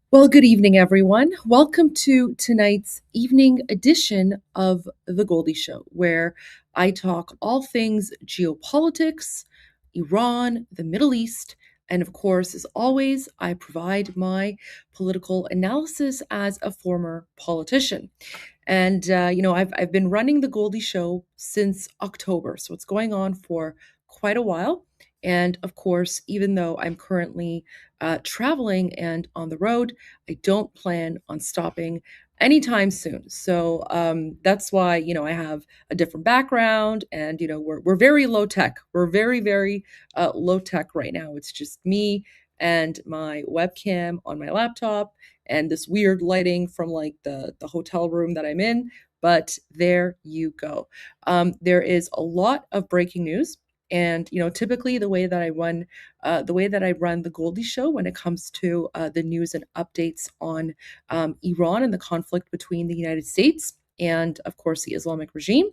Well, good evening, everyone. Welcome to tonight's evening edition of The Goldie Show, where I talk all things geopolitics, Iran, the Middle East, and of course, as always, I provide my political analysis as a former politician. And I've been running the Goldie Show since October, so it's going on for quite a while. And of course, even though I'm currently traveling and on the road, I don't plan on stopping anytime soon. So that's why I have a different background, and we're very low tech. We're very low tech right now. It's just me and my webcam on my laptop and this weird lighting from like the hotel room that I'm in. But there you go. There is a lot of breaking news. And typically the way that I run the Goldie Show when it comes to the news and updates on Iran and the conflict between the United States and, of course, the Islamic regime,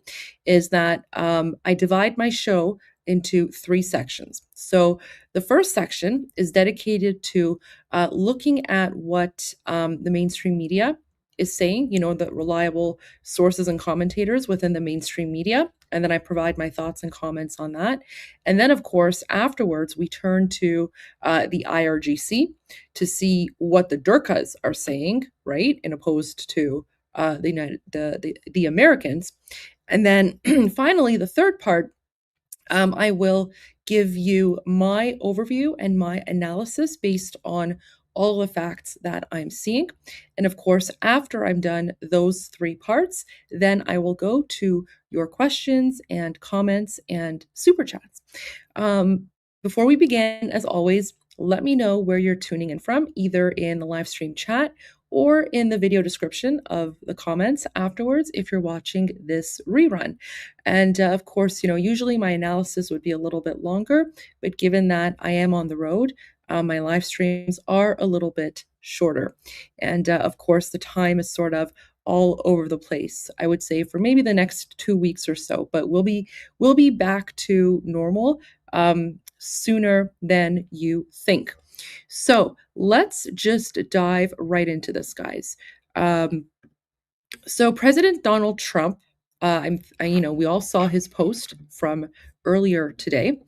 is that I divide my show into three sections. So the first section is dedicated to looking at what the mainstream media is saying, the reliable sources and commentators within the mainstream media. And then I provide my thoughts and comments on that. And then, of course, afterwards, we turn to the IRGC to see what the Durkas are saying, right, in opposed to the Americans. And then finally, the third part, I will give you my overview and my analysis based on all the facts that I'm seeing. And of course, after I'm done those three parts, then I will go to your questions and comments and super chats. Before we begin, as always, let me know where you're tuning in from, either in the live stream chat or in the video description of the comments afterwards if you're watching this rerun. And of course, usually my analysis would be a little bit longer, but given that I am on the road, my live streams are a little bit shorter. And of course, the time is sort of all over the place, I would say, for maybe the next 2 weeks or so, but we'll be back to normal sooner than you think. So let's just dive right into this, guys. So President Donald Trump, we all saw his post from earlier today.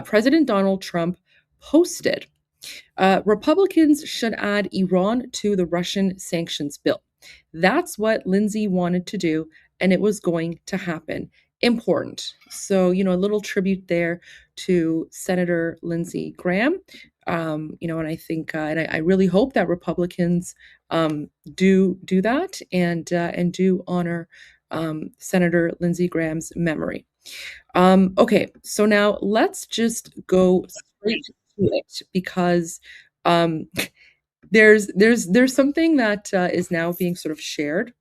President Donald Trump posted, Republicans should add Iran to the Russian sanctions bill. That's what Lindsey wanted to do, and it was going to happen. Important. So, a little tribute there to Senator Lindsey Graham. And I think, and I really hope that Republicans do that and do honor Senator Lindsey Graham's memory. Okay, so now let's just go straight to it because there's something that is now being sort of shared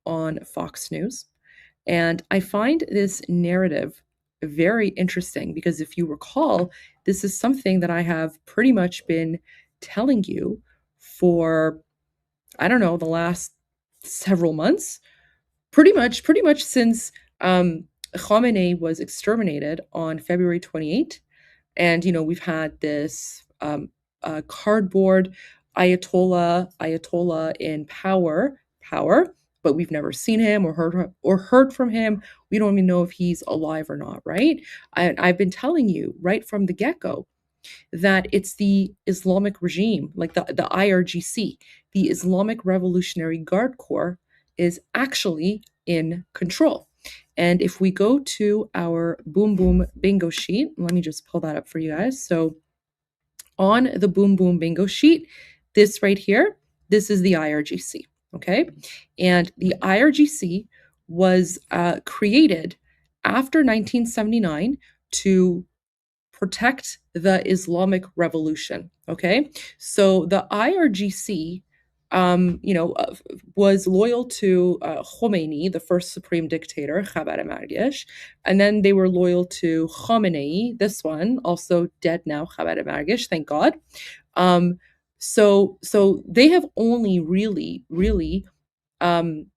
on Fox News, and I find this narrative very interesting because if you recall, this is something that I have pretty much been telling you for, I don't know, the last several months, pretty much since Khamenei was exterminated on February 28th. And we've had this cardboard Ayatollah in power, but we've never seen him or heard from him. We don't even know if he's alive or not, right? I've been telling you right from the get-go that it's the Islamic regime, like the IRGC, the Islamic Revolutionary Guard Corps, is actually in control. And if we go to our Boom Boom bingo sheet, let me just pull that up for you guys. So on the Boom Boom bingo sheet, this right here, this is the IRGC, okay? And the IRGC was created after 1979 to protect the Islamic Revolution, okay? So the IRGC was loyal to Khomeini, the first supreme dictator, Khabar Margesh, and then they were loyal to Khamenei, this one, also dead now, Khabar Margesh, thank God. So they have only really been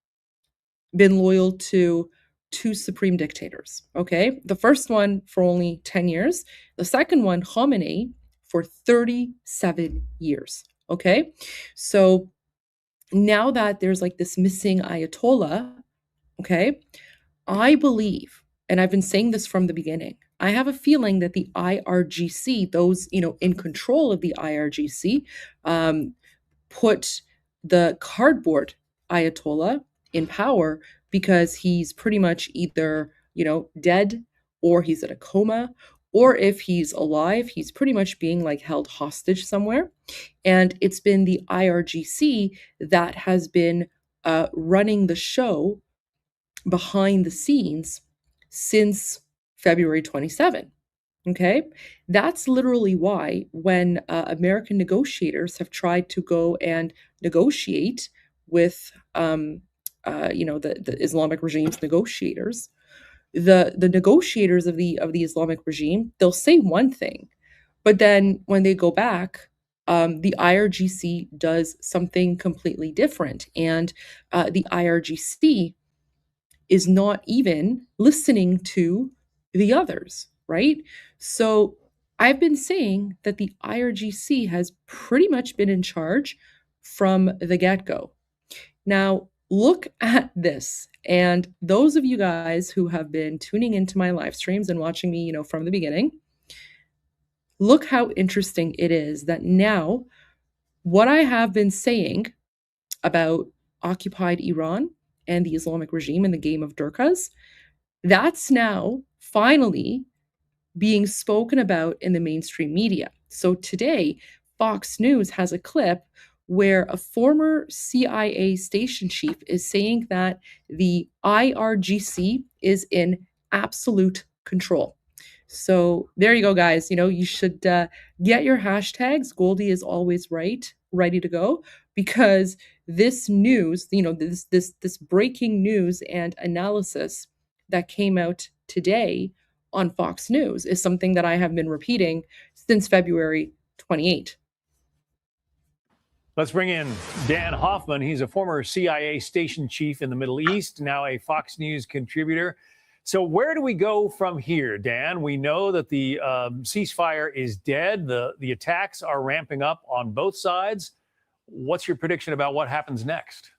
loyal to two supreme dictators, okay? The first one for only 10 years, the second one, Khamenei, for 37 years, Okay. So now that there's like this missing Ayatollah, okay, I believe, and I've been saying this from the beginning, I have a feeling that the IRGC, those, in control of the IRGC, um, put the cardboard Ayatollah in power because he's pretty much either, dead, or he's in a coma, or if he's alive, he's pretty much being like held hostage somewhere. And it's been the IRGC that has been running the show behind the scenes since February 27. Okay. That's literally why when American negotiators have tried to go and negotiate with, the Islamic regime's negotiators, the negotiators of the Islamic regime, they'll say one thing, but then when they go back, the IRGC does something completely different. And the IRGC is not even listening to the others, right? So I've been saying that the IRGC has pretty much been in charge from the get go. Now, look at this. And those of you guys who have been tuning into my live streams and watching me, from the beginning, look how interesting it is that now what I have been saying about occupied Iran and the Islamic regime and the game of Durkas, that's now finally being spoken about in the mainstream media. So today, Fox News has a clip where a former CIA station chief is saying that the IRGC is in absolute control. So there you go, guys. You should get your hashtags. Goldie is always right, ready to go, because this news, this breaking news and analysis that came out today on Fox News is something that I have been repeating since February 28. Let's bring in Dan Hoffman. He's a former CIA station chief in the Middle East, now a Fox News contributor. So where do we go from here, Dan? We know that the ceasefire is dead. The attacks are ramping up on both sides. What's your prediction about what happens next?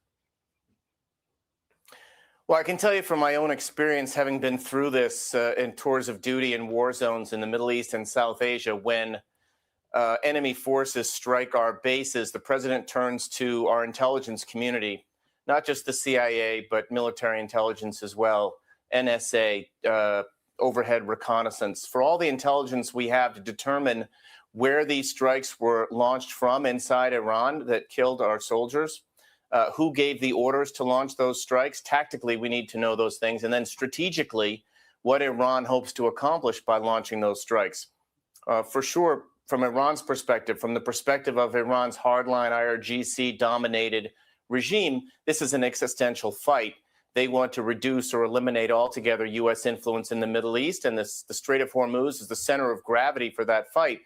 Well, I can tell you from my own experience, having been through this in tours of duty in war zones in the Middle East and South Asia, when enemy forces strike our bases, the president turns to our intelligence community, not just the CIA, but military intelligence as well, NSA, overhead reconnaissance, for all the intelligence we have to determine where these strikes were launched from inside Iran that killed our soldiers. Who gave the orders to launch those strikes? Tactically, we need to know those things. And then strategically, what Iran hopes to accomplish by launching those strikes. For sure, from Iran's perspective, from the perspective of Iran's hardline IRGC-dominated regime, this is an existential fight. They want to reduce or eliminate altogether U.S. influence in the Middle East, and the Strait of Hormuz is the center of gravity for that fight.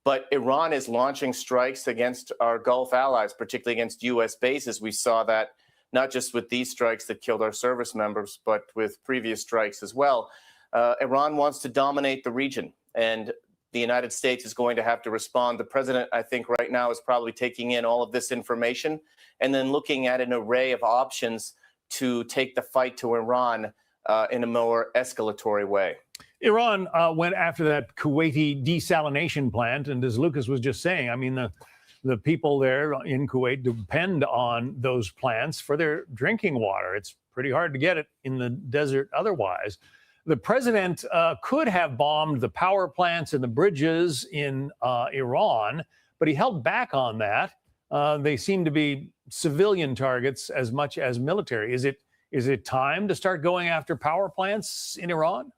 But Iran is launching strikes against our Gulf allies, particularly against U.S. bases. We saw that not just with these strikes that killed our service members, but with previous strikes as well. Iran wants to dominate the region, and the United States is going to have to respond. The president, I think, right now is probably taking in all of this information and then looking at an array of options to take the fight to Iran in a more escalatory way. Iran went after that Kuwaiti desalination plant, and as Lucas was just saying, I mean, the people there in Kuwait depend on those plants for their drinking water. It's pretty hard to get it in the desert otherwise. The president could have bombed the power plants and the bridges in Iran, but he held back on that. They seem to be civilian targets as much as military. Is it time to start going after power plants in Iran?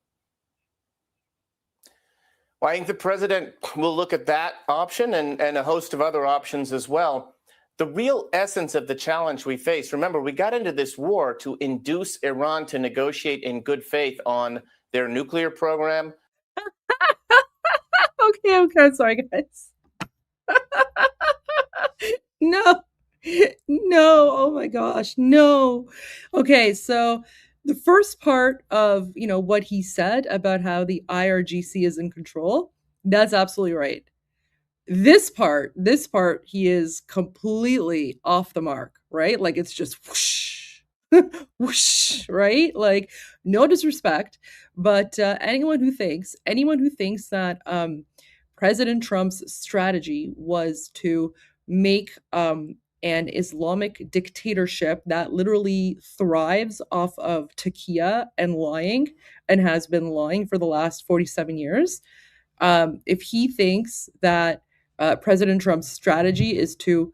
Well, I think the president will look at that option and a host of other options as well. The real essence of the challenge we face, remember, we got into this war to induce Iran to negotiate in good faith on their nuclear program. Okay, sorry, guys. No, oh my gosh, no. Okay, so the first part of, what he said about how the IRGC is in control, that's absolutely right. This part, he is completely off the mark, right? Like it's just whoosh, whoosh, right? Like no disrespect, but anyone who thinks that President Trump's strategy was to make an Islamic dictatorship that literally thrives off of taqiyya and lying and has been lying for the last 47 years. If he thinks that President Trump's strategy is to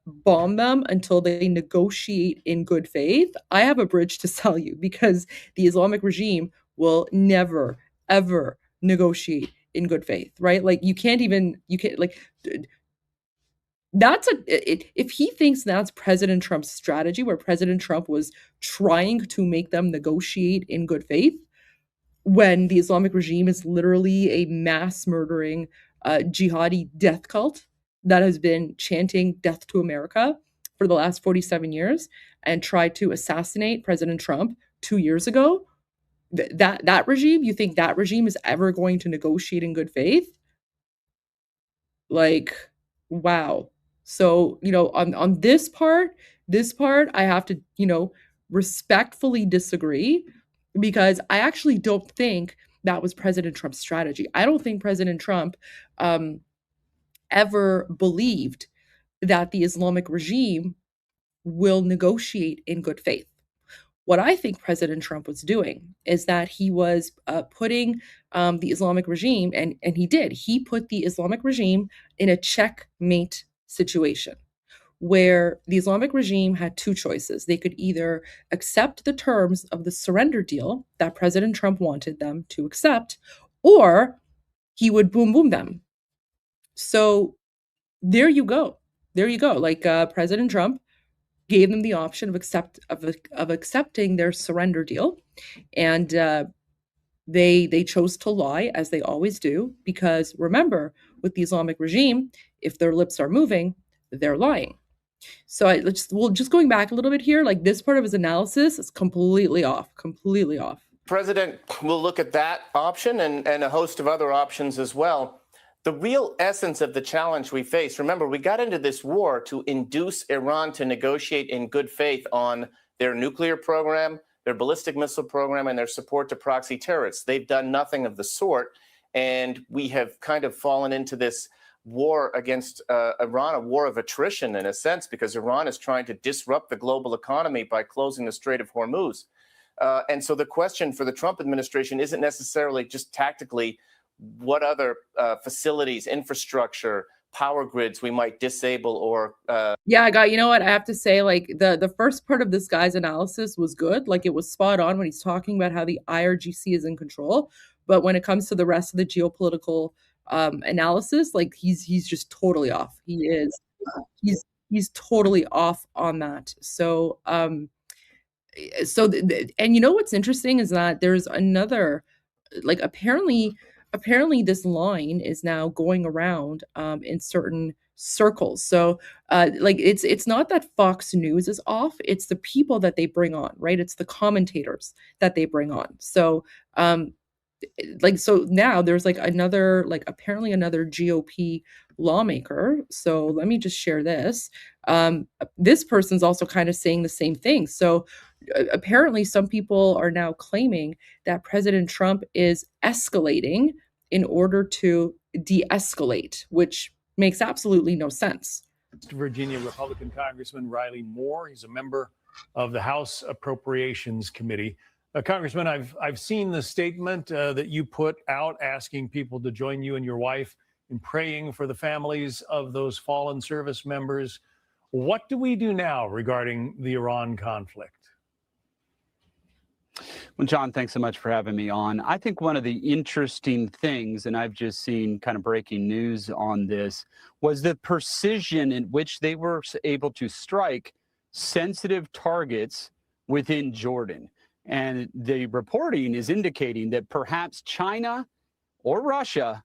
bomb them until they negotiate in good faith, I have a bridge to sell you, because the Islamic regime will never, ever negotiate in good faith, right? Like you can't like if he thinks that's President Trump's strategy, where President Trump was trying to make them negotiate in good faith, when the Islamic regime is literally a mass murdering jihadi death cult that has been chanting death to America for the last 47 years and tried to assassinate President Trump 2 years ago, that regime, you think that regime is ever going to negotiate in good faith? Like, wow. So, on this part, I have to, respectfully disagree, because I actually don't think that was President Trump's strategy. I don't think President Trump ever believed that the Islamic regime will negotiate in good faith. What I think President Trump was doing is that he was putting the Islamic regime, and he put the Islamic regime in a checkmate situation, where the Islamic regime had two choices. They could either accept the terms of the surrender deal that President Trump wanted them to accept, or he would boom boom them. So there you go. Like President Trump gave them the option of accepting their surrender deal, and they chose to lie, as they always do, because remember, with the Islamic regime, if their lips are moving, they're lying. So just going back a little bit here, like this part of his analysis is completely off. President will look at that option and a host of other options as well. The real essence of the challenge we face, remember, we got into this war to induce Iran to negotiate in good faith on their nuclear program, their ballistic missile program, and their support to proxy terrorists. They've done nothing of the sort, and we have kind of fallen into this war against Iran, a war of attrition in a sense, because Iran is trying to disrupt the global economy by closing the Strait of Hormuz. And so the question for the Trump administration isn't necessarily just tactically what other facilities, infrastructure, power grids we might disable or you know what, I have to say, like the first part of this guy's analysis was good. Like it was spot on when he's talking about how the IRGC is in control, but when it comes to the rest of the geopolitical analysis, like he's just totally off. He's totally off on that. So and you know what's interesting is that there's another, like apparently this line is now going around in certain circles. So like it's not that Fox News is off, it's the people that they bring on, right? It's the commentators that they bring on. So so now there's like apparently another GOP lawmaker. So let me just share this. This person's also kind of saying the same thing. So apparently some people are now claiming that President Trump is escalating in order to de-escalate, which makes absolutely no sense. Virginia Republican Congressman Riley Moore, he's a member of the House Appropriations Committee. Congressman, I've seen the statement that you put out asking people to join you and your wife in praying for the families of those fallen service members. What do we do now regarding the Iran conflict? Well, John, thanks so much for having me on. I think one of the interesting things, and I've just seen kind of breaking news on this, was the precision in which they were able to strike sensitive targets within Jordan. And the reporting is indicating that perhaps China or Russia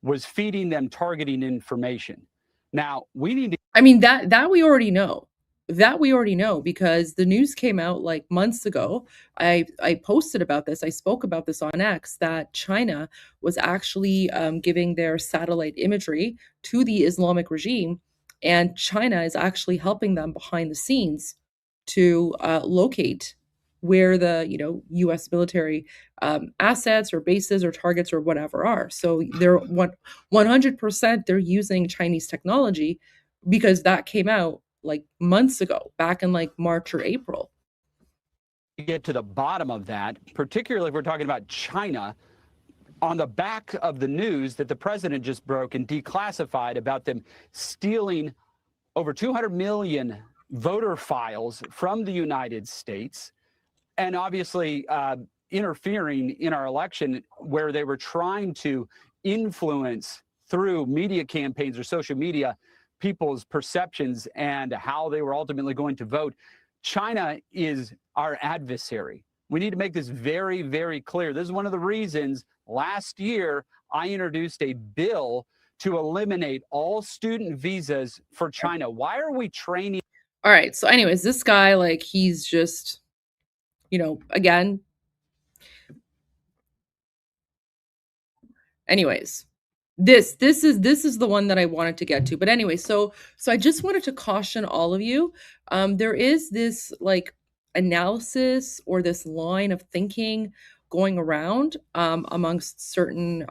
was feeding them targeting information. Now, we need to... I mean, that we already know. That we already know because the news came out like months ago. I posted about this. I spoke about this on X that China was actually giving their satellite imagery to the Islamic regime, and China is actually helping them behind the scenes to locate where the U.S. military assets or bases or targets or whatever are. So they're 100% they're using Chinese technology because that came out like months ago, back in like March or April. To get to the bottom of that, particularly if we're talking about China, on the back of the news that the president just broke and declassified about them stealing over 200 million voter files from the United States and obviously interfering in our election where they were trying to influence through media campaigns or social media people's perceptions and how they were ultimately going to vote. China is our adversary. We need to make this very, very clear. This is one of the reasons last year I introduced a bill to eliminate all student visas for China. Why are we training? All right. So anyways, this guy, like, he's just, again. Anyways, this is the one that I wanted to get to. But anyway, so I just wanted to caution all of you. There is this like analysis or this line of thinking going around amongst certain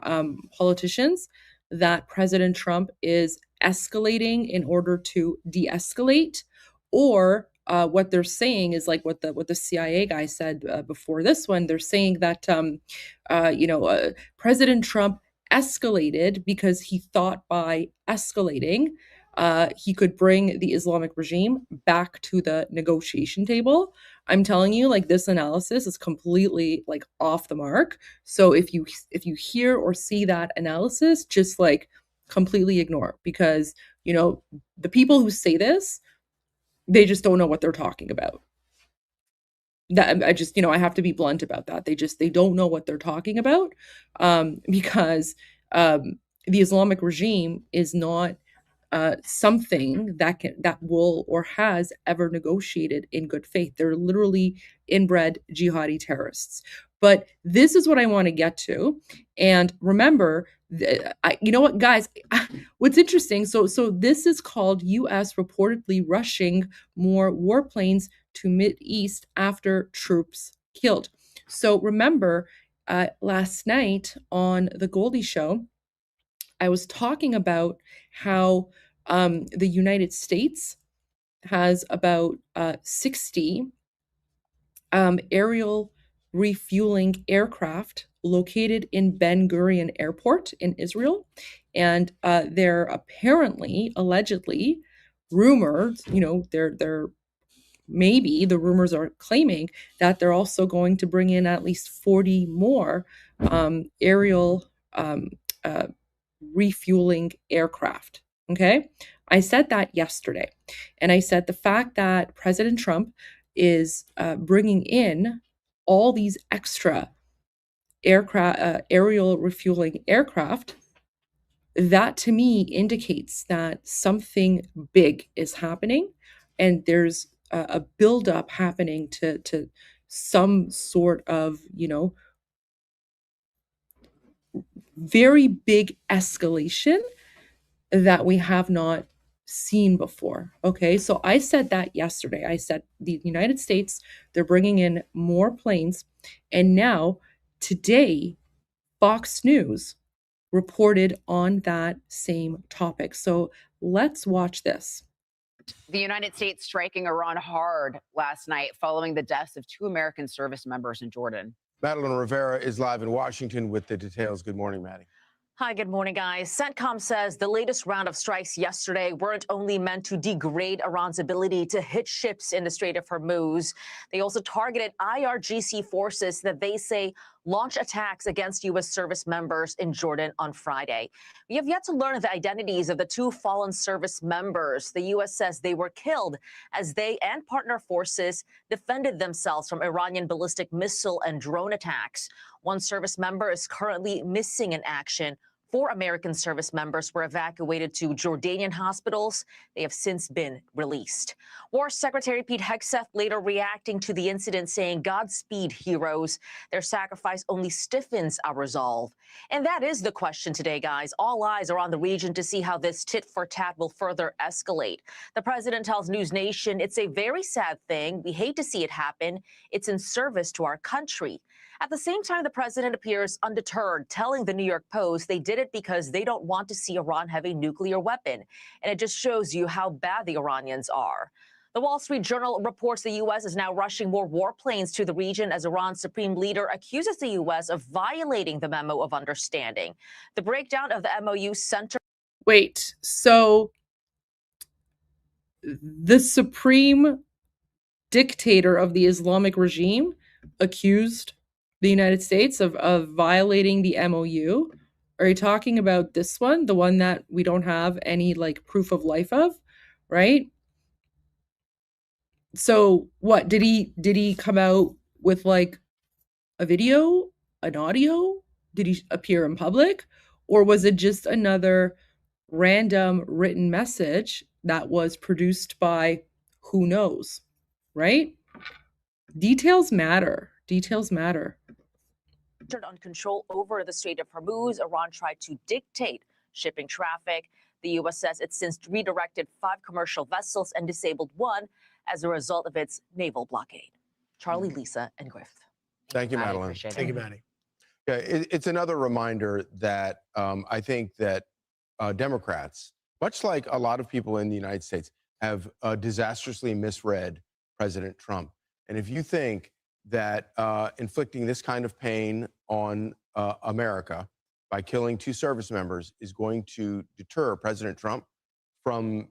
politicians that President Trump is escalating in order to de-escalate, or what they're saying is like what the CIA guy said before this one. They're saying that President Trump escalated because he thought by escalating he could bring the Islamic regime back to the negotiation table. I'm telling you, like, this analysis is completely like off the mark. So if you hear or see that analysis, just like completely ignore, because the people who say this, they just don't know what they're talking about. That I just, I have to be blunt about that. They don't know what they're talking about, because the Islamic regime is not something that will or has ever negotiated in good faith. They're literally inbred jihadi terrorists. But this is what I want to get to. And remember, you know what, guys, what's interesting, so this is called U.S. reportedly rushing more warplanes to Mideast after troops killed. So remember, last night on the Goldie Show, I was talking about how the United States has about 60 aerial refueling aircraft located in Ben Gurion Airport in Israel. And they're apparently, allegedly, rumored, they're maybe the rumors are claiming that they're also going to bring in at least 40 more aerial refueling aircraft. Okay. I said that yesterday. And I said the fact that President Trump is bringing in all these extra aircraft, aerial refueling aircraft, that to me indicates that something big is happening, and there's a buildup happening to some sort of, very big escalation that we have not seen before. Okay, so I said that yesterday. I said the United States, they're bringing in more planes, and now today, Fox News reported on that same topic. So let's watch this. The United States striking Iran hard last night following the deaths of 2 American service members in Jordan. Madeline Rivera is live in Washington with the details. Good morning, Maddie. Hi, good morning, guys. CENTCOM says the latest round of strikes yesterday weren't only meant to degrade Iran's ability to hit ships in the Strait of Hormuz. They also targeted IRGC forces that they say launched attacks against U.S. service members in Jordan on Friday. We have yet to learn the identities of the 2 fallen service members. The U.S. says they were killed as they and partner forces defended themselves from Iranian ballistic missile and drone attacks. 1 service member is currently missing in action. 4 American service members were evacuated to Jordanian hospitals. They have since been released. War Secretary Pete Hegseth later reacting to the incident, saying, "Godspeed, heroes. Their sacrifice only stiffens our resolve." And that is the question today, guys. All eyes are on the region to see how this tit-for-tat will further escalate. The president tells News Nation, "It's a very sad thing. We hate to see it happen. It's in service to our country." At the same time, the president appears undeterred, telling the New York Post they did it because they don't want to see Iran have a nuclear weapon. And it just shows you how bad the Iranians are. The Wall Street Journal reports the U.S. is now rushing more warplanes to the region as Iran's supreme leader accuses the U.S. of violating the memo of understanding. The breakdown of the MOU center. Wait, so the supreme dictator of the Islamic regime accused the United States of violating the MOU? Are you talking about this one, the one that we don't have any like proof of life of, right? So what did he come out with, like a video, an audio? Did he appear in public, or was it just another random written message that was produced by who knows, right? Details matter. Details matter. On control over the Strait of Hormuz, Iran tried to dictate shipping traffic. The U.S. says it's since redirected 5 commercial vessels and disabled 1 as a result of its naval blockade. Charlie, Lisa, and Griff. Thank you, Madeline. Thank you, Maddie. Yeah, it's another reminder that I think that Democrats, much like a lot of people in the United States, have disastrously misread President Trump. And if you think that inflicting this kind of pain on America by killing 2 service members is going to deter President Trump from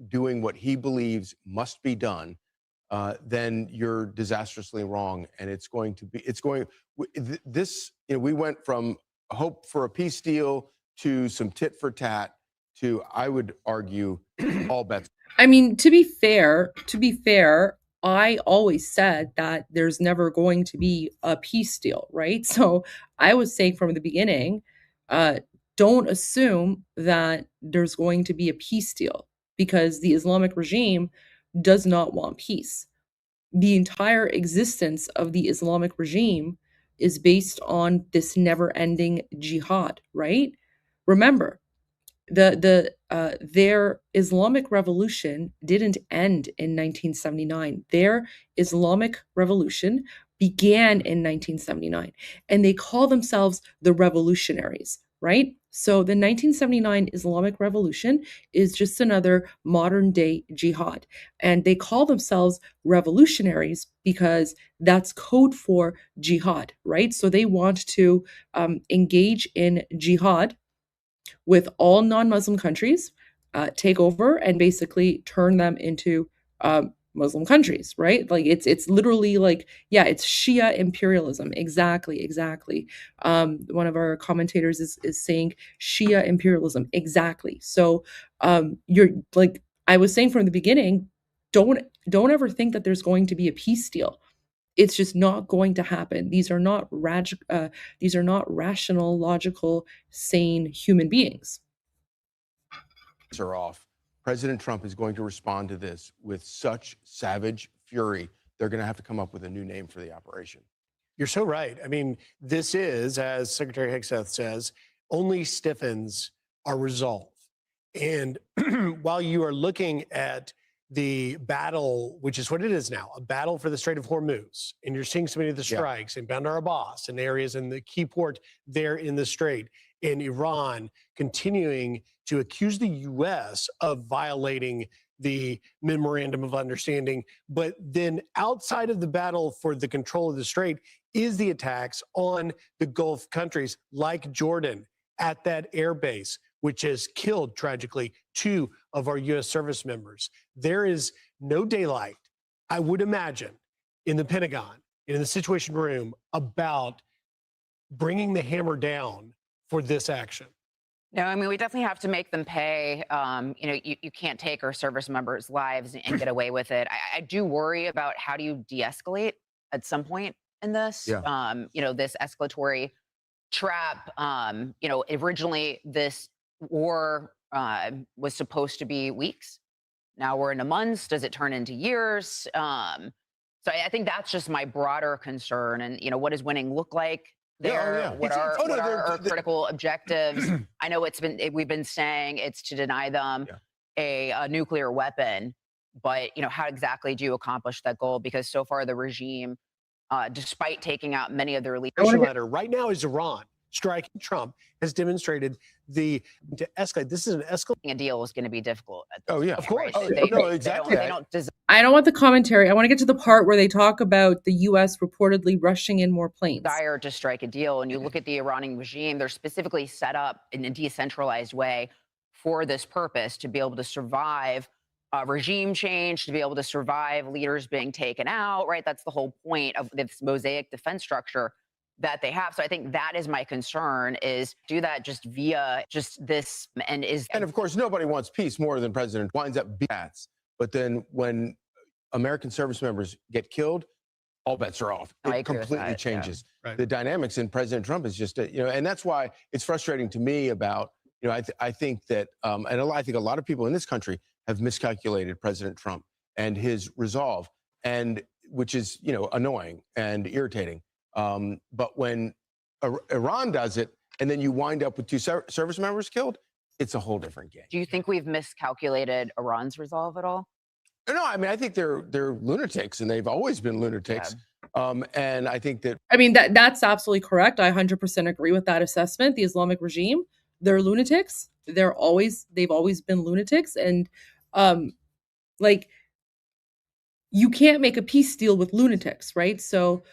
doing what he believes must be done, then you're disastrously wrong. And we went from hope for a peace deal to some tit for tat to, I would argue, all bets. I mean, to be fair, I always said that there's never going to be a peace deal, right? So I was saying from the beginning, don't assume that there's going to be a peace deal, because the Islamic regime does not want peace. The entire existence of the Islamic regime is based on this never-ending jihad, right? Remember, their Islamic revolution didn't end in 1979. Their Islamic revolution began in 1979, and they call themselves the revolutionaries, right? So the 1979 Islamic Revolution is just another modern day jihad. And they call themselves revolutionaries because that's code for jihad, right? So they want to engage in jihad with all non-Muslim countries, take over and basically turn them into Muslim countries, right? Like it's literally like, yeah, it's Shia imperialism. Exactly. One of our commentators is saying Shia imperialism. Exactly. So you're like, I was saying from the beginning, don't ever think that there's going to be a peace deal. It's just not going to happen. These are not rational, logical, sane human beings. Are off. President Trump is going to respond to this with such savage fury. They're going to have to come up with a new name for the operation. You're so right. I mean, this is, as Secretary Hegseth says, only stiffens our resolve. And while you are looking at the battle, which is what it is now, a battle for the Strait of Hormuz, and you're seeing so many of the strikes in Bandar Abbas and areas in the key port there in the Strait, in Iran continuing to accuse the U.S. of violating the Memorandum of Understanding. But then outside of the battle for the control of the Strait is the attacks on the Gulf countries like Jordan at that air base, which has killed, tragically, 2 of our U.S. service members. There is no daylight, I would imagine, in the Pentagon, in the Situation Room, about bringing the hammer down for this action. No, I mean, we definitely have to make them pay. You can't take our service members' lives and get away with it. I do worry about how do you de-escalate at some point in this. Yeah. This escalatory trap. Originally this war was supposed to be weeks. Now we're into months. Does it turn into years? So I think that's just my broader concern. And what does winning look like there? Yeah. What are our critical objectives? I know we've been saying it's to deny them a nuclear weapon, but how exactly do you accomplish that goal? Because so far the regime, despite taking out many of their leaders, letter right now is Iran striking Trump has demonstrated to escalate. This is an escalation. A deal is going to be difficult. Of course. Right? No, exactly. They don't deserve. I don't want the commentary. I want to get to the part where they talk about the U.S. reportedly rushing in more planes. Desire to strike a deal. And you look at the Iranian regime, they're specifically set up in a decentralized way for this purpose, to be able to survive regime change, to be able to survive leaders being taken out, right? That's the whole point of this mosaic defense structure that they have. So I think that is my concern, is do that just via this. And of course, nobody wants peace more than President winds up bats. But then when American service members get killed, all bets are off. It completely changes the dynamics. And President Trump is just, and that's why it's frustrating to me about, I think that, and I think a lot of people in this country have miscalculated President Trump and his resolve, and which is, annoying and irritating. But when Iran does it, and then you wind up with two service members killed, it's a whole different game. Do you think we've miscalculated Iran's resolve at all? No, I mean, I think they're lunatics, and they've always been lunatics. And I think that... I mean, that's absolutely correct. I 100% agree with that assessment. The Islamic regime, they're lunatics. They've always been lunatics. And you can't make a peace deal with lunatics, right? So,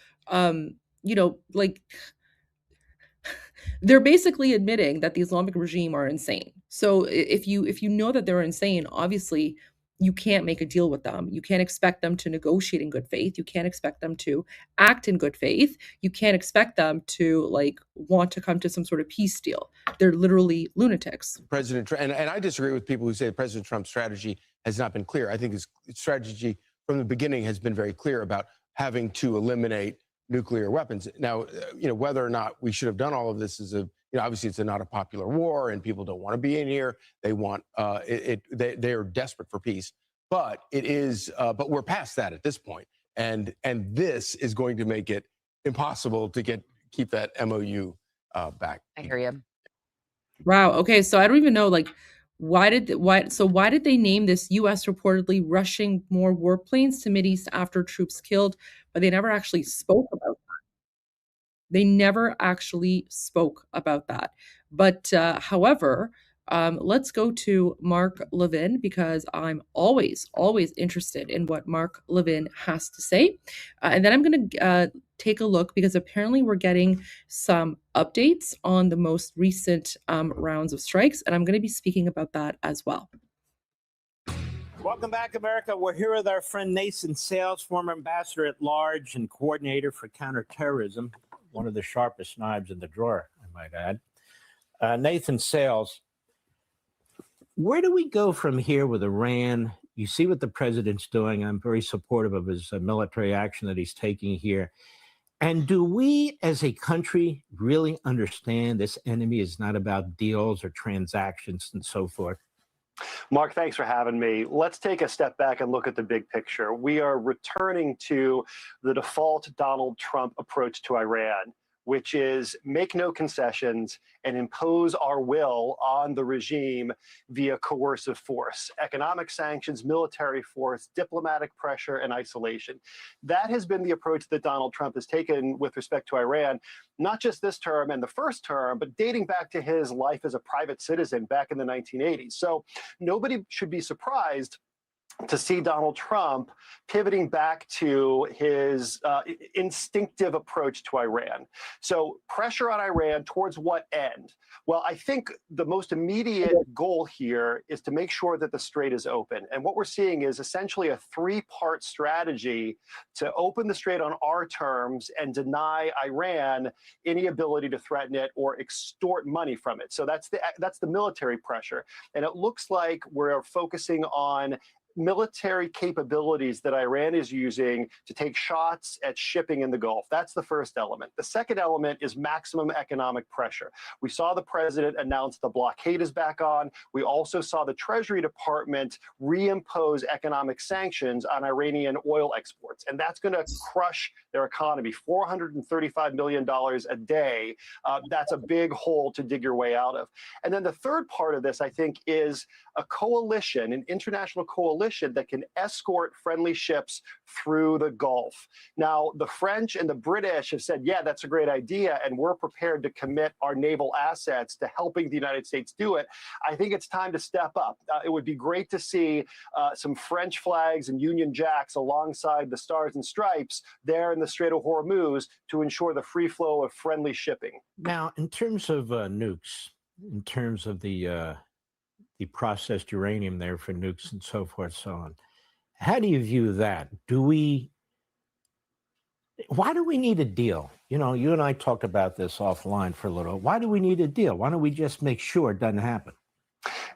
they're basically admitting that the Islamic regime are insane. So if you know that they're insane, obviously you can't make a deal with them. You can't expect them to negotiate in good faith. You can't expect them to act in good faith. You can't expect them to want to come to some sort of peace deal. They're literally lunatics. President Trump, and I disagree with people who say President Trump's strategy has not been clear. I think his strategy from the beginning has been very clear about having to eliminate nuclear weapons. Now, whether or not we should have done all of this is obviously it's not a popular war, and people don't want to be in here. They want they are desperate for peace, but it is. But we're past that at this point, and this is going to make it impossible to keep that MOU back. I hear you. Wow. Okay. So I don't even know why did they name this U.S. reportedly rushing more warplanes to Mideast after troops killed, but they never actually spoke about that. They never actually spoke about that. But however, let's go to Mark Levin, because I'm always interested in what Mark Levin has to say. And then I'm going to take a look, because apparently we're getting some updates on the most recent rounds of strikes. And I'm going to be speaking about that as well. Welcome back, America. We're here with our friend Nathan Sales, former ambassador at large and coordinator for counterterrorism. One of the sharpest knives in the drawer, I might add. Nathan Sales, where do we go from here with Iran? You see what the president's doing. I'm very supportive of his military action that he's taking here. And do we as a country really understand this enemy is not about deals or transactions and so forth? Mark, thanks for having me. Let's take a step back and look at the big picture. We are returning to the default Donald Trump approach to Iran, which is make no concessions and impose our will on the regime via coercive force, economic sanctions, military force, diplomatic pressure, and isolation. That has been the approach that Donald Trump has taken with respect to Iran, not just this term and the first term, but dating back to his life as a private citizen back in the 1980s. So nobody should be surprised to see Donald Trump pivoting back to his instinctive approach to Iran. So pressure on Iran towards what end? Well, I think the most immediate goal here is to make sure that the strait is open. And what we're seeing is essentially a three-part strategy to open the strait on our terms and deny Iran any ability to threaten it or extort money from it. So that's the military pressure. And it looks like we're focusing on military capabilities that Iran is using to take shots at shipping in the Gulf. That's the first element. The second element is maximum economic pressure. We saw the president announce the blockade is back on. We also saw the Treasury Department reimpose economic sanctions on Iranian oil exports, and that's going to crush their economy. $435 million a day. That's a big hole to dig your way out of. And then the third part of this, I think, is a coalition, an international coalition that can escort friendly ships through the Gulf. Now, the French and the British have said, yeah, that's a great idea, and we're prepared to commit our naval assets to helping the United States do it. I think it's time to step up. It would be great to see some French flags and Union Jacks alongside the Stars and Stripes there in the Strait of Hormuz to ensure the free flow of friendly shipping. Now, in terms of nukes, in terms of the processed uranium there for nukes and so forth, so on, how do you view that? Why do we need a deal? You know, you and I talked about this offline for a little. Why do we need a deal? Why don't we just make sure it doesn't happen?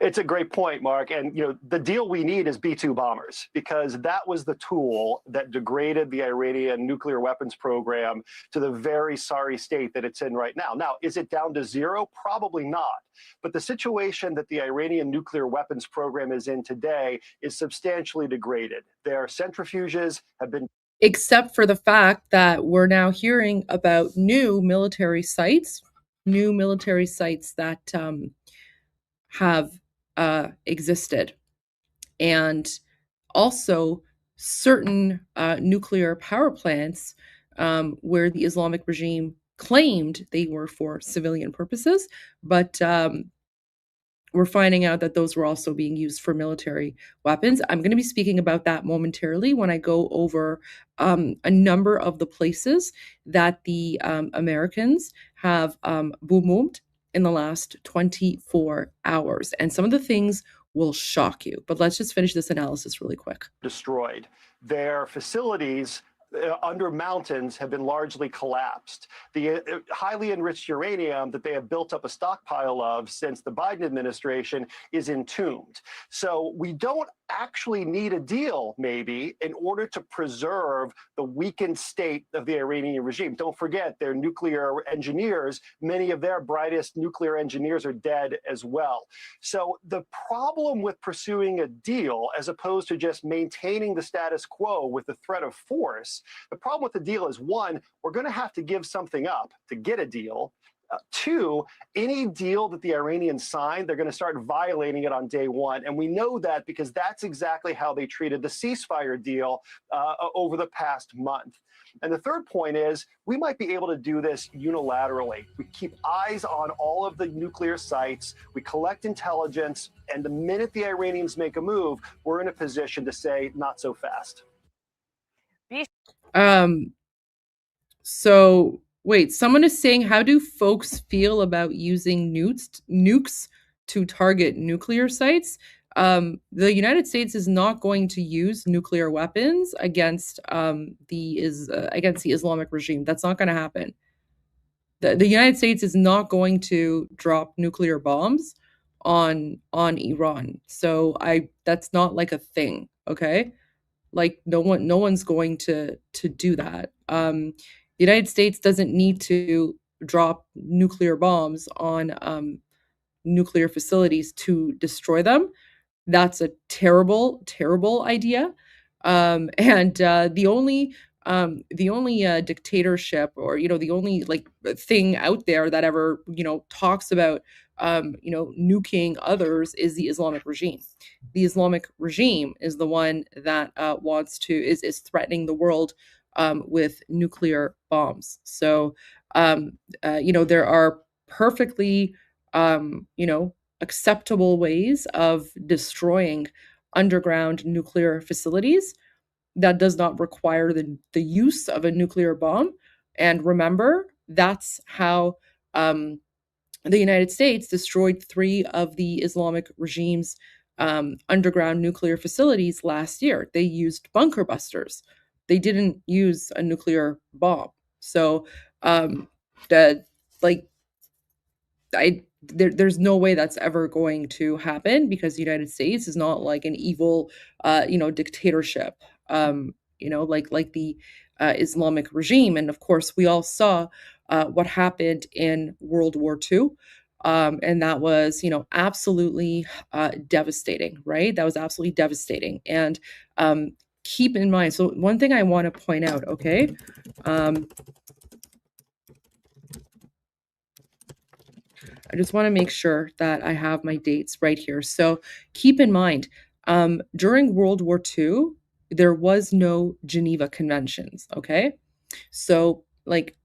It's a great point, Mark. And, you know, the deal we need is B-2 bombers, because that was the tool that degraded the Iranian nuclear weapons program to the very sorry state that it's in right now. Now, is it down to zero? Probably not. But the situation that the Iranian nuclear weapons program is in today is substantially degraded. Their centrifuges have been... Except for the fact that we're now hearing about new military sites that have existed, and also certain nuclear power plants where the Islamic regime claimed they were for civilian purposes, but we're finding out that those were also being used for military weapons. I'm going to be speaking about that momentarily when I go over a number of the places that the Americans have boom-boomed in the last 24 hours. And some of the things will shock you. But let's just finish this analysis really quick. Destroyed. Their facilities under mountains have been largely collapsed. The highly enriched uranium that they have built up a stockpile of since the Biden administration is entombed. So we don't actually need a deal, maybe, in order to preserve the weakened state of the Iranian regime. Don't forget, their nuclear engineers, many of their brightest nuclear engineers are dead as well. So the problem with pursuing a deal, as opposed to just maintaining the status quo with the threat of force, the problem with the deal is, one, we're going to have to give something up to get a deal. Two, any deal that the Iranians sign, they're going to start violating it on day one. And we know that because that's exactly how they treated the ceasefire deal over the past month. And the third point is, we might be able to do this unilaterally. We keep eyes on all of the nuclear sites, we collect intelligence, and the minute the Iranians make a move, we're in a position to say, not so fast. So wait, someone is saying, how do folks feel about using nukes to target nuclear sites? The United States is not going to use nuclear weapons against the Islamic regime. That's not going to happen. The United States is not going to drop nuclear bombs on Iran. So that's not like a thing, okay? Like no one's going to do that. The United States doesn't need to drop nuclear bombs on nuclear facilities to destroy them. That's a terrible, terrible idea. And the only dictatorship, or the only like thing out there that ever talks about nuking others is the Islamic regime. The Islamic regime is the one that is threatening the world with nuclear bombs. So there are perfectly acceptable ways of destroying underground nuclear facilities that does not require the use of a nuclear bomb. And remember, that's how the United States destroyed 3 of the Islamic regime's underground nuclear facilities last year. They used bunker busters. They didn't use a nuclear bomb. So there's no way that's ever going to happen, because the United States is not like an evil, dictatorship, like the Islamic regime. And of course, we all saw what happened in World War II. And that was, absolutely devastating, right? That was absolutely devastating. And keep in mind, so one thing I want to point out, okay? I just want to make sure that I have my dates right here. So keep in mind, during World War II, there was no Geneva Conventions, okay? So, like,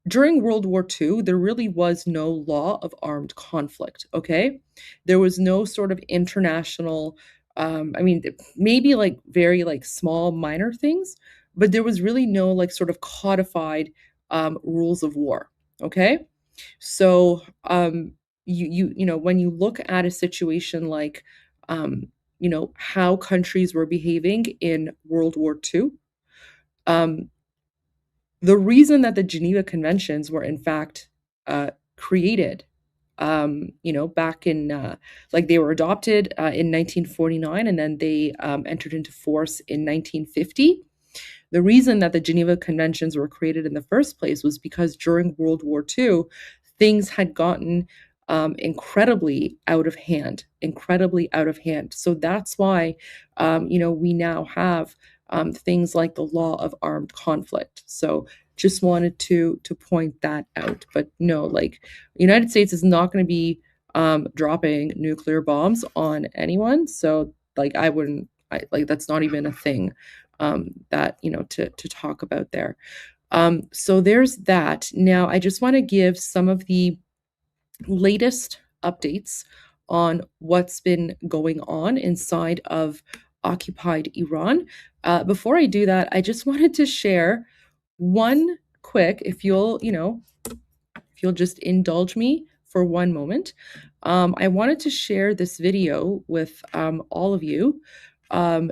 during World War II, there really was no law of armed conflict, okay? There was no sort of international, maybe like very like small minor things, but there was really no like sort of codified rules of war, okay? So, when you look at a situation like, how countries were behaving in World War II, um, the reason that the Geneva Conventions were in fact created, back in like they were adopted in 1949, and then they entered into force in 1950. The reason that the Geneva Conventions were created in the first place was because during World War II, things had gotten incredibly out of hand, So that's why, we now have things like the law of armed conflict. So just wanted to point that out. But no, like, the United States is not going to be dropping nuclear bombs on anyone. So like, that's not even a thing that, to talk about there. So there's that. Now, I just want to give some of the latest updates on what's been going on inside of occupied Iran. Before I do that, I just wanted to share one quick, if you'll just indulge me for one moment. I wanted to share this video with all of you.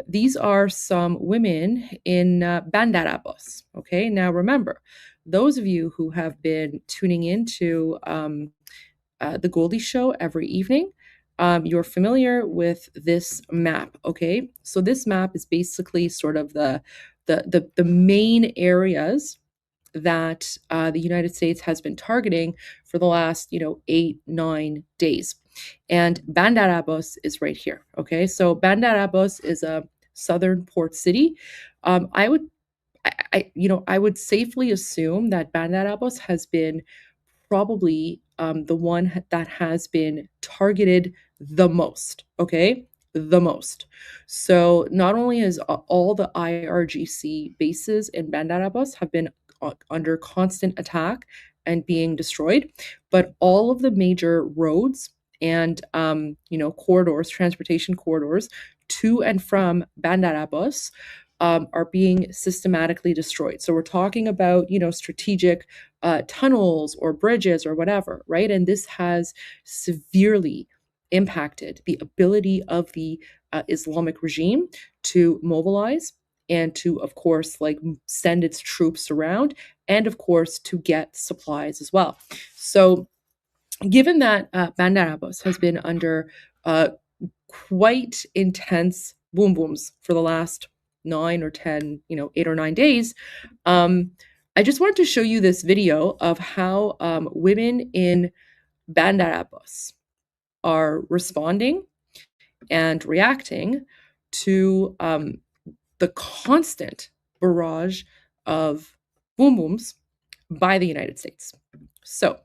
These are some women in Bandar Abbas. Okay, now remember, those of you who have been tuning into the Goldie Show every evening, you're familiar with this map. Okay, so this map is basically sort of the main areas that the United States has been targeting for the last 8-9 days. And Bandar Abbas is right here. Okay, so Bandar Abbas is a southern port city. I would safely assume that Bandar Abbas has been probably the one that has been targeted the most. Okay, the most. So not only is all the IRGC bases in Bandar Abbas have been under constant attack and being destroyed, but all of the major roads and corridors, transportation corridors to and from Bandar Abbas are being systematically destroyed. So we're talking about strategic tunnels or bridges or whatever, right? And this has severely impacted the ability of the Islamic regime to mobilize and to, of course, like send its troops around, and of course to get supplies as well. So given that Bandar Abbas has been under quite intense boom booms for the last 9 or 10, 8 or 9 days, I just wanted to show you this video of how women in Bandar Abbas are responding and reacting to the constant barrage of boom booms by the United States. So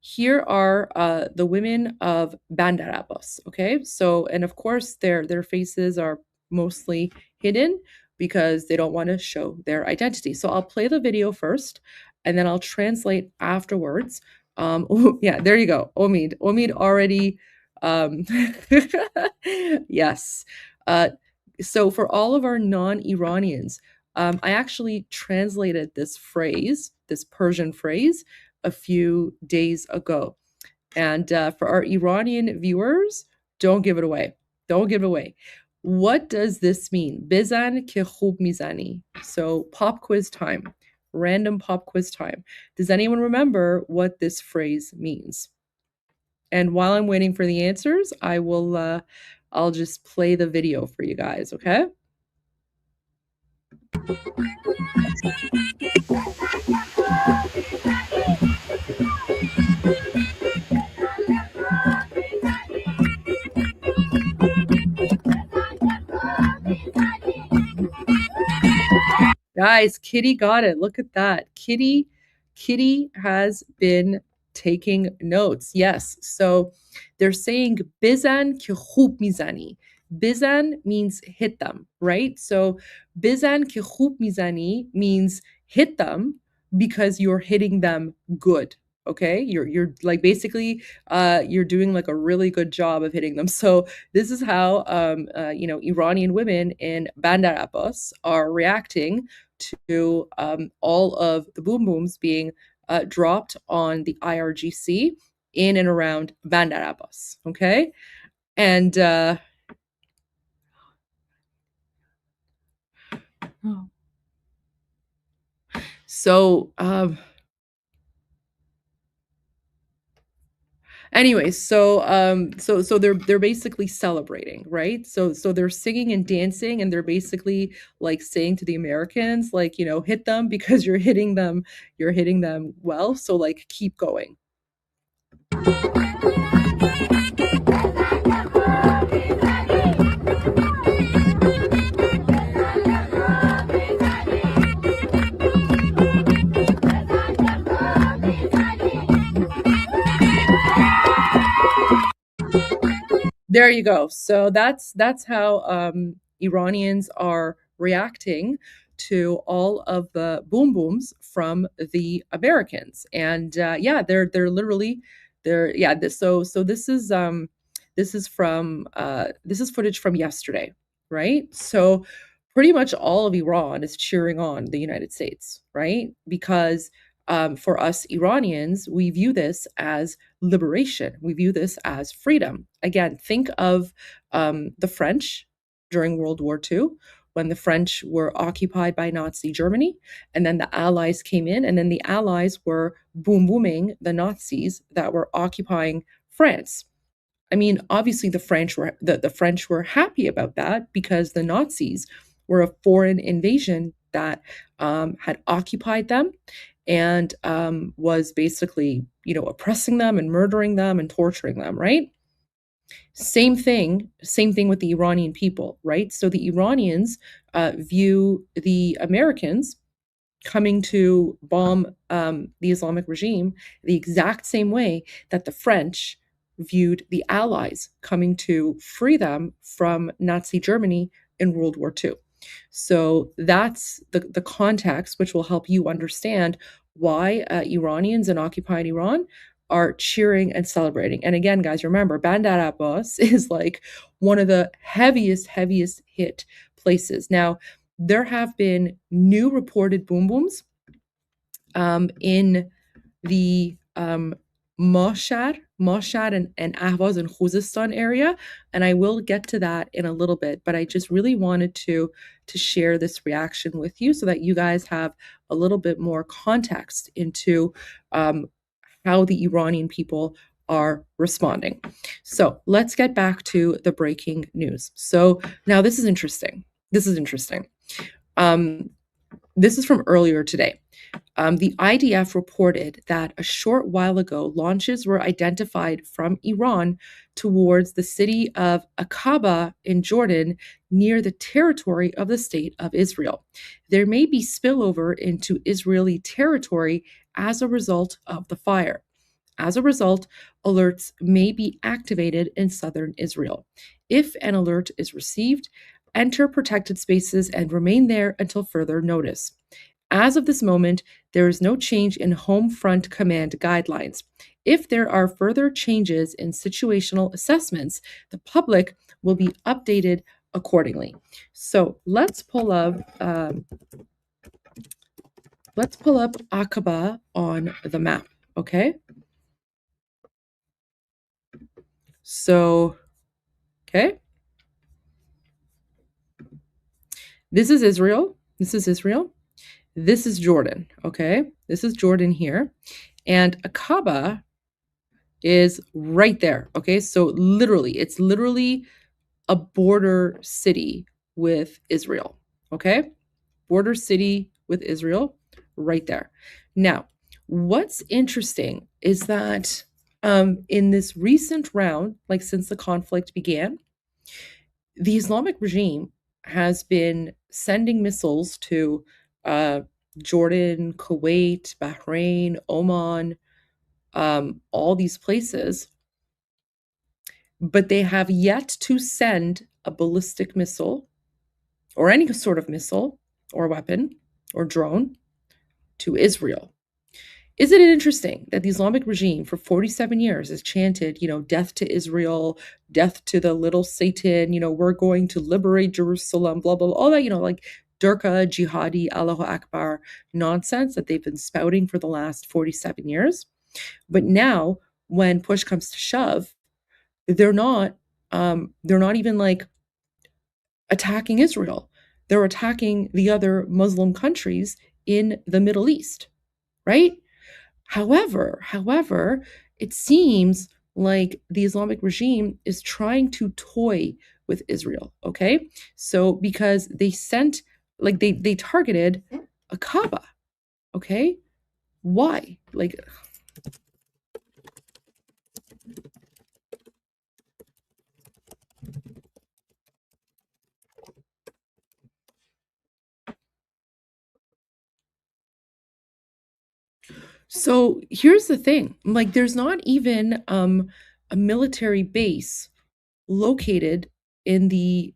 here are the women of Bandar Abbas, okay? So, and of course, their faces are mostly hidden because they don't want to show their identity. So I'll play the video first, and then I'll translate afterwards. Yeah, there you go. Omid already, yes. So for all of our non-Iranians, I actually translated this phrase, this Persian phrase, a few days ago. And for our Iranian viewers, don't give it away. Don't give it away. What does this mean? Bizan ke khub mizani. So pop quiz time. random pop quiz time. Does anyone remember what this phrase means? And while I'm waiting for the answers, I'll just play the video for you guys, okay? Guys, Kitty got it. Look at that. Kitty has been taking notes. Yes. So they're saying bizan ki khub mizani. Bizan means hit them, right? So bizan ki khub mizani means hit them because you're hitting them good. Okay? You're like basically you're doing like a really good job of hitting them. So this is how Iranian women in Bandar Abbas are reacting to all of the boom booms being dropped on the IRGC in and around Bandar Abbas. Okay, and so anyways, so they're basically celebrating, right? So they're singing and dancing, and they're basically like saying to the Americans, like, you know, hit them because you're hitting them well. So like keep going. There you go. So that's how Iranians are reacting to all of the boom booms from the Americans, and they're literally so this is footage from yesterday, right? So pretty much all of Iran is cheering on the United States, right? Because for us Iranians, we view this as liberation. We view this as freedom. Again, think of the French during World War II, when the French were occupied by Nazi Germany, and then the Allies came in, and then the Allies were booming the Nazis that were occupying France. I mean, obviously the French were happy about that because the Nazis were a foreign invasion that had occupied them and was basically, you know, oppressing them and murdering them and torturing them, right? Same thing with the Iranian people, right? So the Iranians view the Americans coming to bomb the Islamic regime the exact same way that the French viewed the Allies coming to free them from Nazi Germany in World War II. So that's the context, which will help you understand why Iranians in occupied Iran are cheering and celebrating. And again, guys, remember, Bandar Abbas is like one of the heaviest hit places. Now, there have been new reported boom booms in the Mashhad and Ahvaz and Khuzestan area, and I will get to that in a little bit, but I just really wanted to share this reaction with you so that you guys have a little bit more context into how the Iranian people are responding. So let's get back to the breaking news. So now this is interesting. This is from earlier today. The IDF reported that a short while ago, launches were identified from Iran towards the city of Aqaba in Jordan, near the territory of the State of Israel. There may be spillover into Israeli territory as a result of the fire. As a result, alerts may be activated in southern Israel. If an alert is received, enter protected spaces and remain there until further notice. As of this moment, there is no change in home front command guidelines. If there are further changes in situational assessments, the public will be updated accordingly. So let's pull up Aqaba on the map, okay? So, okay. This is Israel. This is Jordan, okay? This is Jordan here. And Aqaba is right there, okay? So it's literally a border city with Israel, okay? Border city with Israel right there. Now, what's interesting is that in this recent round, like since the conflict began, the Islamic regime has been sending missiles to Jordan, Kuwait, Bahrain, Oman, all these places, but they have yet to send a ballistic missile or any sort of missile or weapon or drone to Israel. Isn't it interesting that the Islamic regime for 47 years has chanted, death to Israel, death to the little Satan, we're going to liberate Jerusalem, blah, blah, blah, all that, like Durka, jihadi, Allahu Akbar nonsense that they've been spouting for the last 47 years. But now when push comes to shove, they're not even like attacking Israel. They're attacking the other Muslim countries in the Middle East, right? However, it seems like the Islamic regime is trying to toy with Israel, okay? So because they sent, like they targeted Aqaba, okay? Why? Like, so here's the thing, like there's not even a military base located in the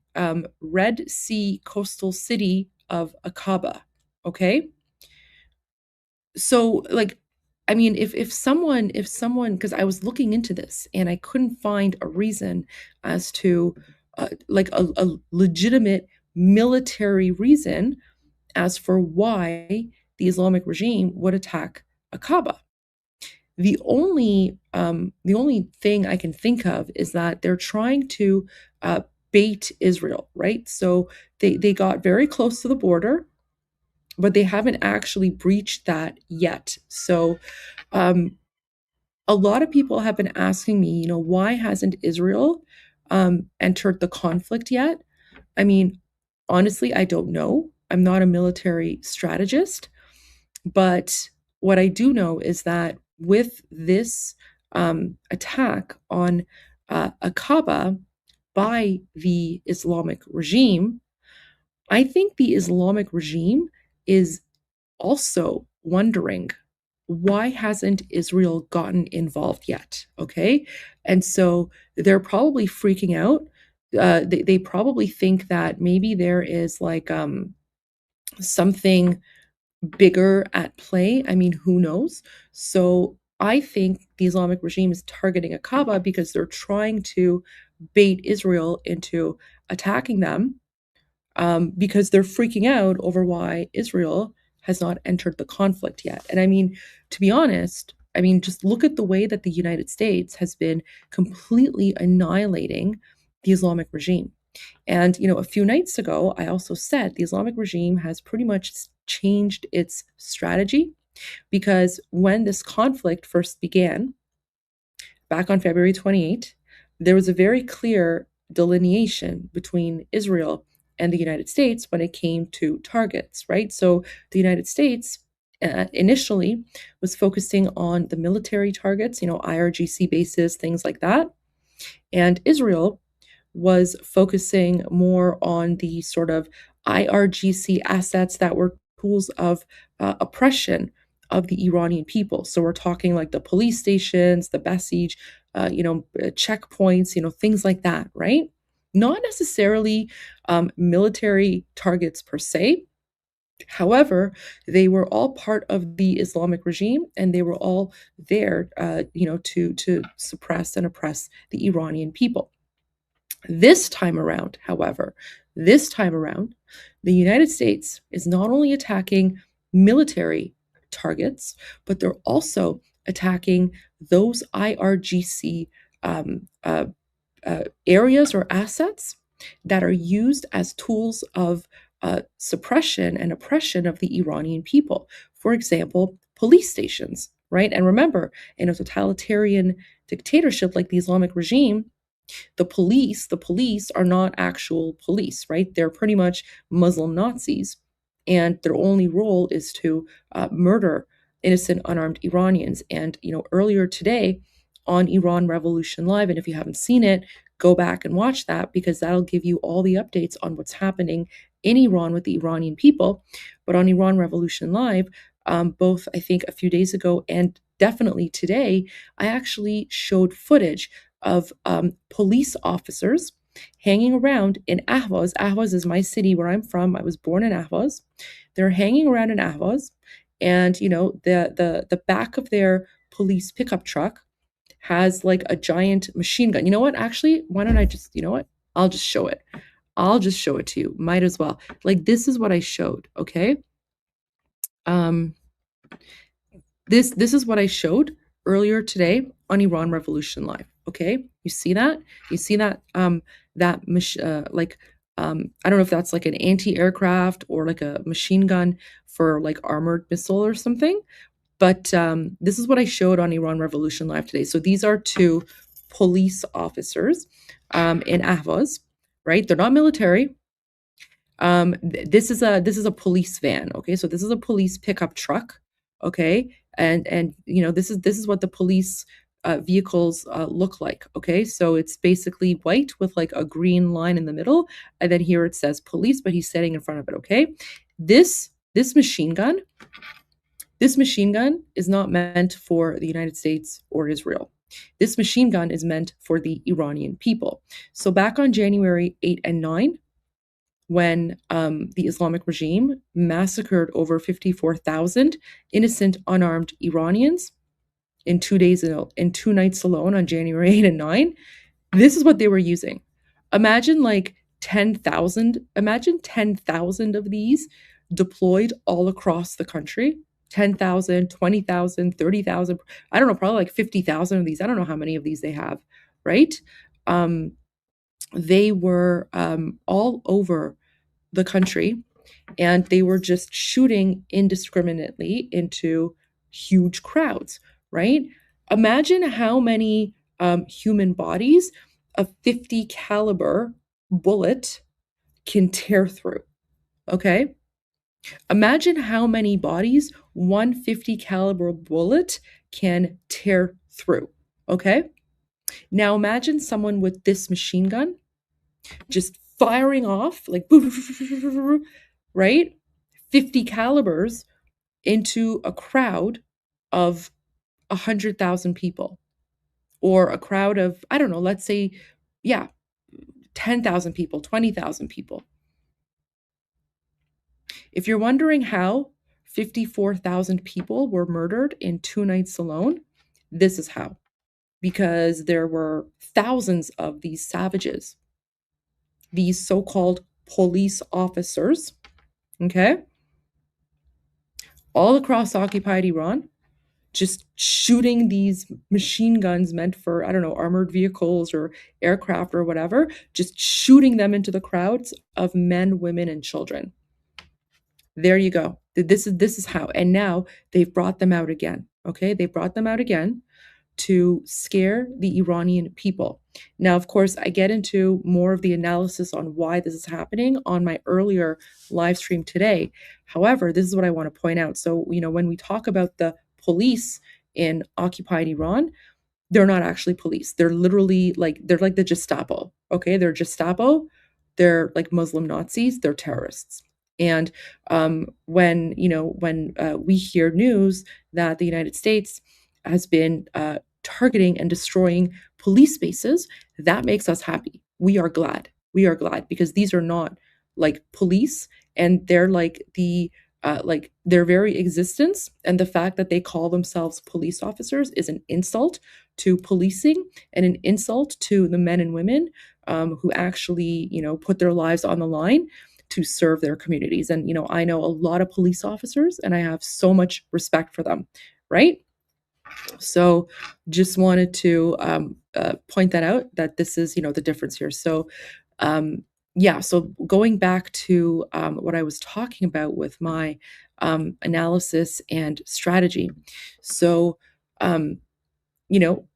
Red Sea coastal city of Aqaba, okay? So like, I mean, if someone, because I was looking into this and I couldn't find a reason as to like a legitimate military reason as for why the Islamic regime would attack Aqaba. The only thing I can think of is that they're trying to bait Israel, right? So they got very close to the border, but they haven't actually breached that yet. So a lot of people have been asking me, why hasn't Israel entered the conflict yet? I mean, honestly, I don't know. I'm not a military strategist, but what I do know is that with this attack on Aqaba by the Islamic regime, I think the Islamic regime is also wondering, why hasn't Israel gotten involved yet? Okay. And so they're probably freaking out. They probably think that maybe there is like something bigger at play. I mean, who knows? So I think the Islamic regime is targeting Aqaba because they're trying to bait Israel into attacking them because they're freaking out over why Israel has not entered the conflict yet. And I mean, to be honest, I mean, just look at the way that the United States has been completely annihilating the Islamic regime. And, a few nights ago, I also said the Islamic regime has pretty much changed its strategy because when this conflict first began, back on February 28, there was a very clear delineation between Israel and the United States when it came to targets, right? So the United States initially was focusing on the military targets, IRGC bases, things like that. And Israel was focusing more on the sort of IRGC assets that were tools of oppression of the Iranian people. So we're talking like the police stations, the Basij, checkpoints, things like that, right? Not necessarily military targets per se. However, they were all part of the Islamic regime, and they were all there, to suppress and oppress the Iranian people. This time around, however, the United States is not only attacking military targets, but they're also attacking those IRGC areas or assets that are used as tools of suppression and oppression of the Iranian people. For example, police stations, right? And remember, in a totalitarian dictatorship like the Islamic regime, the police are not actual police, right? They're pretty much Muslim Nazis, and their only role is to murder innocent, unarmed Iranians. And earlier today on Iran Revolution Live, and if you haven't seen it, go back and watch that, because that'll give you all the updates on what's happening in Iran with the Iranian people. But on Iran Revolution Live, both I think a few days ago and definitely today, I actually showed footage of police officers hanging around in Ahvaz. Ahvaz is my city where I'm from. I was born in Ahvaz. They're hanging around in Ahvaz, and the back of their police pickup truck has like a giant machine gun. You know what? Actually, why don't I just, I'll just show it. I'll just show it to you. Might as well. Like, this is what I showed, okay? This is what I showed earlier today on Iran Revolution Live. Okay, you see that? You see that? I don't know if that's like an anti-aircraft or like a machine gun for like armored missile or something. But this is what I showed on Iran Revolution Live today. So these are two police officers in Ahvaz, right? They're not military. This is a police van. Okay, so this is a police pickup truck. Okay, and this is what the police vehicles look like. Okay, so it's basically white with like a green line in the middle, and then here it says police, but he's standing in front of it. Okay, this machine gun is not meant for the United States or Israel. This machine gun is meant for the Iranian people. So back on January 8 and 9, when the Islamic regime massacred over 54,000 innocent, unarmed Iranians in 2 nights alone on January 8 and 9, this is what they were using. Imagine like 10,000 of these deployed all across the country. 10,000, 20,000, 30,000, I don't know, probably like 50,000 of these. I don't know how many of these they have, right? They were all over the country, and they were just shooting indiscriminately into huge crowds, right? Imagine how many human bodies a 50 caliber bullet can tear through, okay? Imagine how many bodies 150 caliber bullet can tear through, okay? Now imagine someone with this machine gun just firing off like, right? 50 calibers into a crowd of 100,000 people, or a crowd of, I don't know, let's say, 10,000 people, 20,000 people. If you're wondering how 54,000 people were murdered in 2 nights alone, this is how. Because there were thousands of these savages, these so-called police officers, okay, all across occupied Iran, just shooting these machine guns meant for, I don't know, armored vehicles or aircraft or whatever, just shooting them into the crowds of men, women, and children. There you go. This is how. And now they've brought them out again. Okay, they brought them out again to scare the Iranian people. Now, of course, I get into more of the analysis on why this is happening on my earlier live stream today. However, this is what I want to point out. So, when we talk about the police in occupied Iran, they're not actually police. They're literally they're like the Gestapo. Okay, they're Gestapo. They're like Muslim Nazis. They're terrorists. And when we hear news that the United States has been targeting and destroying police bases, that makes us happy. We are glad. We are glad, because these are not like police, and they're like their very existence and the fact that they call themselves police officers is an insult to policing and an insult to the men and women who actually put their lives on the line to serve their communities. And I know a lot of police officers, and I have so much respect for them, right? So just wanted to point that out, that this is the difference here. So yeah, so going back to what I was talking about with my analysis and strategy. So, um, you know,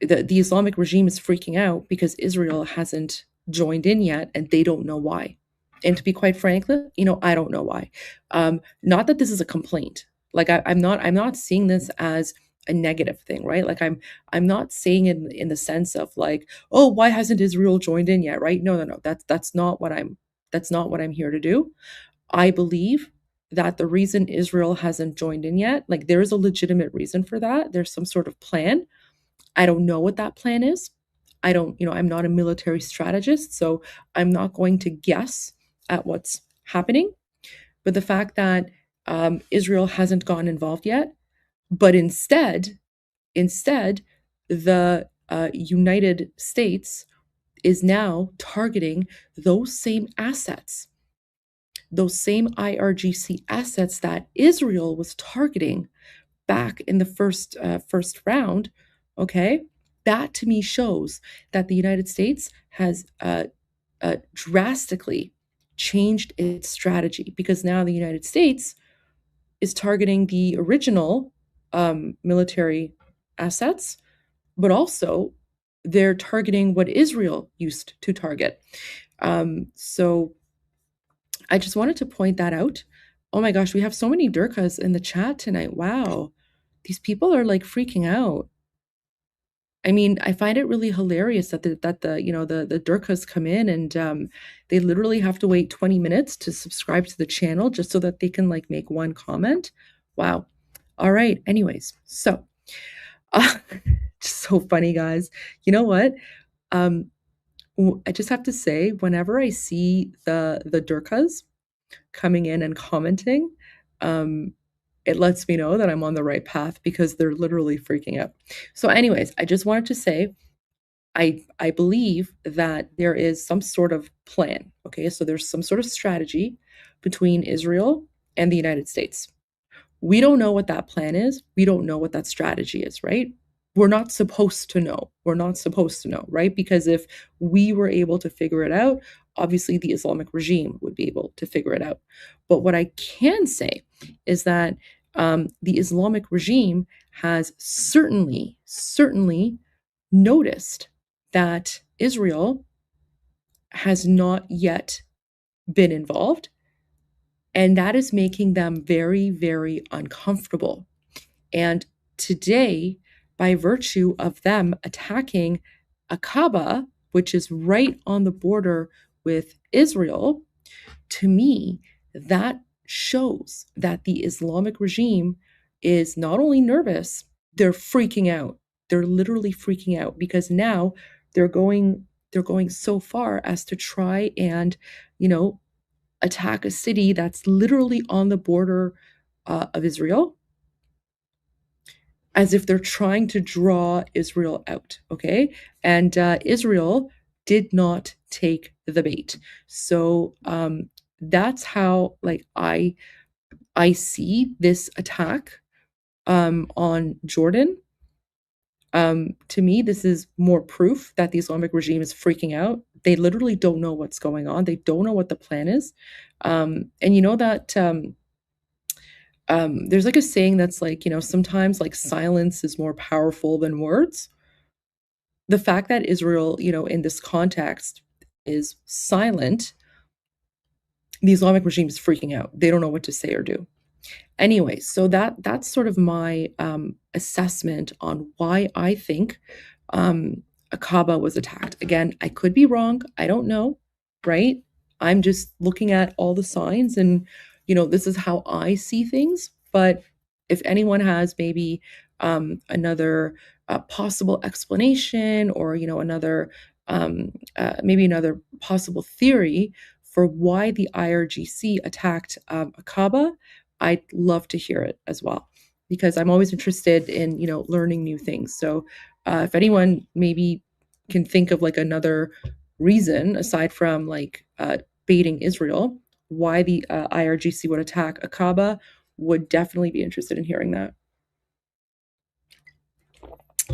the Islamic regime is freaking out because Israel hasn't joined in yet, and they don't know why. And to be quite frank, I don't know why. Not that this is a complaint. Like I'm not seeing this as a negative thing, right? Like I'm not saying it in the sense of like, oh, why hasn't Israel joined in yet, right? No. That's not what I'm here to do. I believe that the reason Israel hasn't joined in yet, like there is a legitimate reason for that. There's some sort of plan. I don't know what that plan is. I'm not a military strategist, so I'm not going to guess at what's happening. But the fact that Israel hasn't gotten involved yet, but instead, the United States is now targeting those same assets, those same IRGC assets that Israel was targeting back in the first round. Okay, that to me shows that the United States has drastically changed its strategy, because now the United States is targeting the original military assets, but also they're targeting what Israel used to target. So I just wanted to point that out. Oh my gosh, we have so many Durkas in the chat tonight. Wow. These people are like freaking out. I mean, I find it really hilarious that the Durkas come in and they literally have to wait 20 minutes to subscribe to the channel just so that they can like make one comment. Wow. All right. Anyways, so so funny, guys. You know what? I just have to say, whenever I see the Durkas coming in and commenting, it lets me know that I'm on the right path, because they're literally freaking out. So anyways, I just wanted to say, I believe that there is some sort of plan. Okay, so there's some sort of strategy between Israel and the United States. We don't know what that plan is. We don't know what that strategy is, right? We're not supposed to know. We're not supposed to know, right? Because if we were able to figure it out, obviously the Islamic regime would be able to figure it out. But what I can say is that the Islamic regime has certainly noticed that Israel has not yet been involved, and that is making them very, very uncomfortable. And today, by virtue of them attacking Aqaba, which is right on the border with Israel, to me, that shows that the Islamic regime is not only nervous, they're freaking out. They're literally freaking out, because now they're going so far as to try and, attack a city that's literally on the border of Israel, as if they're trying to draw Israel out, okay? And Israel did not take the bait. So that's how, like, I see this attack on Jordan. To me, this is more proof that the Islamic regime is freaking out. They literally don't know what's going on. They don't know what the plan is. And you know that there's like a saying that's like, sometimes like silence is more powerful than words. The fact that Israel, in this context is silent, the Islamic regime is freaking out. They don't know what to say or do. Anyway, so that's sort of my assessment on why I think Aqaba was attacked. Again, I could be wrong. I don't know, right? I'm just looking at all the signs, and this is how I see things. But if anyone has maybe another possible explanation, or another maybe another possible theory for why the IRGC attacked Aqaba, I'd love to hear it as well, because I'm always interested in learning new things. So if anyone maybe can think of like another reason aside from like baiting Israel, why the IRGC would attack Aqaba, would definitely be interested in hearing that.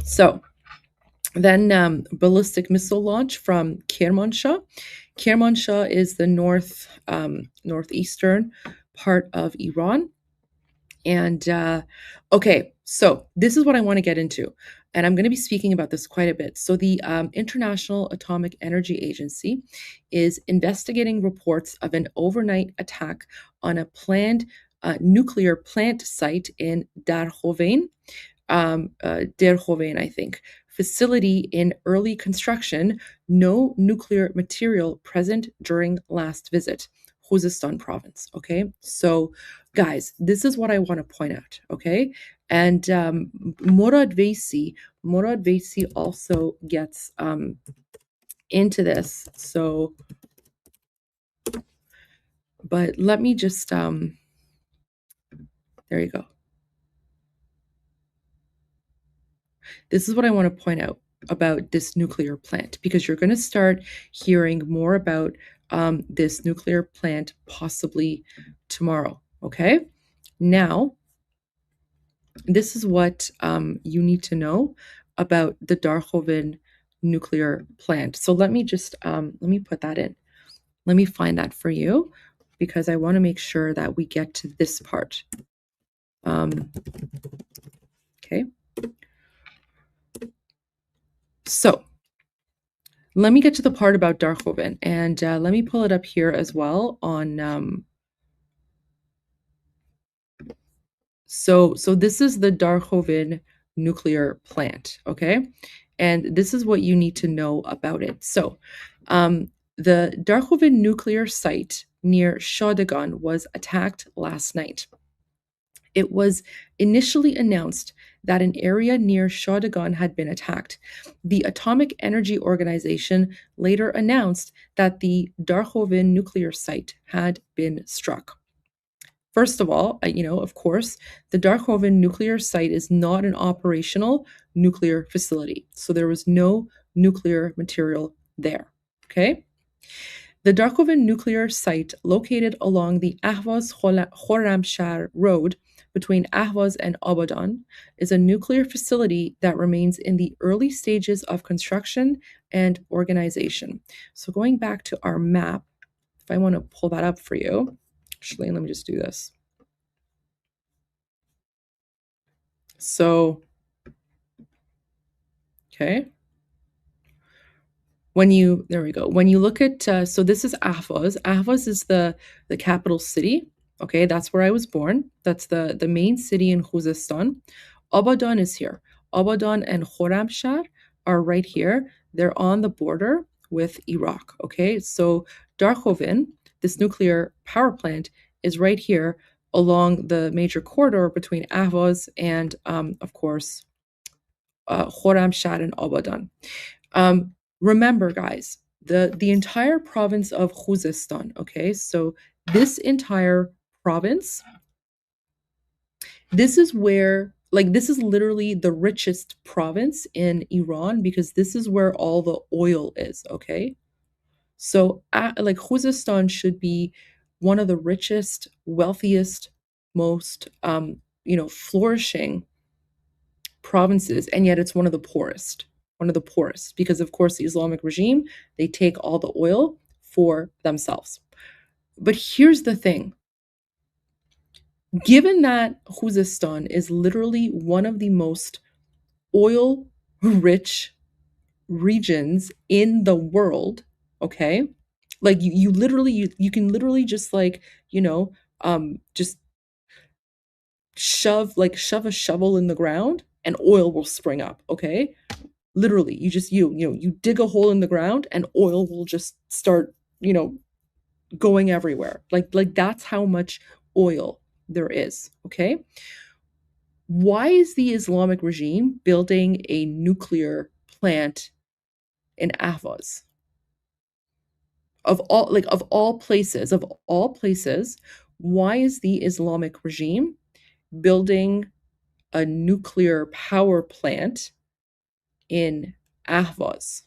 So Then ballistic missile launch from Kermanshah. Kermanshah is the northeastern part of Iran. And okay, so this is what I want to get into. And I'm going to be speaking about this quite a bit. So the International Atomic Energy Agency is investigating reports of an overnight attack on a planned nuclear plant site in Darhovein, I think, facility in early construction, no nuclear material present during last visit, Khuzestan province. Okay, so guys, this is what I want to point out. Okay, and Murad Vaisi also gets into this. So, but let me just there you go. This is what I want to point out about this nuclear plant, because you're going to start hearing more about this nuclear plant possibly tomorrow. Okay, now this is what you need to know about the Darhoven nuclear plant. So let me just let me put that in. Let me find that for you, because I want to make sure that we get to this part. Okay. So let me get to the part about Darhoven, and let me pull it up here as well on. So this is the Darhoven nuclear plant, okay? And this is what you need to know about it. So the Darhoven nuclear site near Shahdagan was attacked last night. It was initially announced that an area near Shahdagan had been attacked. The Atomic Energy Organization later announced that the Darhoven nuclear site had been struck. First of all, of course, the Darhoven nuclear site is not an operational nuclear facility. So there was no nuclear material there, okay? The Darhoven nuclear site, located along the Ahvaz-Khorramshahr road between Ahvaz and Abadan, is a nuclear facility that remains in the early stages of construction and organization. So going back to our map, if I want to pull that up for you, actually, let me just do this. So, okay. There we go. When you look at, so this is Ahvaz. Ahvaz is the capital city. Okay, that's where I was born. That's the main city in Khuzestan. Abadan is here. Abadan and Khorramshahr are right here. They're on the border with Iraq. Okay, so Darhoven, this nuclear power plant, is right here along the major corridor between Ahvaz and, of course, Khorramshahr and Abadan. Remember, guys, the entire province of Khuzestan, okay? So this entire province, this is where, this is literally the richest province in Iran, because this is where all the oil is, okay? So Khuzestan should be one of the richest, wealthiest, most, flourishing provinces, and yet it's one of the poorest, because of course the Islamic regime, they take all the oil for themselves. But here's the thing. Given that Khuzestan is literally one of the most oil-rich regions in the world, okay? Like you can literally just just shove a shovel in the ground and oil will spring up, okay? Literally, you just you dig a hole in the ground and oil will just start, going everywhere. Like that's how much oil there is, okay? Why is the Islamic regime building a nuclear plant in Ahvaz? Of all places, why is the Islamic regime building a nuclear power plant in Ahvaz,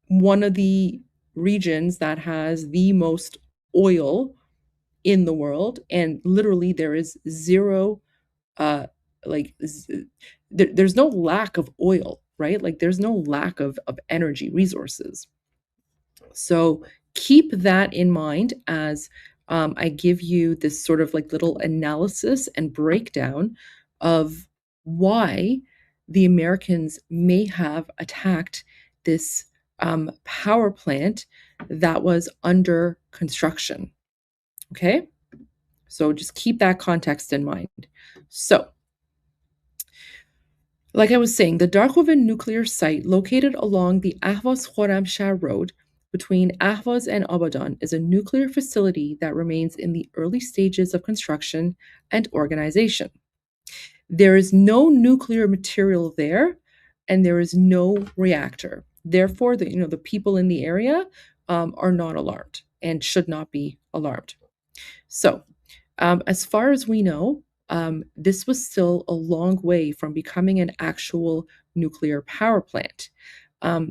one of the regions that has the most oil in the world, and literally there is zero there's no lack of oil, right? Like there's no lack of energy resources. So keep that in mind as I give you this sort of like little analysis and breakdown of why the Americans may have attacked this power plant that was under construction. Okay? So just keep that context in mind. So, like I was saying, the Darhoven nuclear site located along the Ahvaz-Khorramshahr road between Ahvaz and Abadan is a nuclear facility that remains in the early stages of construction and organization. There is no nuclear material there, and there is no reactor. Therefore, the people in the area are not alarmed and should not be alarmed. So, as far as we know, this was still a long way from becoming an actual nuclear power plant.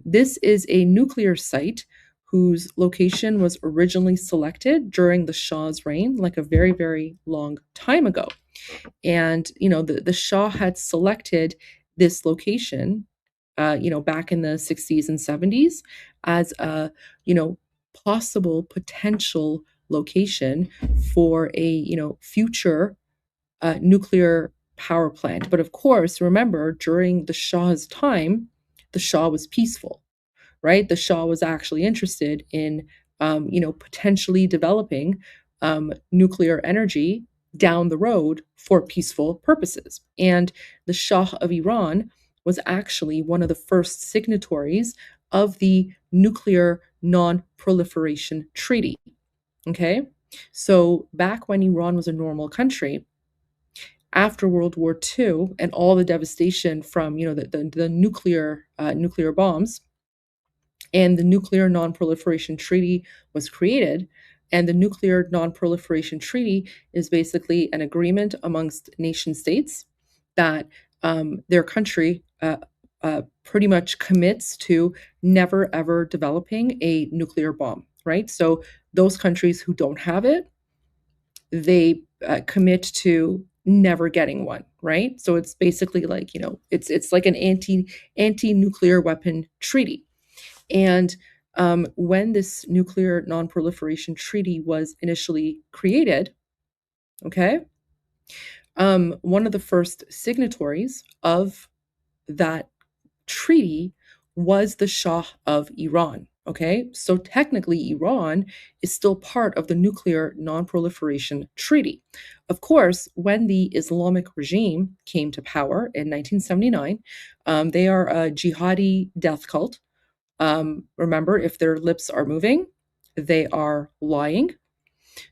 This is a nuclear site whose location was originally selected during the Shah's reign, like a very, very long time ago. And, the Shah had selected this location, back in the 60s and 70s as a, possible potential location for a, future nuclear power plant. But of course, remember, during the Shah's time, the Shah was peaceful, right? The Shah was actually interested in, potentially developing nuclear energy down the road for peaceful purposes. And the Shah of Iran was actually one of the first signatories of the Nuclear Non-Proliferation Treaty. Okay? So back when Iran was a normal country, after World War II and all the devastation from the nuclear bombs, and the Nuclear Non-Proliferation Treaty was created. And the Nuclear Non-Proliferation Treaty is basically an agreement amongst nation states that their country pretty much commits to never ever developing a nuclear bomb, right? So those countries who don't have it, they commit to never getting one, right? So it's basically like, it's like an anti-nuclear weapon treaty. And when this Nuclear Non-Proliferation Treaty was initially created, okay, one of the first signatories of that treaty was the Shah of Iran. Okay, so technically Iran is still part of the Nuclear Non-Proliferation Treaty. Of course, when the Islamic regime came to power in 1979, they are a jihadi death cult. Remember, if their lips are moving, they are lying.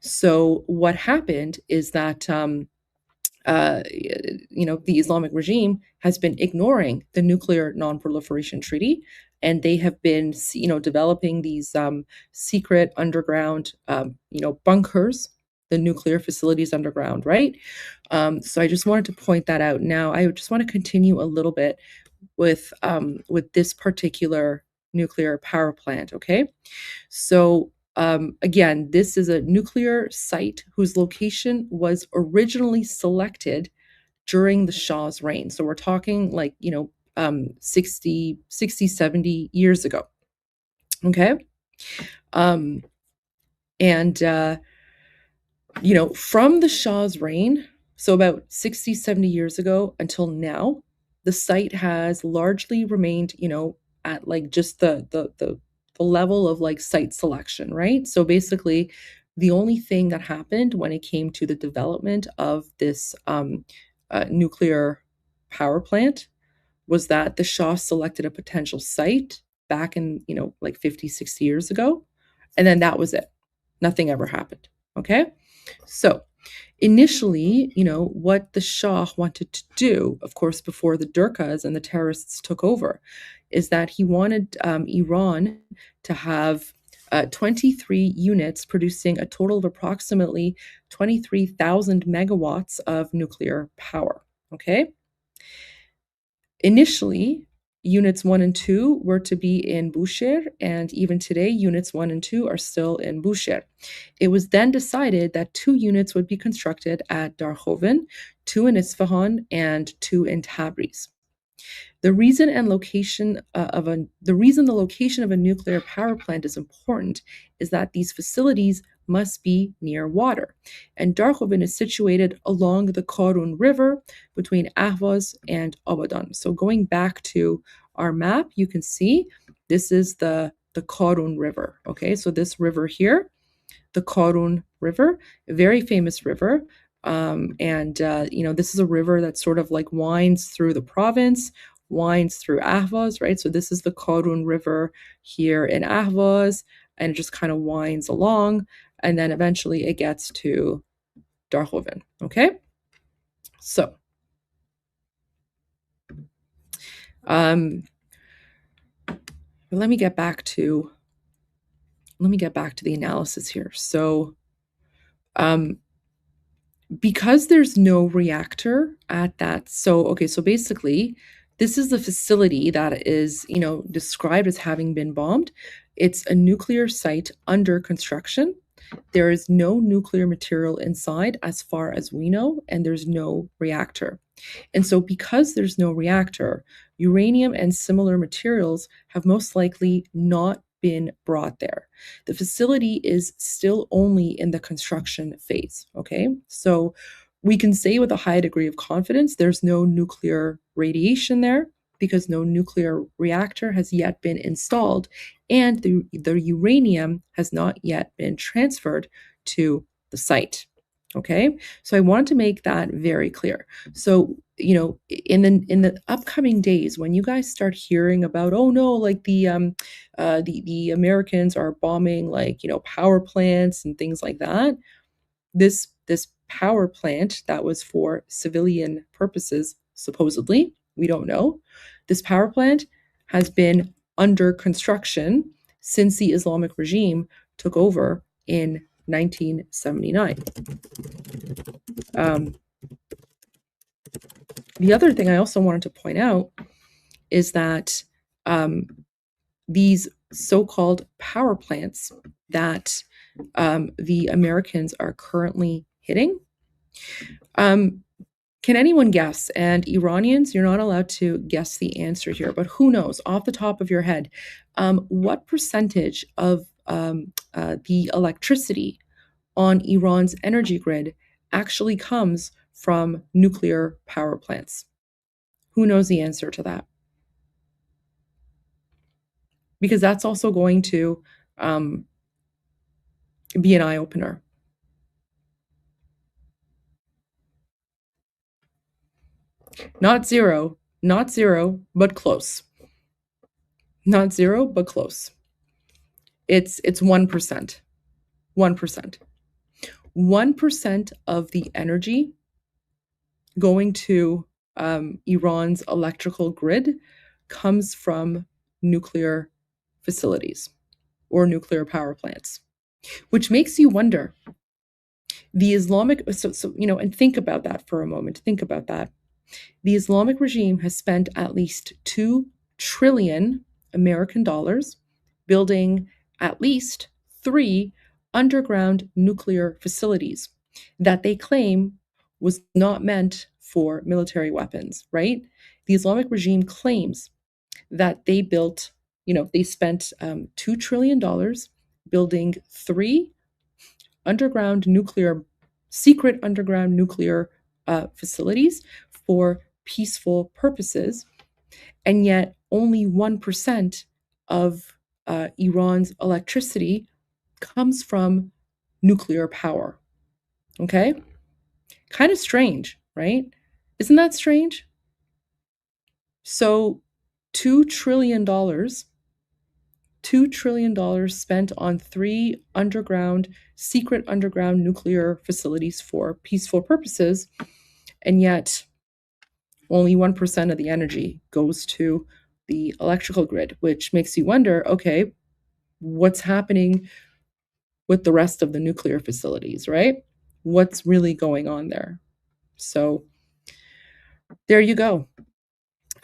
So what happened is that the Islamic regime has been ignoring the Nuclear Non-Proliferation Treaty, and they have been, developing these secret underground, bunkers, the nuclear facilities underground, right? So I just wanted to point that out. Now, I just want to continue a little bit with this particular nuclear power plant, okay? So again, this is a nuclear site whose location was originally selected during the Shah's reign. So we're talking like, 60, 70 years ago. Okay. From the Shah's reign, so about 60, 70 years ago until now, the site has largely remained, at like just the level of like site selection, right? So basically, the only thing that happened when it came to the development of this nuclear power plant was that the Shah selected a potential site back in, like 50, 60 years ago. And then that was it. Nothing ever happened. Okay. So initially, what the Shah wanted to do, of course, before the Durkas and the terrorists took over, is that he wanted Iran to have 23 units producing a total of approximately 23,000 megawatts of nuclear power. Okay. Initially, Units 1 and 2 were to be in Bushehr, and even today, Units 1 and 2 are still in Bushehr. It was then decided that 2 units would be constructed at Darhoven 2 in Isfahan, and 2 in Tabriz. The reason the location of a nuclear power plant is important is that these facilities must be near water. And Darkhovin is situated along the Karun River between Ahvaz and Abadan. So going back to our map, you can see this is the Karun River. Okay, so this river here, the Karun River, a very famous river. This is a river that sort of like winds through the province, winds through Ahvaz, right? So this is the Karun River here in Ahvaz, and it just kind of winds along, and then eventually it gets to Darkhovin, okay? So, let me get back to the analysis here. So, because there's no reactor at that, so basically, this is the facility that is, described as having been bombed. It's a nuclear site under construction. There is no nuclear material inside as far as we know, and there's no reactor. And so because there's no reactor, uranium and similar materials have most likely not been brought there. The facility is still only in the construction phase, okay? So we can say with a high degree of confidence there's no nuclear radiation there because no nuclear reactor has yet been installed, and the uranium has not yet been transferred to the site. Okay, so I want to make that very clear. So, in the upcoming days, when you guys start hearing about, oh no, like the Americans are bombing power plants and things like that, this power plant that was for civilian purposes, supposedly, we don't know. This power plant has been under construction since the Islamic regime took over in 1979. The other thing I also wanted to point out is that these so-called power plants that the Americans are currently hitting, can anyone guess? And Iranians, you're not allowed to guess the answer here, but who knows, off the top of your head, what percentage of the electricity on Iran's energy grid actually comes from nuclear power plants? Who knows the answer to that? Because that's also going to be an eye-opener. Not zero, but close. Not zero, but close. It's 1%. 1%. 1% of the energy going to Iran's electrical grid comes from nuclear facilities or nuclear power plants, which makes you wonder. The Islamic, and think about that for a moment. Think about that. The Islamic regime has spent at least $2 trillion American dollars building at least 3 underground nuclear facilities that they claim was not meant for military weapons, right? The Islamic regime claims that they built, they spent $2 trillion building 3 secret underground nuclear facilities for peaceful purposes, and yet only 1% of Iran's electricity comes from nuclear power. Okay? Kind of strange, right? Isn't that strange? So $2 trillion spent on 3 secret underground nuclear facilities for peaceful purposes, and yet only 1% of the energy goes to the electrical grid, which makes you wonder, okay, what's happening with the rest of the nuclear facilities, right? What's really going on there? So there you go.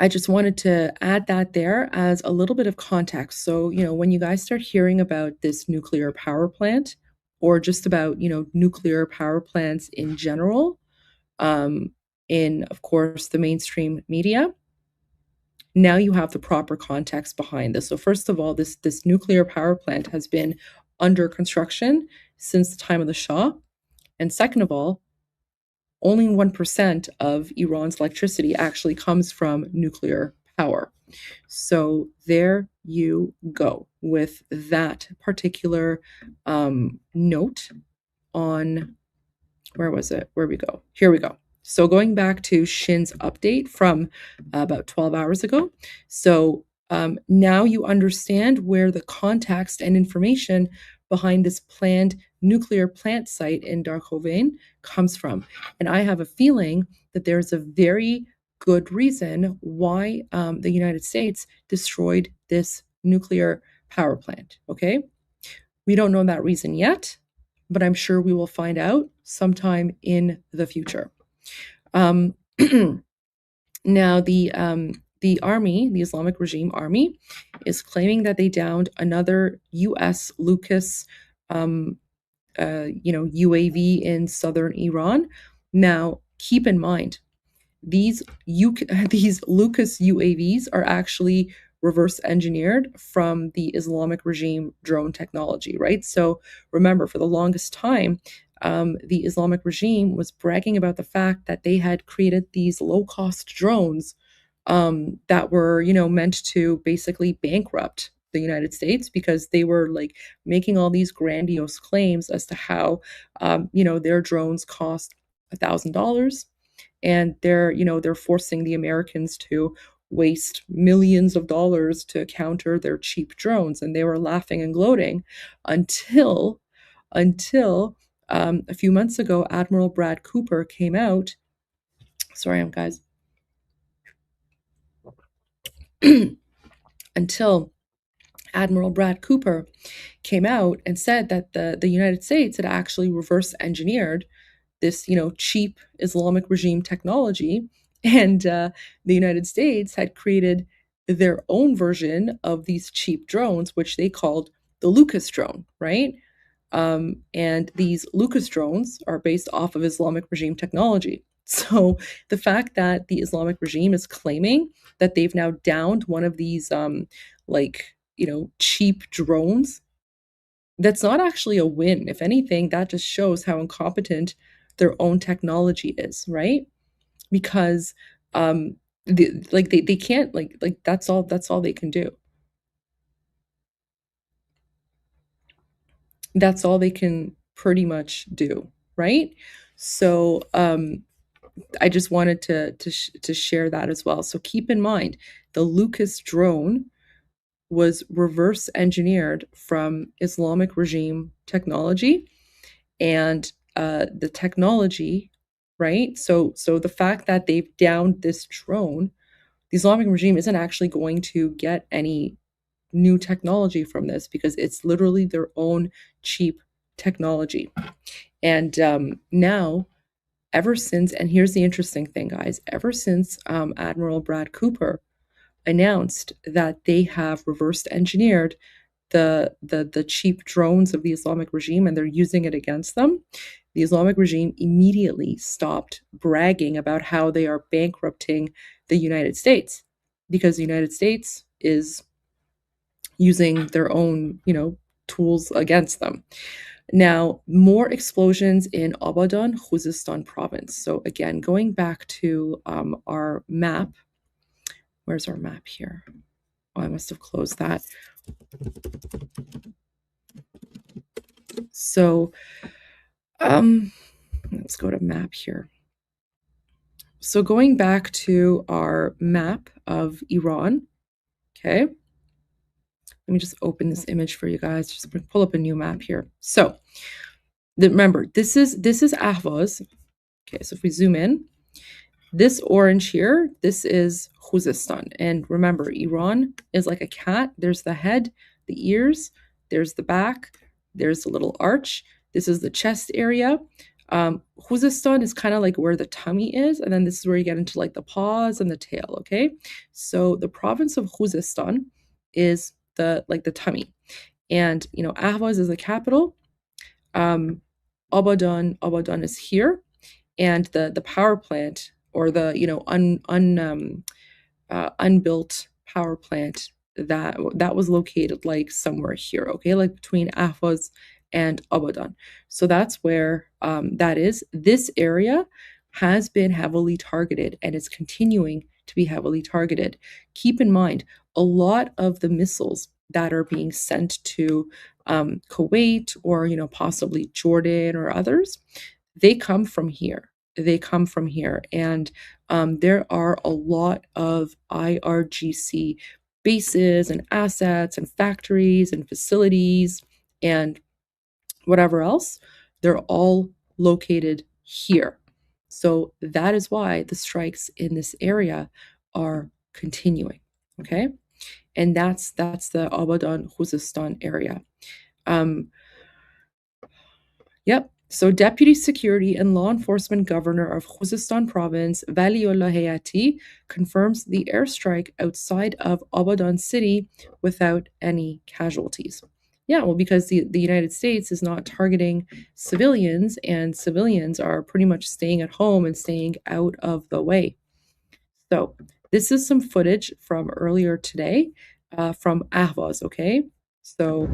I just wanted to add that there as a little bit of context. So, when you guys start hearing about this nuclear power plant, or just about, nuclear power plants in general, in, of course, the mainstream media. Now you have the proper context behind this. So first of all, this nuclear power plant has been under construction since the time of the Shah. And second of all, only 1% of Iran's electricity actually comes from nuclear power. So there you go with that particular note on, where was it? Where we go? Here we go. So going back to Shin's update from about 12 hours ago. So now you understand where the context and information behind this planned nuclear plant site in Darkhovain comes from. And I have a feeling that there's a very good reason why the United States destroyed this nuclear power plant, okay? We don't know that reason yet, but I'm sure we will find out sometime in the future. Now, the army, the Islamic regime army, is claiming that they downed another U.S. Lucas, UAV in southern Iran. Now, keep in mind, these Lucas UAVs are actually reverse engineered from the Islamic regime drone technology, right? So remember, for the longest time, the Islamic regime was bragging about the fact that they had created these low-cost drones that were, meant to basically bankrupt the United States, because they were like making all these grandiose claims as to how, their drones cost $1,000, and they're forcing the Americans to waste millions of dollars to counter their cheap drones, and they were laughing and gloating until a few months ago, Admiral Brad Cooper came out. Sorry, guys. Until Admiral Brad Cooper came out and said that the United States had actually reverse engineered this, cheap Islamic regime technology, and the United States had created their own version of these cheap drones, which they called the Lucas drone, right? And these Lucas drones are based off of Islamic regime technology. So the fact that the Islamic regime is claiming that they've now downed one of these, cheap drones, that's not actually a win. If anything, that just shows how incompetent their own technology is, right? Because they can't that's all they can do. That's all they can pretty much do, right? So I just wanted to share that as well. So keep in mind, the Lucas drone was reverse engineered from Islamic regime technology, and the technology, right? So the fact that they've downed this drone, the Islamic regime isn't actually going to get any new technology from this, because it's literally their own cheap technology. And now, ever since, and here's the interesting thing, guys, ever since Admiral Brad Cooper announced that they have reversed engineered the cheap drones of the Islamic regime and they're using it against them, the Islamic regime immediately stopped bragging about how they are bankrupting the United States, because the United States is using their own, tools against them. Now, more explosions in Abadan, Khuzestan province. So again, going back to our map. Where's our map here? Oh, I must have closed that. So let's go to map here. So going back to our map of Iran, okay. Let me just open this image for you guys. Just pull up a new map here. So remember, this is Ahvaz. Okay, so if we zoom in, this orange here, this is Khuzestan. And remember, Iran is like a cat. There's the head, the ears, there's the back, there's the little arch. This is the chest area. Khuzestan is kind of like where the tummy is, and then this is where you get into like the paws and the tail, okay? So the province of Khuzestan is the tummy. And, Ahvaz is the capital. Abadan is here. And the power plant or the unbuilt power plant that was located like somewhere here, okay, like between Ahvaz and Abadan. So that's where that is. This area has been heavily targeted and is continuing to be heavily targeted. Keep in mind, a lot of the missiles that are being sent to Kuwait or possibly Jordan or others, they come from here. And there are a lot of IRGC bases and assets and factories and facilities and whatever else. They're all located here. So that is why the strikes in this area are continuing. Okay. And that's the Abadan Khuzestan area. Yep. So Deputy Security and Law Enforcement Governor of Khuzestan Province, Valiullah Hayati, confirms the airstrike outside of Abadan city without any casualties. Yeah, well, because the United States is not targeting civilians, and civilians are pretty much staying at home and staying out of the way. So this is some footage from earlier today from Ahvaz, okay? So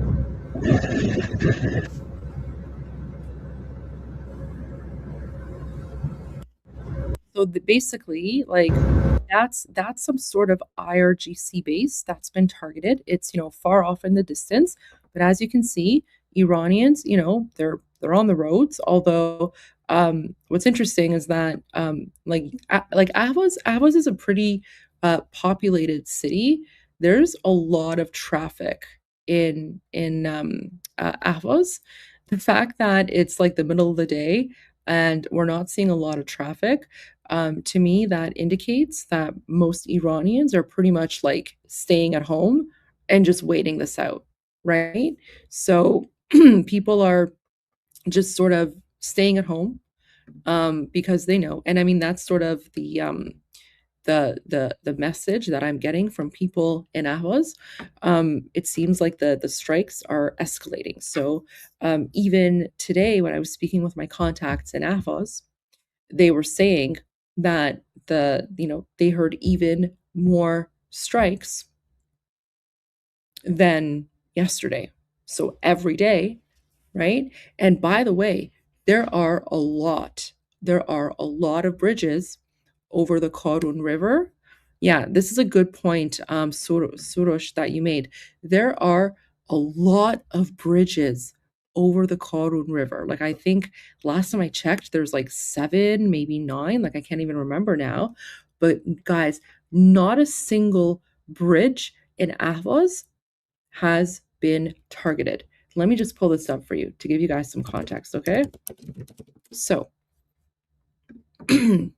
basically, like, that's some sort of IRGC base that's been targeted. It's far off in the distance, but as you can see, Iranians, they're on the roads. Although what's interesting is that like Ahvaz is a pretty populated city. There's a lot of traffic in Ahvaz. The fact that it's like the middle of the day and we're not seeing a lot of traffic, to me, that indicates that most Iranians are pretty much like staying at home and just waiting this out, right? So people are just sort of staying at home because they know. And I mean, that's sort of the message that I'm getting from people in Ahvaz. It seems like the strikes are escalating. So even today, when I was speaking with my contacts in Ahvaz, they were saying that they heard even more strikes than yesterday. So every day, right? And by the way, there are a lot of bridges over the Karun River. Yeah, this is a good point, Surosh, that you made. There are a lot of bridges over the Karun River. Like, I think last time I checked, there's like 7, maybe 9. Like, I can't even remember now. But guys, not a single bridge in Ahvaz has been targeted. Let me just pull this up for you to give you guys some context, okay? So, and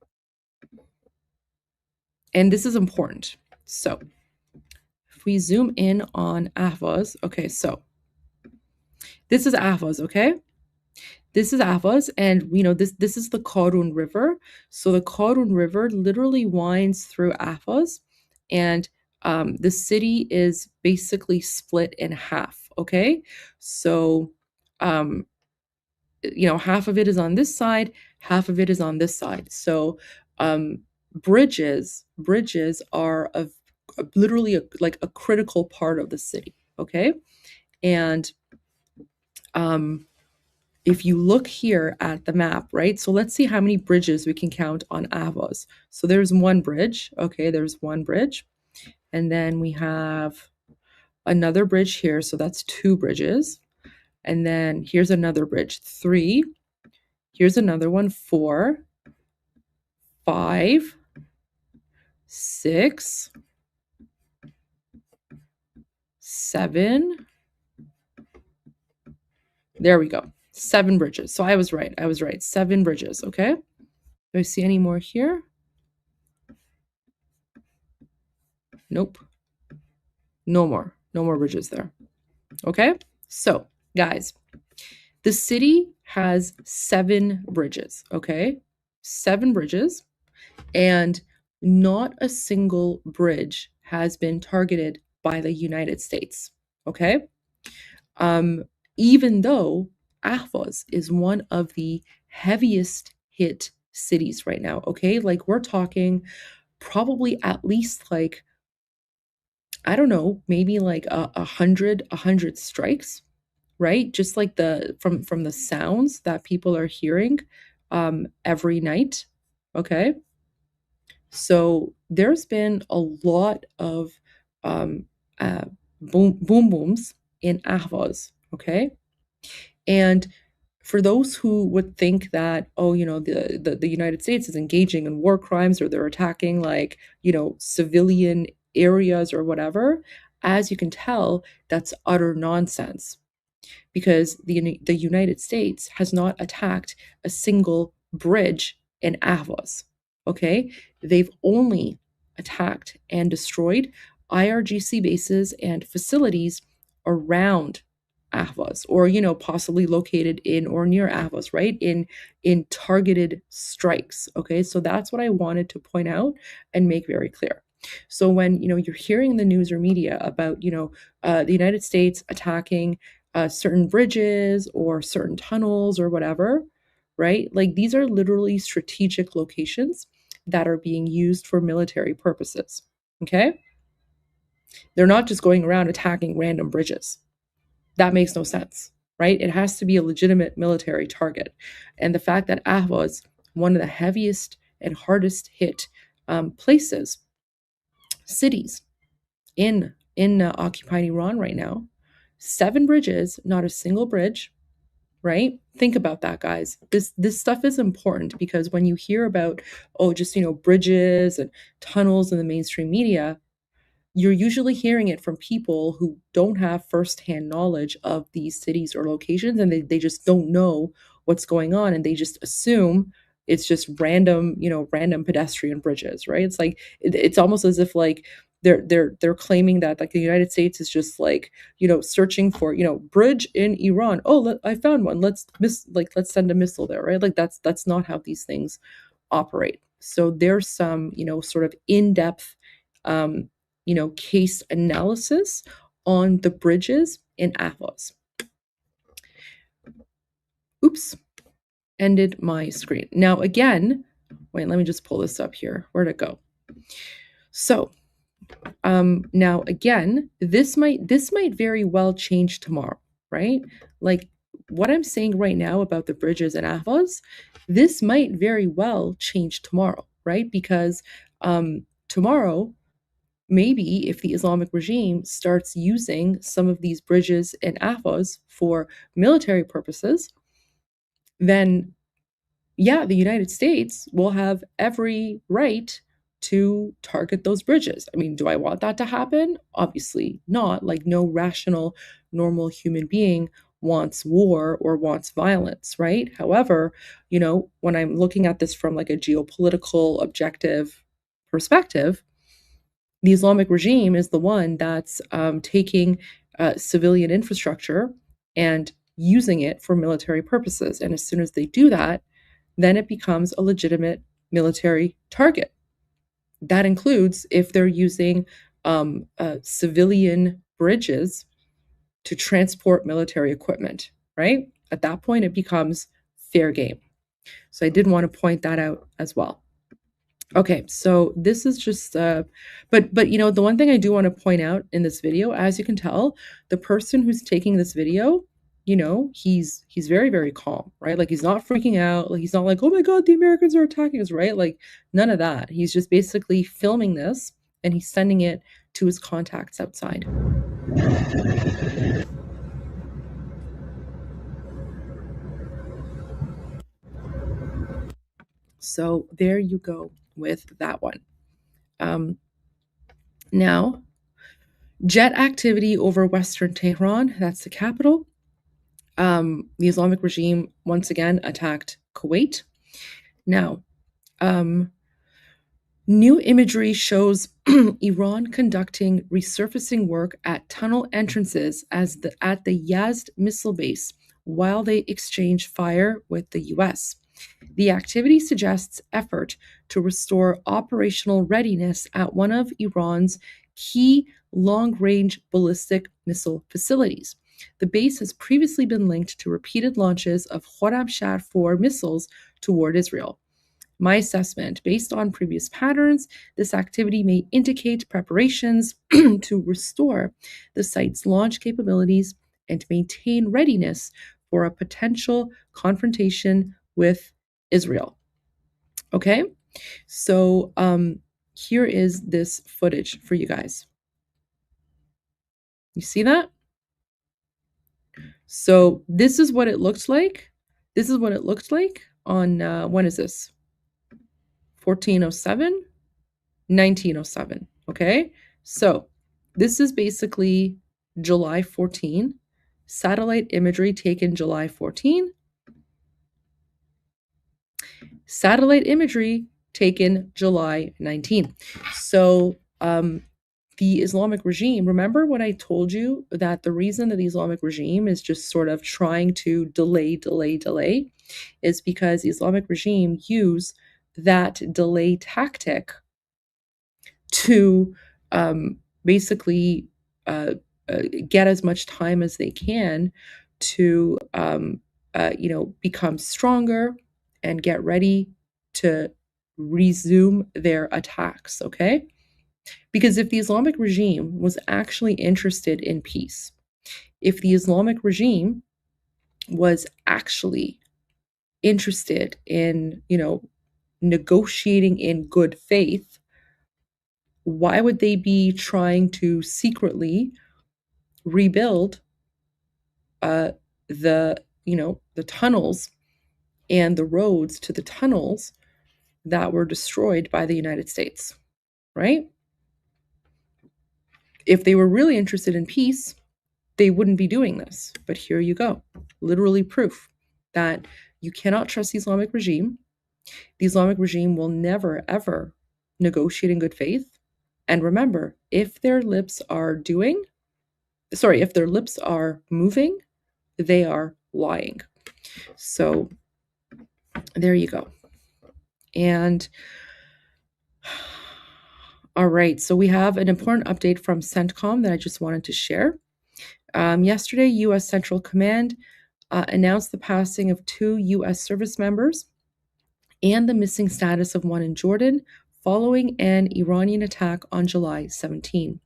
this is important. So, if we zoom in on Ahvaz, okay, so this is Ahvaz, okay? This is Ahvaz, and this is the Karun River. So the Karun River literally winds through Ahvaz, and the city is basically split in half, okay? So half of it is on this side, half of it is on this side. So bridges are literally a critical part of the city, okay? And if you look here at the map, right? So let's see how many bridges we can count on Ahvaz. So there's one bridge, okay? There's one bridge. And then we have another bridge here, so that's 2 bridges. And then here's another bridge, 3. Here's another one, 4, 5, 6, 7. There we go. 7 bridges. So I was right. 7 bridges, okay? Do I see any more here? Nope. No more bridges there. Okay? So, guys, the city has 7 bridges, okay? 7 bridges, and not a single bridge has been targeted by the United States, okay? Even though Ahvaz is one of the heaviest hit cities right now, okay? Like we're talking probably at least like, I don't know, maybe like a hundred strikes, right? Just like from the sounds that people are hearing every night, okay? So there's been a lot of um, booms in Ahvaz, okay? And for those who would think that, oh, the United States is engaging in war crimes or they're attacking like, civilian areas or whatever, as you can tell, that's utter nonsense because the United States has not attacked a single bridge in Ahvaz. Okay, they've only attacked and destroyed IRGC bases and facilities around Ahvaz, or possibly located in or near Ahvaz, right? In targeted strikes. Okay, so that's what I wanted to point out and make very clear. So when you're hearing the news or media about the United States attacking certain bridges or certain tunnels or whatever, right? Like these are literally strategic locations that are being used for military purposes. Okay, they're not just going around attacking random bridges. That makes no sense, right? It has to be a legitimate military target. And the fact that Ahvaz, one of the heaviest and hardest hit places, cities in occupied Iran right now, 7 bridges, not a single bridge, right? Think about that, guys. This stuff is important because when you hear about, just bridges and tunnels in the mainstream media, you're usually hearing it from people who don't have firsthand knowledge of these cities or locations, and they just don't know what's going on, and they just assume it's just random pedestrian bridges, right? It's like it's almost as if like they're claiming that like the United States is just like searching for bridge in Iran. Oh, I found one. Let's send a missile there, right? Like that's not how these things operate. So there's some sort of in-depth case analysis on the bridges in Ahvaz. Oops, ended my screen. Now again, wait, let me just pull this up here. Where'd it go? So now again, this might very well change tomorrow, right? Like what I'm saying right now about the bridges in Ahvaz, this might very well change tomorrow, right? Because tomorrow, maybe if the Islamic regime starts using some of these bridges in Ahvaz for military purposes, then yeah, the United States will have every right to target those bridges. I mean, do I want that to happen? Obviously not. Like no rational, normal human being wants war or wants violence, right? However, when I'm looking at this from like a geopolitical objective perspective, the Islamic regime is the one that's taking civilian infrastructure and using it for military purposes. And as soon as they do that, then it becomes a legitimate military target. That includes if they're using civilian bridges to transport military equipment, right? At that point, it becomes fair game. So I did want to point that out as well. Okay, so this is just, but the one thing I do want to point out in this video, as you can tell, the person who's taking this video, he's very, very calm, right? Like he's not freaking out. Like he's not like, oh my God, the Americans are attacking us, right? Like none of that. He's just basically filming this and he's sending it to his contacts outside. So there you go with that one. Now, jet activity over Western Tehran, that's the capital. The Islamic regime once again attacked Kuwait. Now, new imagery shows Iran conducting resurfacing work at tunnel entrances at the Yazd missile base while they exchange fire with the U.S. The activity suggests effort to restore operational readiness at one of Iran's key long-range ballistic missile facilities. The base has previously been linked to repeated launches of Khorramshahr-4 missiles toward Israel. My assessment, based on previous patterns, this activity may indicate preparations to restore the site's launch capabilities and maintain readiness for a potential confrontation with Israel. Okay, so here is this footage for you guys. You see that? So this is what it looked like. This is what it looked like on, when is this? 1407, 1907, okay? So this is basically July 14, satellite imagery taken July 14, satellite imagery taken July 19. So the Islamic regime, remember when I told you that the reason that the Islamic regime is just sort of trying to delay, is because the Islamic regime use that delay tactic to basically get as much time as they can to, become stronger and get ready to resume their attacks, okay? Because if the Islamic regime was actually interested in peace, if the Islamic regime was actually interested in, negotiating in good faith, why would they be trying to secretly rebuild the tunnels and the roads to the tunnels that were destroyed by the United States, right? If they were really interested in peace, they wouldn't be doing this. But here you go. Literally proof that you cannot trust the Islamic regime. The Islamic regime will never, ever negotiate in good faith. And remember, if their lips are moving, they are lying. So there you go. And all right, so we have an important update from CENTCOM that I just wanted to share. Yesterday, U.S. Central Command announced the passing of 2 U.S. service members and the missing status of one in Jordan following an Iranian attack on July 17.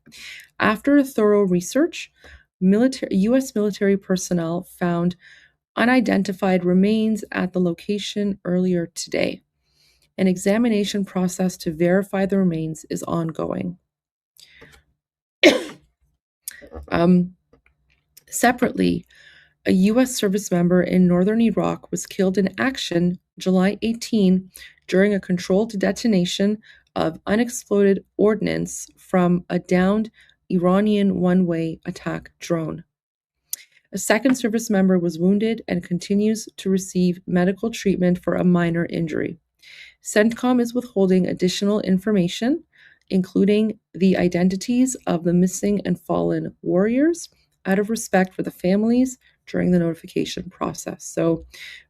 After a thorough research, U.S. military personnel found unidentified remains at the location earlier today. An examination process to verify the remains is ongoing. Separately, a U.S. service member in northern Iraq was killed in action July 18 during a controlled detonation of unexploded ordnance from a downed Iranian one-way attack drone. A second service member was wounded and continues to receive medical treatment for a minor injury. CENTCOM is withholding additional information, including the identities of the missing and fallen warriors, out of respect for the families during the notification process. So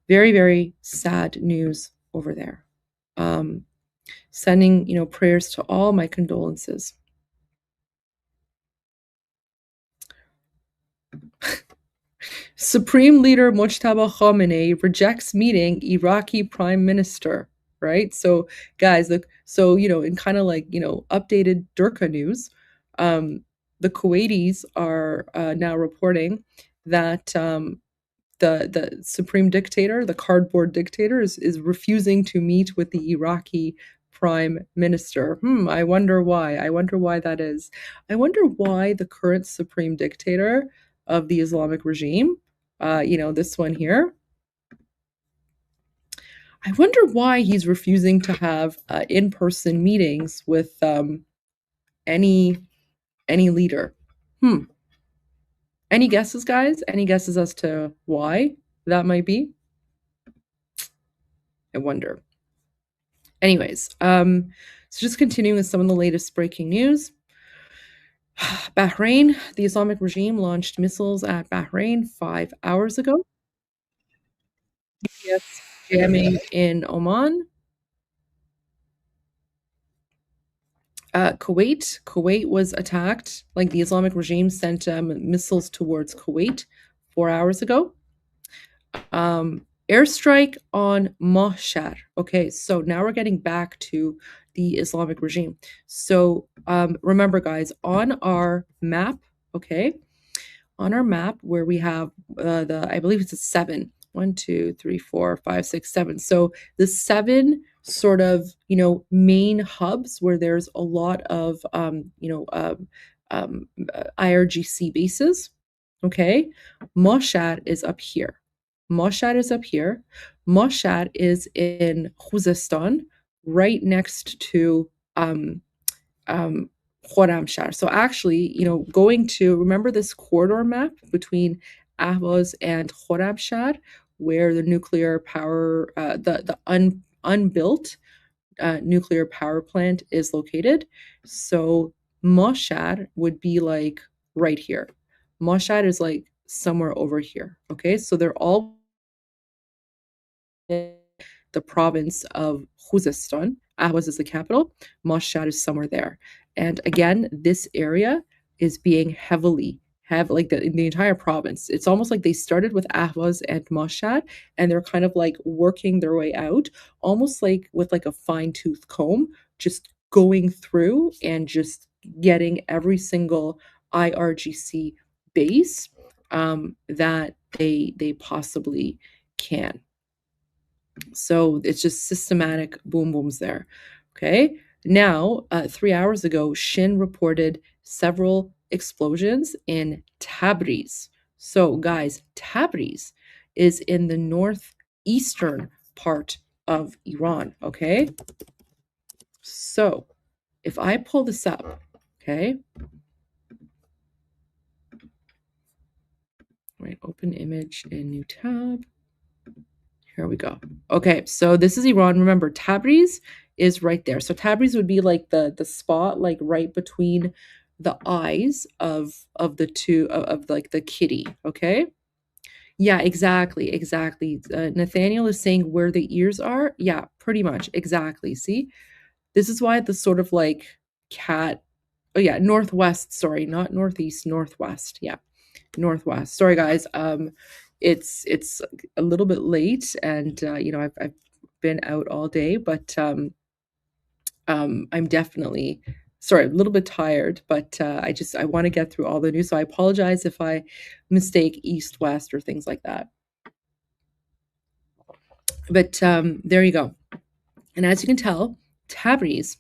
very, very sad news over there. Sending, prayers to all, my condolences. Supreme Leader Mojtaba Khamenei rejects meeting Iraqi Prime Minister, right? So guys, in kind of updated Durka news, the Kuwaitis are now reporting that the supreme dictator, the cardboard dictator, is refusing to meet with the Iraqi prime minister. I wonder why. I wonder why that is. I wonder why the current supreme dictator of the Islamic regime, this one here, I wonder why he's refusing to have in-person meetings with any leader. Any guesses, guys? Any guesses as to why that might be? I wonder. Anyways, so just continuing with some of the latest breaking news. Bahrain, the Islamic regime launched missiles at Bahrain 5 hours ago. GPS jamming in Oman. Kuwait was attacked. The Islamic regime sent missiles towards Kuwait 4 hours ago. Airstrike on Mashhad. Okay, so now we're getting back to the Islamic regime. So remember, guys, on our map, okay, on our map where we have I believe it's a 7. 1, 2, 3, 4, 5, 6, 7. So the 7 sort of, main hubs where there's a lot of, IRGC bases. Okay, Mashhad is up here. Mashhad is up here. Mashhad is in Khuzestan, right next to Khorramshahr. So actually, going to remember this corridor map between Ahvaz and Khorramshahr, where the nuclear power, the unbuilt nuclear power plant is located. So Mashhad would be like right here. Mashhad is like somewhere over here. Okay, so they're all in the province of Khuzestan. Ahvaz is the capital. Mashhad is somewhere there. And again, this area is being heavily like the entire province. It's almost like they started with Ahvaz and Mashhad, and they're kind of like working their way out, almost like with like a fine-tooth comb, just going through and just getting every single IRGC base that they possibly can. So it's just systematic boom booms there. Okay. Now, 3 hours ago, Shin reported several explosions in Tabriz. So, guys, Tabriz is in the northeastern part of Iran. Okay. So, if I pull this up, okay. Right, open image in new tab. Here we go. Okay, so this is Iran. Remember, Tabriz is right there. So Tabriz would be like the spot, like right between the eyes of the two of like the kitty. Okay. Yeah, exactly. Nathaniel is saying where the ears are. Yeah, pretty much exactly. See, this is why the sort of like cat. Oh yeah, northwest. Sorry, not northeast. Northwest. Yeah, northwest. Sorry, guys. It's a little bit late, and I've been out all day, but I'm definitely sorry, a little bit tired, but I want to get through all the news. So I apologize if I mistake east, west, or things like that. But there you go. And as you can tell, Tabriz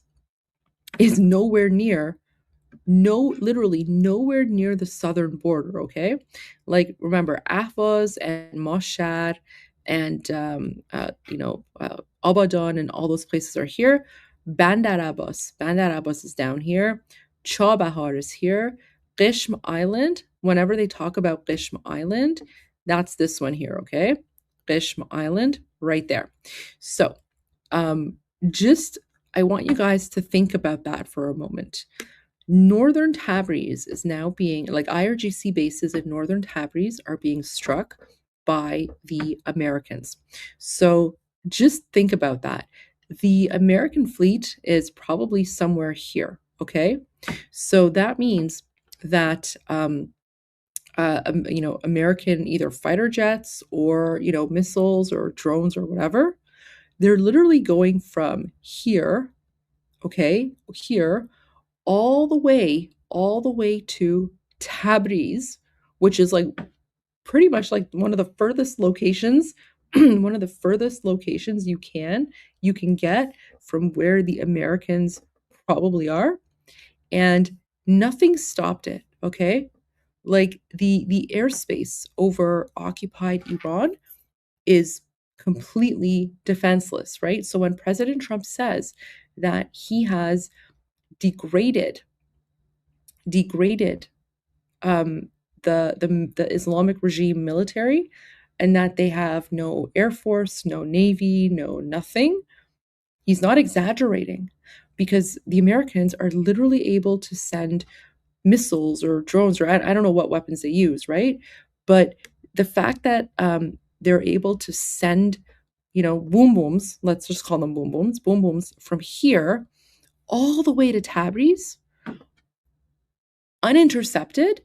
is literally nowhere near the southern border, okay? Like, remember, Ahvaz and Mashhad and, Abadan and all those places are here. Bandar Abbas is down here. Chabahar is here. Qishm Island, whenever they talk about Qishm Island, that's this one here, okay? Qishm Island, right there. So, I want you guys to think about that for a moment. Northern Tabriz is now being, like, IRGC bases in Northern Tabriz are being struck by the Americans. So just think about that. The American fleet is probably somewhere here, okay? So that means that, American either fighter jets or, missiles or drones or whatever, they're literally going from here, okay, here, all the way to Tabriz, which is like pretty much like one of the furthest locations you can get from where the Americans probably are, and nothing stopped it, okay? Like the airspace over occupied Iran is completely defenseless, right? So when President Trump says that he has degraded the Islamic regime military, and that they have no air force, no navy, no nothing, he's not exaggerating, because the Americans are literally able to send missiles or drones, or I don't know what weapons they use, right? But the fact that they're able to send, boom booms, let's just call them boom booms from here all the way to Tabriz, unintercepted,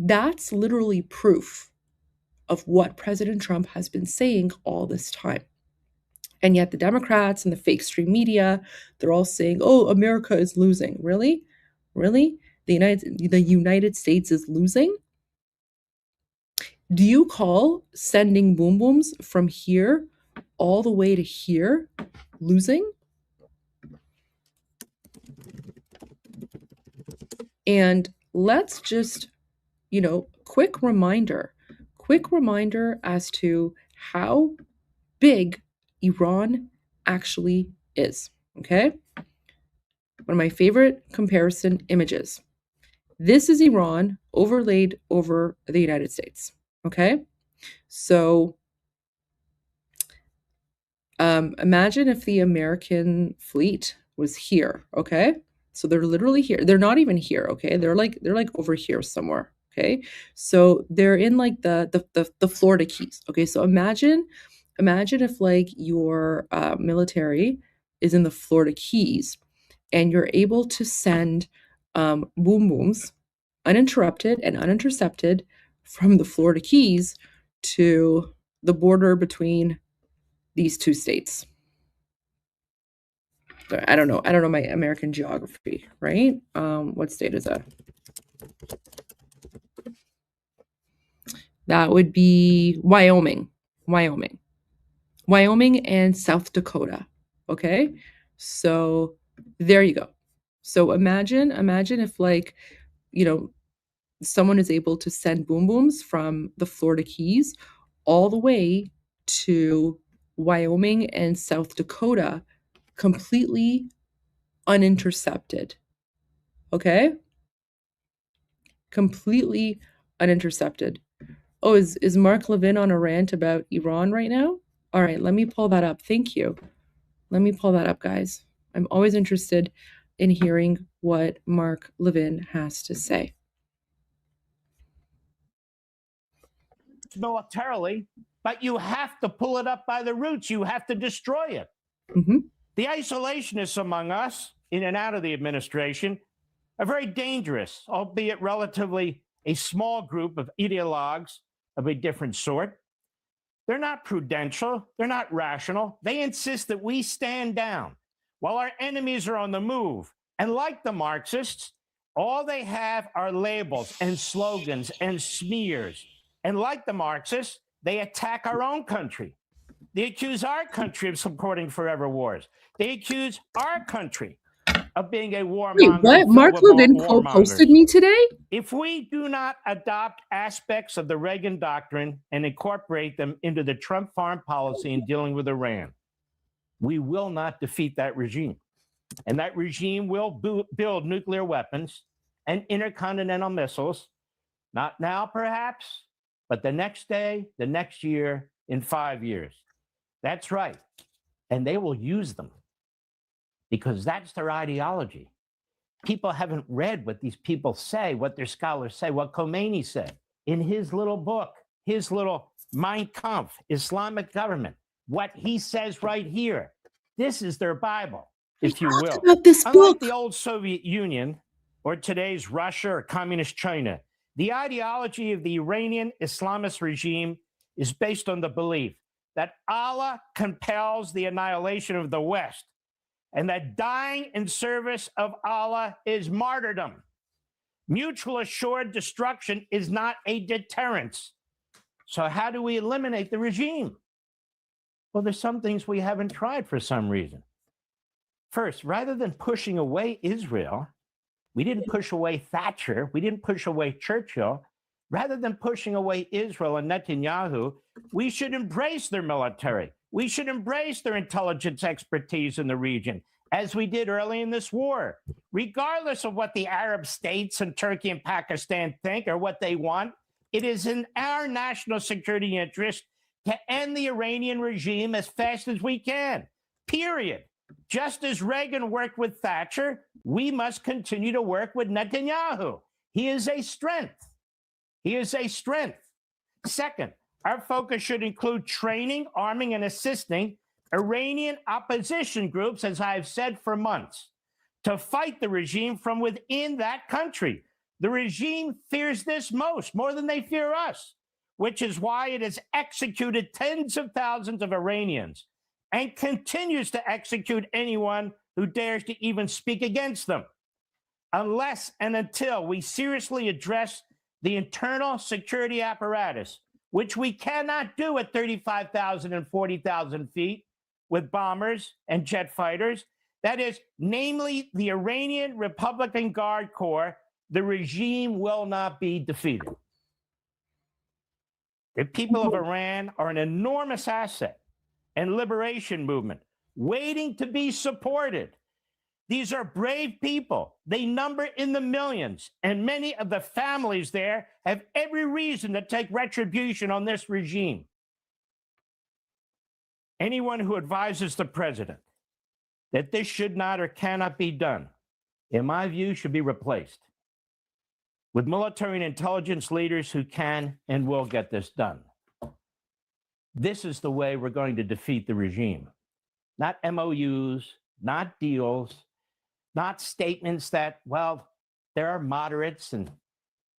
that's literally proof of what President Trump has been saying all this time. And yet the Democrats and the fake stream media, they're all saying, oh, America is losing. Really? Really? The United States is losing? Do you call sending boom booms from here all the way to here losing? And let's just, quick reminder as to how big Iran actually is, okay? One of my favorite comparison images. This is Iran overlaid over the United States, okay? So imagine if the American fleet was here, okay? So they're literally here. They're not even here, okay? They're like over here somewhere, okay? So they're in like the Florida Keys, okay? So imagine if like your military is in the Florida Keys and you're able to send boom booms uninterrupted and unintercepted from the Florida Keys to the border between these two states. I don't know my American geography, right? What state is that? That would be Wyoming and South Dakota. Okay, so there you go. So imagine if like, someone is able to send boom booms from the Florida Keys all the way to Wyoming and South Dakota, completely unintercepted. Okay? Completely unintercepted. Oh, is Mark Levin on a rant about Iran right now? All right, let me pull that up. Thank you. Let me pull that up, guys. I'm always interested in hearing what Mark Levin has to say. Militarily, but you have to pull it up by the roots. You have to destroy it. Mm-hmm. The isolationists among us, in and out of the administration, are very dangerous, albeit relatively a small group of ideologues of a different sort. They're not prudential. They're not rational. They insist that we stand down while our enemies are on the move. And like the Marxists, all they have are labels and slogans and smears. And like the Marxists, they attack our own country. They accuse our country of supporting forever wars. They accuse our country of being a warmonger. Wait, what? Mark Levin posted me today? If we do not adopt aspects of the Reagan doctrine and incorporate them into the Trump foreign policy in dealing with Iran, we will not defeat that regime. And that regime will build nuclear weapons and intercontinental missiles, not now perhaps, but the next day, the next year, in 5 years. That's right. And they will use them because that's their ideology. People haven't read what these people say, what their scholars say, what Khomeini said in his little book, his little Mein Kampf, Islamic government, what he says right here. This is their Bible, if you will. About this Unlike book. the old Soviet Union or today's Russia or communist China, the ideology of the Iranian Islamist regime is based on the belief that Allah compels the annihilation of the West and that dying in service of Allah is martyrdom. Mutual assured destruction is not a deterrence. So how do we eliminate the regime? Well, there's some things we haven't tried for some reason. First, rather than pushing away Israel, we didn't push away Thatcher, we didn't push away Churchill. Rather than pushing away Israel and Netanyahu, we should embrace their military. We should embrace their intelligence expertise in the region, as we did early in this war. Regardless of what the Arab states and Turkey and Pakistan think or what they want, it is in our national security interest to end the Iranian regime as fast as we can, period. Just as Reagan worked with Thatcher, we must continue to work with Netanyahu. He is a strength. He is a strength. Second, our focus should include training, arming, and assisting Iranian opposition groups, as I have said for months, to fight the regime from within that country. The regime fears this more than they fear us. which is why it has executed tens of thousands of Iranians and continues to execute anyone who dares to even speak against them, unless and until we seriously address the internal security apparatus, which we cannot do at 35,000 and 40,000 feet with bombers and jet fighters. That is, namely the Iranian Republican Guard Corps. The regime will not be defeated. The people of Iran are an enormous asset and liberation movement waiting to be supported. These are brave people. They number in the millions, and many of the families there have every reason to take retribution on this regime. Anyone who advises the president that this should not or cannot be done, in my view, should be replaced with military and intelligence leaders who can and will get this done. This is the way we're going to defeat the regime. Not MOUs, not deals, not statements that, well, there are moderates and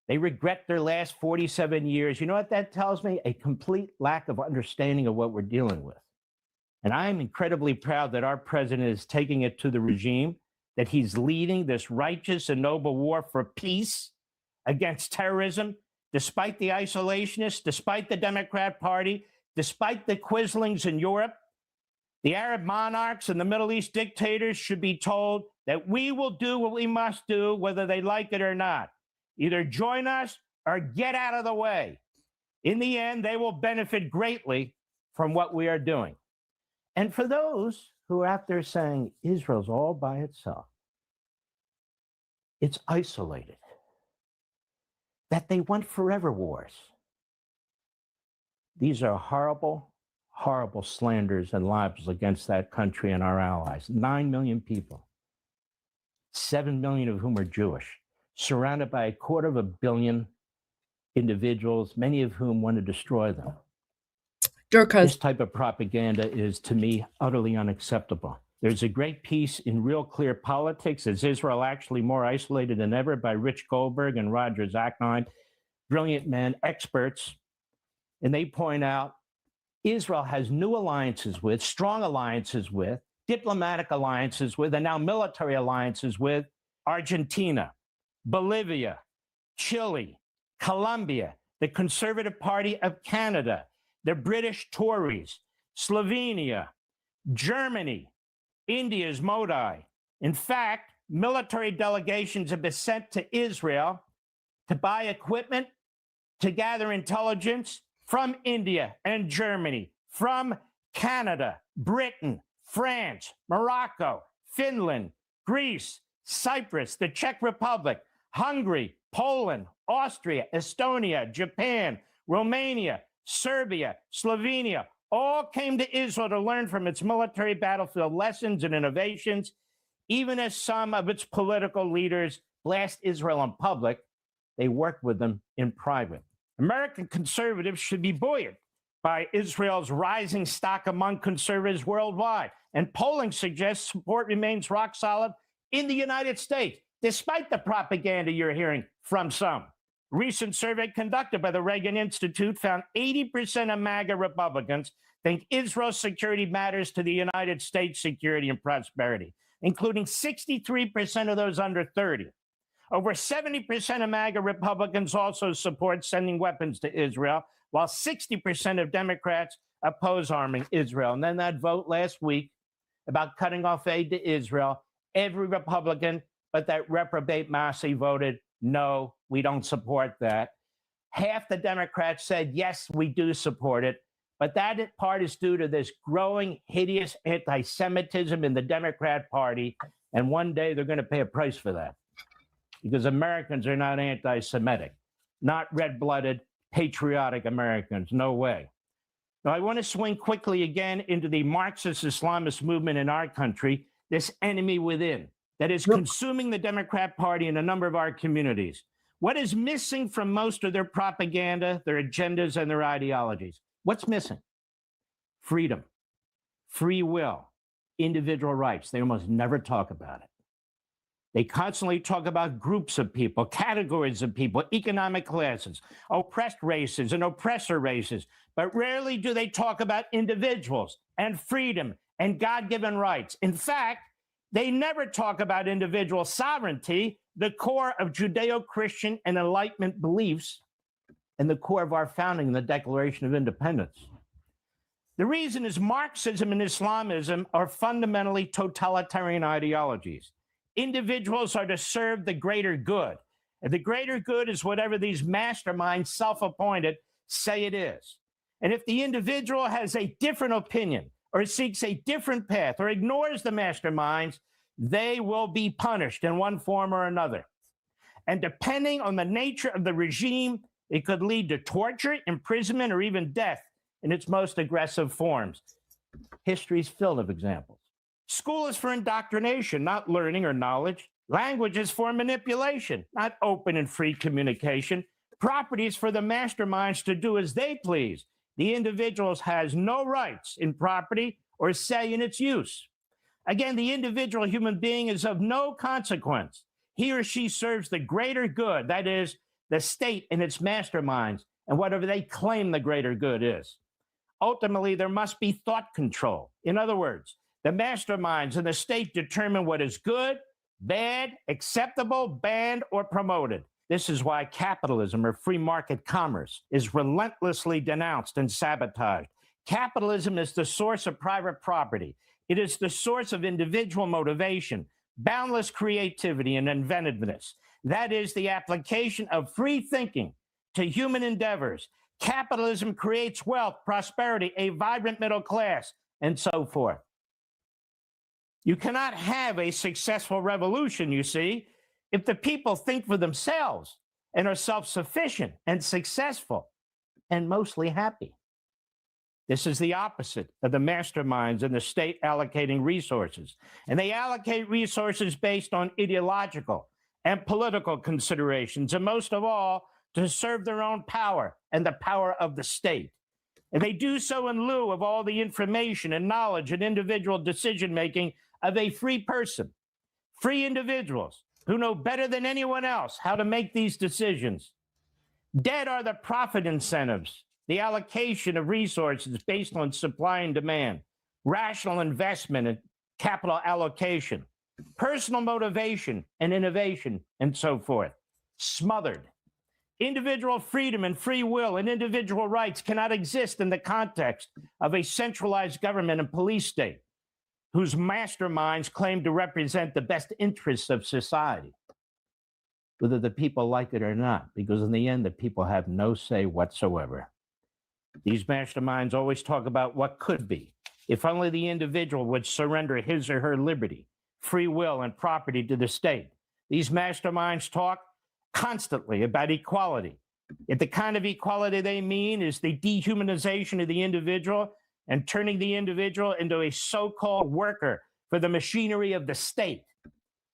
they regret their last 47 years. You know what that tells me? A complete lack of understanding of what we're dealing with. And I'm incredibly proud that our president is taking it to the regime, that he's leading this righteous and noble war for peace against terrorism, despite the isolationists, despite the Democrat Party, despite the quislings in Europe. The Arab monarchs and the Middle East dictators should be told that we will do what we must do, whether they like it or not. Either join us or get out of the way. In the end, they will benefit greatly from what we are doing. And for those who are out there saying Israel's all by itself, it's isolated, that they want forever wars. These are horrible, horrible slanders and libels against that country and our allies. 9 million people, 7 million of whom are Jewish, surrounded by 250 million individuals, many of whom want to destroy them. This type of propaganda is, to me, utterly unacceptable. There's a great piece in Real Clear Politics, Is Israel Actually More Isolated Than Ever, by Rich Goldberg and Roger Zakheim, brilliant men, experts. And they point out Israel has new alliances with, strong alliances with, diplomatic alliances with, and now military alliances with Argentina, Bolivia, Chile, Colombia, the Conservative Party of Canada, the British Tories, Slovenia, Germany, India's Modi. In fact, military delegations have been sent to Israel to buy equipment, to gather intelligence from India and Germany, from Canada, Britain, France, Morocco, Finland, Greece, Cyprus, the Czech Republic, Hungary, Poland, Austria, Estonia, Japan, Romania, Serbia, Slovenia, all came to Israel to learn from its military battlefield lessons and innovations, even as some of its political leaders blast Israel in public. They work with them in private. American conservatives should be buoyed by Israel's rising stock among conservatives worldwide. And polling suggests support remains rock solid in the United States, despite the propaganda you're hearing from some. Recent survey conducted by the Reagan Institute found 80% of MAGA Republicans think Israel's security matters to the United States' security and prosperity, including 63% of those under 30. Over 70% of MAGA Republicans also support sending weapons to Israel, while 60% of Democrats oppose arming Israel. And then that vote last week about cutting off aid to Israel, every Republican but that reprobate Massey voted no, we don't support that. Half the Democrats said, yes, we do support it. But that part is due to this growing, hideous anti-Semitism in the Democrat Party. And one day they're going to pay a price for that, because Americans are not anti-Semitic, not red-blooded, patriotic Americans. No way. Now, I want to swing quickly again into the Marxist Islamist movement in our country, this enemy within that is consuming the Democrat Party in a number of our communities. What is missing from most of their propaganda, their agendas, and their ideologies? What's missing? Freedom, free will, individual rights. They almost never talk about it. They constantly talk about groups of people, categories of people, economic classes, oppressed races and oppressor races, but rarely do they talk about individuals and freedom and God-given rights. In fact, they never talk about individual sovereignty, the core of Judeo-Christian and Enlightenment beliefs and the core of our founding in the Declaration of Independence. The reason is Marxism and Islamism are fundamentally totalitarian ideologies. Individuals are to serve the greater good. And the greater good is whatever these masterminds, self-appointed, say it is. And if the individual has a different opinion or seeks a different path or ignores the masterminds, they will be punished in one form or another. And depending on the nature of the regime, it could lead to torture, imprisonment, or even death in its most aggressive forms. History is filled of examples. School is for indoctrination, not learning or knowledge. Language is for manipulation, not open and free communication. Property is for the masterminds to do as they please. The individual has no rights in property or say in its use. Again, the individual human being is of no consequence. He or she serves the greater good, that is, the state and its masterminds, and whatever they claim the greater good is. Ultimately, there must be thought control. In other words, the masterminds and the state determine what is good, bad, acceptable, banned, or promoted. This is why capitalism or free market commerce is relentlessly denounced and sabotaged. Capitalism is the source of private property. It is the source of individual motivation, boundless creativity, and inventiveness. That is the application of free thinking to human endeavors. Capitalism creates wealth, prosperity, a vibrant middle class, and so forth. You cannot have a successful revolution, you see, if the people think for themselves and are self-sufficient and successful and mostly happy. This is the opposite of the masterminds and the state allocating resources. And they allocate resources based on ideological and political considerations, and most of all, to serve their own power and the power of the state. And they do so in lieu of all the information and knowledge and individual decision-making of a free person, free individuals who know better than anyone else how to make these decisions. Dead are the profit incentives, the allocation of resources based on supply and demand, rational investment and capital allocation, personal motivation and innovation, and so forth. Smothered. Individual freedom and free will and individual rights cannot exist in the context of a centralized government and police state whose masterminds claim to represent the best interests of society, whether the people like it or not, because in the end, the people have no say whatsoever. These masterminds always talk about what could be, if only the individual would surrender his or her liberty, free will, and property to the state. These masterminds talk constantly about equality. If the kind of equality they mean is the dehumanization of the individual and turning the individual into a so-called worker for the machinery of the state.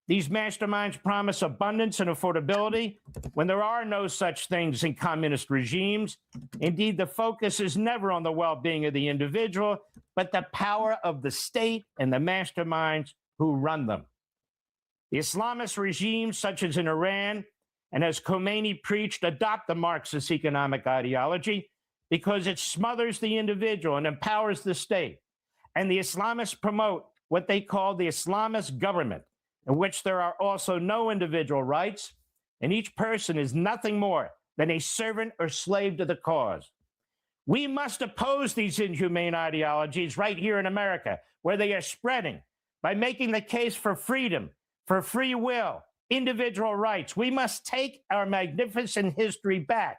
These masterminds promise abundance and affordability when there are no such things in communist regimes. Indeed, the focus is never on the well-being of the individual, but the power of the state and the masterminds who run them. The Islamist regimes, such as in Iran, and as Khomeini preached, adopt the Marxist economic ideology because it smothers the individual and empowers the state. And the Islamists promote what they call the Islamist government, in which there are also no individual rights, and each person is nothing more than a servant or slave to the cause. We must oppose these inhumane ideologies right here in America, where they are spreading, by making the case for freedom, for free will, individual rights. We must take our magnificent history back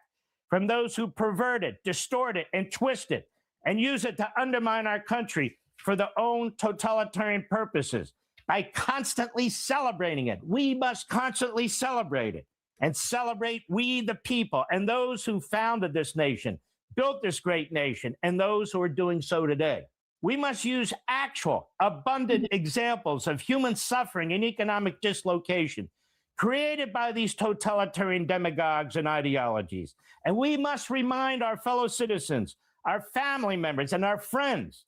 from those who pervert it, distort it, and twist it, and use it to undermine our country for their own totalitarian purposes. By constantly celebrating it. We must constantly celebrate it and celebrate we the people and those who founded this nation, built this great nation, and those who are doing so today. We must use actual, abundant examples of human suffering and economic dislocation created by these totalitarian demagogues and ideologies. And we must remind our fellow citizens, our family members, and our friends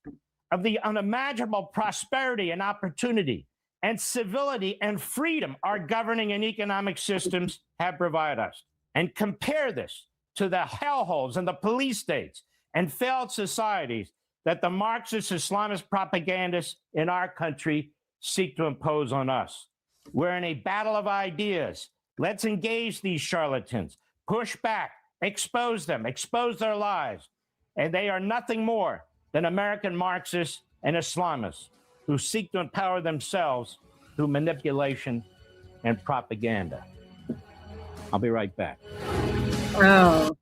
of the unimaginable prosperity and opportunity and civility and freedom our governing and economic systems have provided us. And compare this to the hellholes and the police states and failed societies that the Marxist Islamist propagandists in our country seek to impose on us. We're in a battle of ideas. Let's engage these charlatans, push back, expose them, expose their lies. And they are nothing more than American Marxists and Islamists who seek to empower themselves through manipulation and propaganda. I'll be right back. Wow.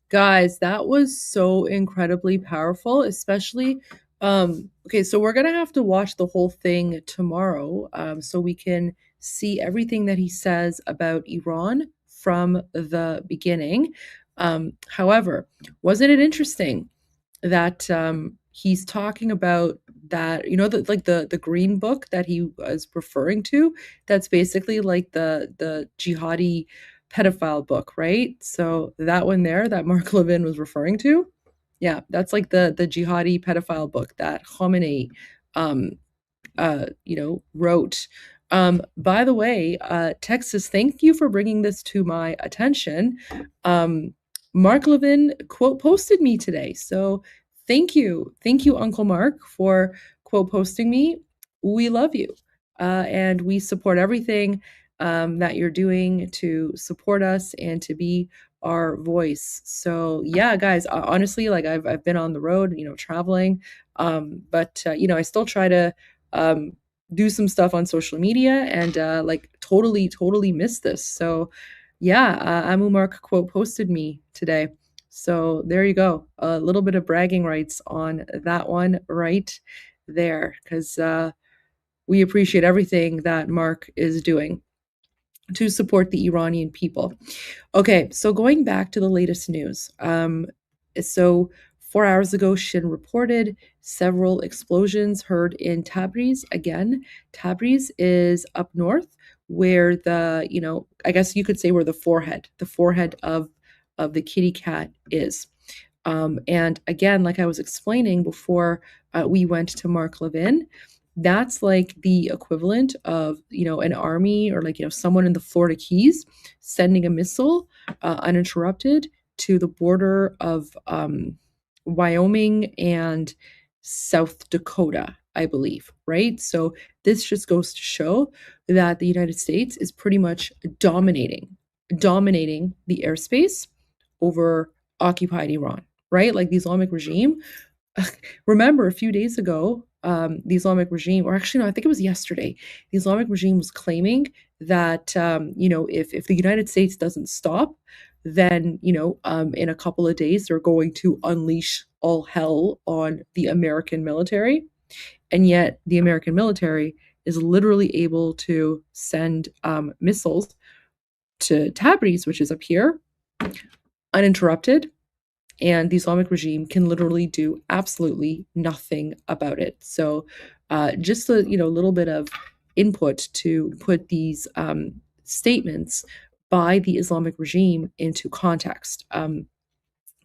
Guys, that was so incredibly powerful, especially okay, so we're gonna have to watch the whole thing tomorrow, so we can see everything that he says about Iran from the beginning. However, wasn't it interesting that he's talking about that, you know, the green book that he was referring to, that's basically like the jihadi pedophile book, right? So that one there that Mark Levin was referring to, yeah, that's like the jihadi pedophile book that Khomeini wrote. By the way, Texas, thank you for bringing this to my attention. Mark Levin quote posted me today. So thank you, Uncle Mark, for quote posting me. We love you. And we support everything that you're doing to support us and to be our voice. So yeah, guys, honestly, like I've been on the road, traveling, but I still try to do some stuff on social media, and like totally missed this. So yeah, Amu Mark quote posted me today. So there you go, a little bit of bragging rights on that one right there, because we appreciate everything that Mark is doing to support the Iranian people. Okay, so going back to the latest news. So 4 hours ago, Shin reported several explosions heard in Tabriz. Again, Tabriz is up north, where the, I guess you could say where the forehead of the kitty cat is. And again, like I was explaining before we went to Mark Levin, that's like the equivalent of, an army or like, someone in the Florida Keys sending a missile uninterrupted to the border of Wyoming and South Dakota, I believe, right? So this just goes to show that the United States is pretty much dominating the airspace over occupied Iran, right? Like the Islamic regime. Remember a few days ago, the Islamic regime, or actually, no, I think it was yesterday, the Islamic regime was claiming that, if the United States doesn't stop, then, in a couple of days, they're going to unleash all hell on the American military. And yet the American military is literally able to send missiles to Tabriz, which is up here, uninterrupted. And the Islamic regime can literally do absolutely nothing about it. So just a little bit of input to put these statements by the Islamic regime into context.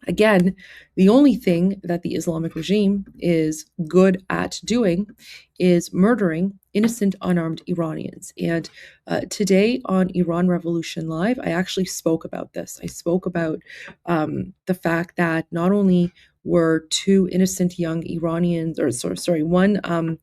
Again, the only thing that the Islamic regime is good at doing is murdering innocent, unarmed Iranians. And today on Iran Revolution Live, I actually spoke about this. I spoke about the fact that not only were two innocent young Iranians, one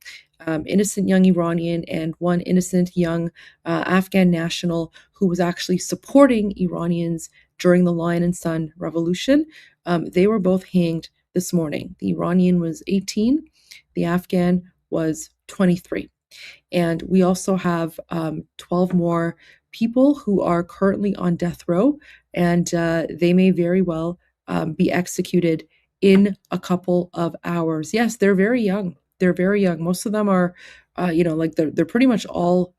innocent young Iranian and one innocent young Afghan national who was actually supporting Iranians during the Lion and Sun Revolution. They were both hanged this morning. The Iranian was 18, the Afghan was 23. And we also have 12 more people who are currently on death row, and they may very well be executed in a couple of hours. Yes, they're very young. They're very young. Most of them are, they're pretty much all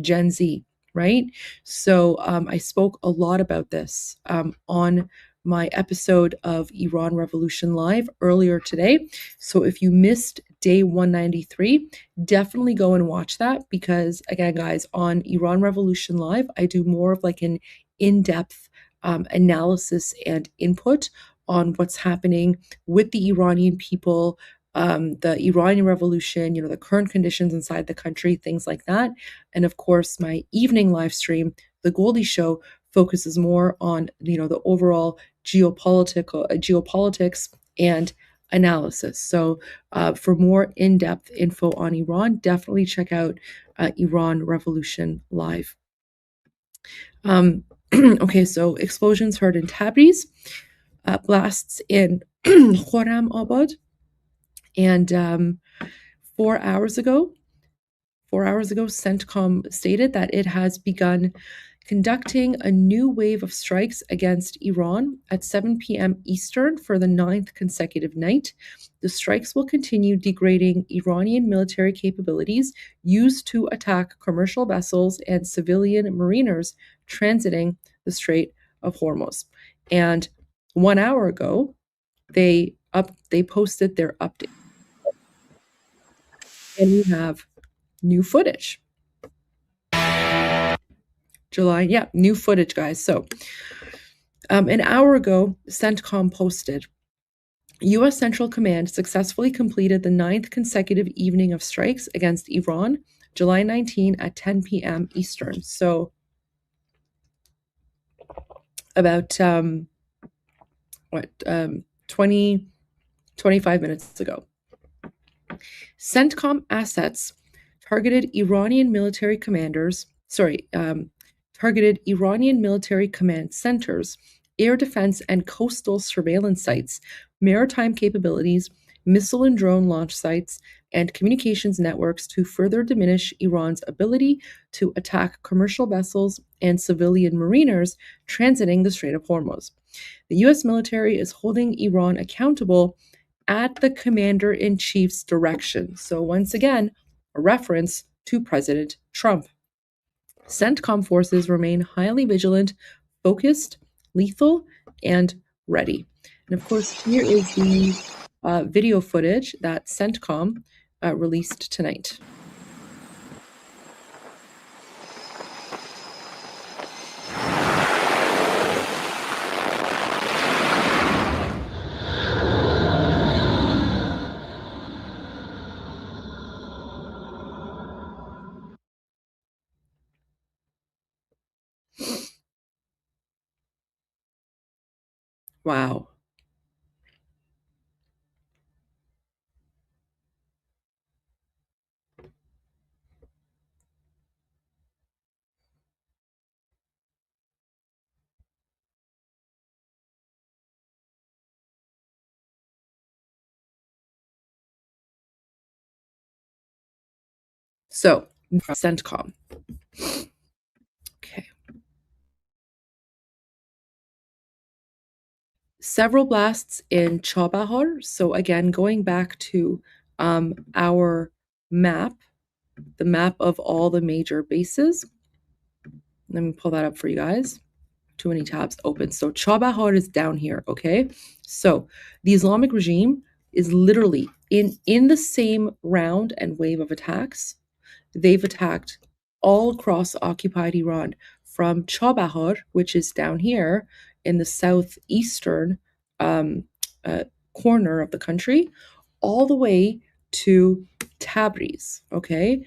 Gen Z, right? So I spoke a lot about this on my episode of Iran Revolution Live earlier today. So if you missed day 193, definitely go and watch that, because again, guys, on Iran Revolution Live, I do more of like an in-depth analysis and input on what's happening with the Iranian people, the Iranian Revolution, the current conditions inside the country, things like that. And of course, my evening live stream, The Goldie Show, focuses more on, the overall geopolitics and analysis. So for more in-depth info on Iran, definitely check out Iran Revolution Live. Okay, so explosions heard in Tabriz, blasts in Khorramabad, and 4 hours ago, CENTCOM stated that it has begun conducting a new wave of strikes against Iran at 7 p.m. Eastern for the 9th consecutive night. The strikes will continue degrading Iranian military capabilities used to attack commercial vessels and civilian mariners transiting the Strait of Hormuz. And 1 hour ago, they posted their update. And we have new footage. New footage, guys. So an hour ago, CENTCOM posted, U.S. Central Command successfully completed the 9th consecutive evening of strikes against Iran, July 19 at 10 p.m. Eastern. So about 25 minutes ago. CENTCOM assets targeted Iranian military command centers, air defense and coastal surveillance sites, maritime capabilities, missile and drone launch sites, and communications networks to further diminish Iran's ability to attack commercial vessels and civilian mariners transiting the Strait of Hormuz. The U.S. military is holding Iran accountable at the commander-in-chief's direction. So once again, a reference to President Trump. CENTCOM forces remain highly vigilant, focused, lethal, and ready. And of course, here is the video footage that CENTCOM released tonight. Wow. So, CENTCOM. Okay. Several blasts in Chabahar. So again, going back to our map, the map of all the major bases. Let me pull that up for you guys. Too many tabs open. So Chabahar is down here, okay? So the Islamic regime is literally in the same round and wave of attacks. They've attacked all across occupied Iran, from Chabahar, which is down here in the southeastern corner of the country, all the way to Tabriz. Okay,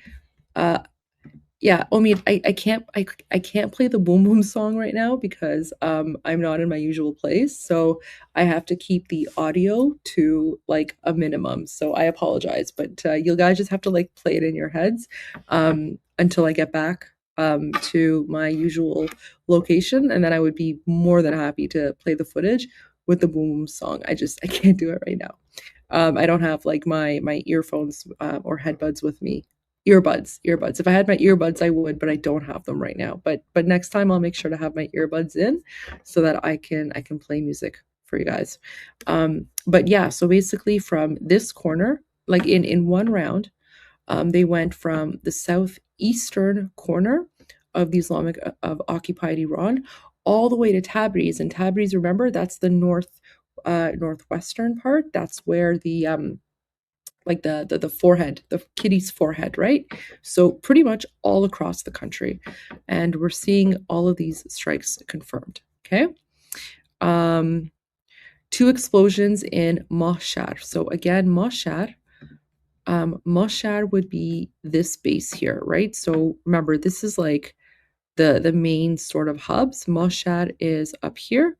yeah. I mean, I can't play the boom boom song right now because I'm not in my usual place, so I have to keep the audio to like a minimum. So I apologize, but you guys just have to like play it in your heads until I get back to my usual location, and then I would be more than happy to play the footage with the boom boom song. I can't do it right now. I don't have like my earphones or headbuds with me. Earbuds. If I had my earbuds, I would, but I don't have them right now. But next time I'll make sure to have my earbuds in so that I can play music for you guys. But yeah, so basically from this corner, like in one round, they went from the southeastern corner of the of occupied Iran all the way to Tabriz. And Tabriz, remember, that's the northwestern part. That's where the like the forehead, the kitty's forehead, right? So pretty much all across the country. And we're seeing all of these strikes confirmed, okay? 2 explosions in Mashhad. So again, Mashhad would be this base here, right? So remember, this is like the main sort of hubs. Mashhad is up here.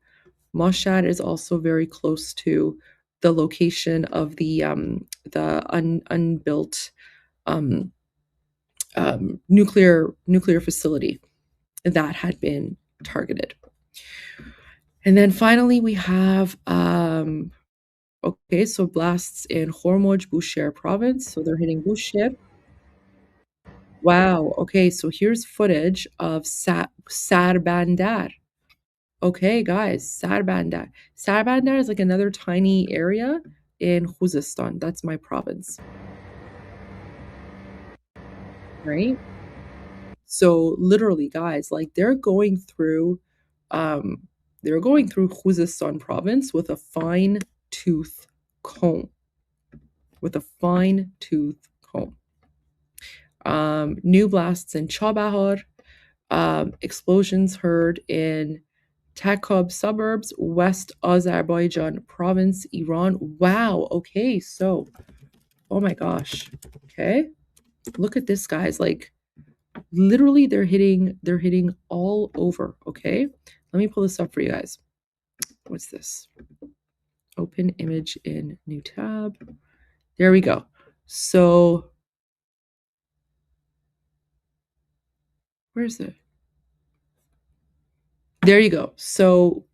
Mashhad is also very close to the location of the unbuilt nuclear facility that had been targeted. And then finally we have okay, so blasts in Hormozd Bushehr province. So they're hitting Bushehr. Wow. Okay, so here's footage of Sarbandar. Okay, guys, Sarbandar. Sarbandar is like another tiny area in Khuzestan. That's my province. Right? So literally, guys, like they're going through Khuzestan province with a fine-tooth comb. New blasts in Chabahar, explosions heard in Takob suburbs, West Azerbaijan province, Iran. Wow, okay, so, oh my gosh, okay, look at this, guys, like, literally they're hitting all over, okay? Let me pull this up for you guys. What's this? Open image in new tab. There we go. So, where's it? There you go. So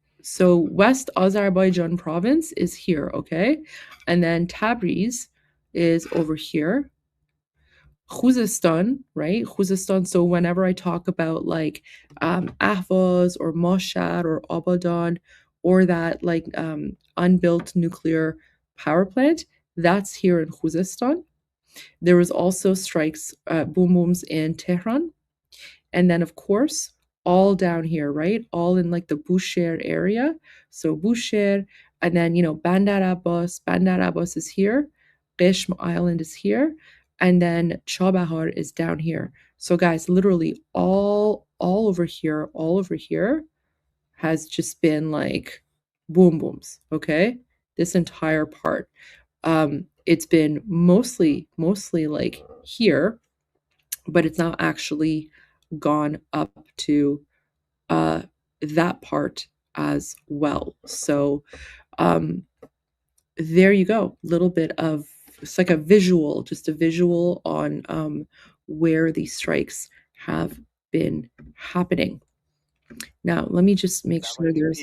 West Azerbaijan province is here, okay? And then Tabriz is over here. Khuzestan, right? Khuzestan. So whenever I talk about like Ahvaz or Mashhad or Abadan or that like unbuilt nuclear power plant, that's here in Khuzestan. There was also strikes, boom booms in Tehran. And then of course, all down here, right? All in like the Bushehr area. So Bushehr, and then, you know, Bandar Abbas is here. Qishm Island is here. And then Chabahar is down here. So guys, literally all over here has just been like boom booms, okay? This entire part. It's been mostly like here, but it's not actually gone up to that part as well. So there you go. Little bit of, it's like a visual, just a visual on where these strikes have been happening. Now, let me just make sure there's,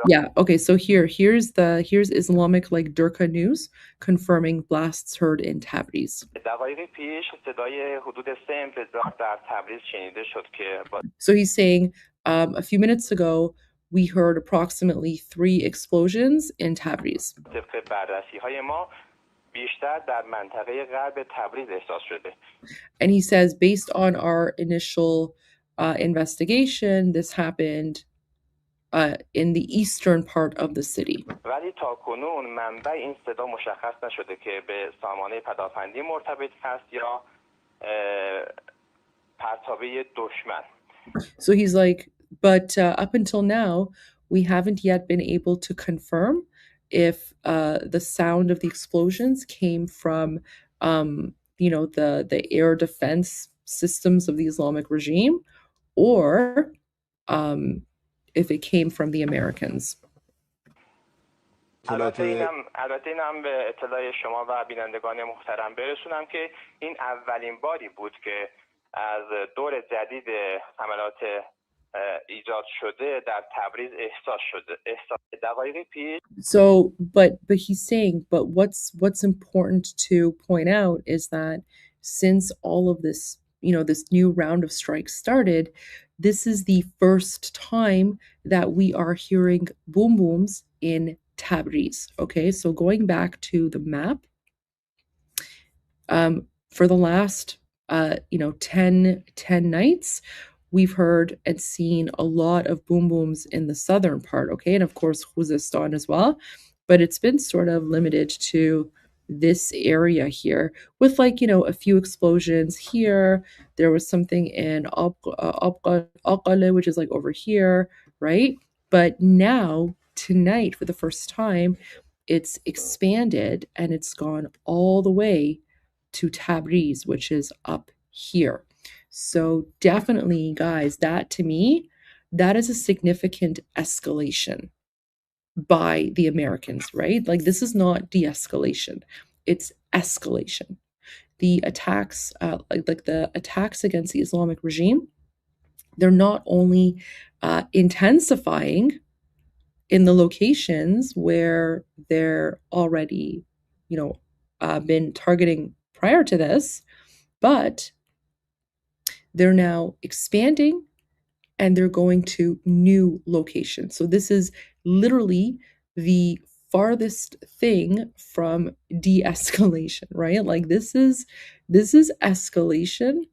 yeah, okay, so here's Islamic like Durka news confirming blasts heard in Tabriz. So he's saying a few minutes ago we heard approximately 3 explosions in Tabriz. And he says, based on our initial investigation, this happened in the eastern part of the city. So he's like, but up until now, we haven't yet been able to confirm if the sound of the explosions came from, you know, the air defense systems of the Islamic regime, or if it came from the Americans. البته اینم به اطلاع شما و بینندگان محترم برسونم که این اولین باری بود که از دور جدید حملات ایجاد شده در تبریز احساس دقایقی پیش. So but he's saying, but what's important to point out is that since all of this, you know, this new round of strikes started, this is the first time that we are hearing boom booms in Tabriz. Okay, so going back to the map, for the last 10 nights, we've heard and seen a lot of boom booms in the southern part, okay, and of course Khuzestan as well, but it's been sort of limited to this area here with, like, you know, a few explosions here. There was something in Aqale, which is like over here, right? But now tonight, for the first time, it's expanded and it's gone all the way to Tabriz, which is up here. So definitely, guys, that to me, that is a significant escalation by the Americans, right? Like, this is not de-escalation, it's escalation. The attacks, like the attacks against the Islamic regime, they're not only intensifying in the locations where they're already, been targeting prior to this, but they're now expanding and they're going to new locations. So this is literally the farthest thing from de-escalation, right? Like, this is escalation,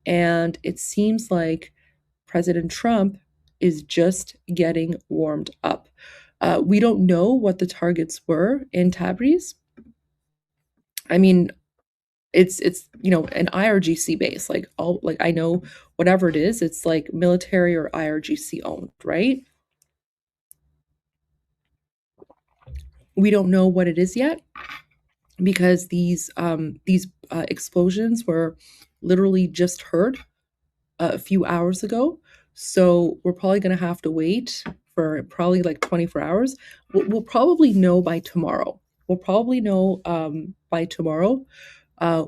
and it seems like President Trump is just getting warmed up. We don't know what the targets were in Tabriz. I mean, it's an IRGC base. Like, I know whatever it is, it's like military or IRGC owned, right? We don't know what it is yet, because these explosions were literally just heard a few hours ago. So we're probably going to have to wait for probably like 24 hours. We'll probably know by tomorrow. We'll probably know by tomorrow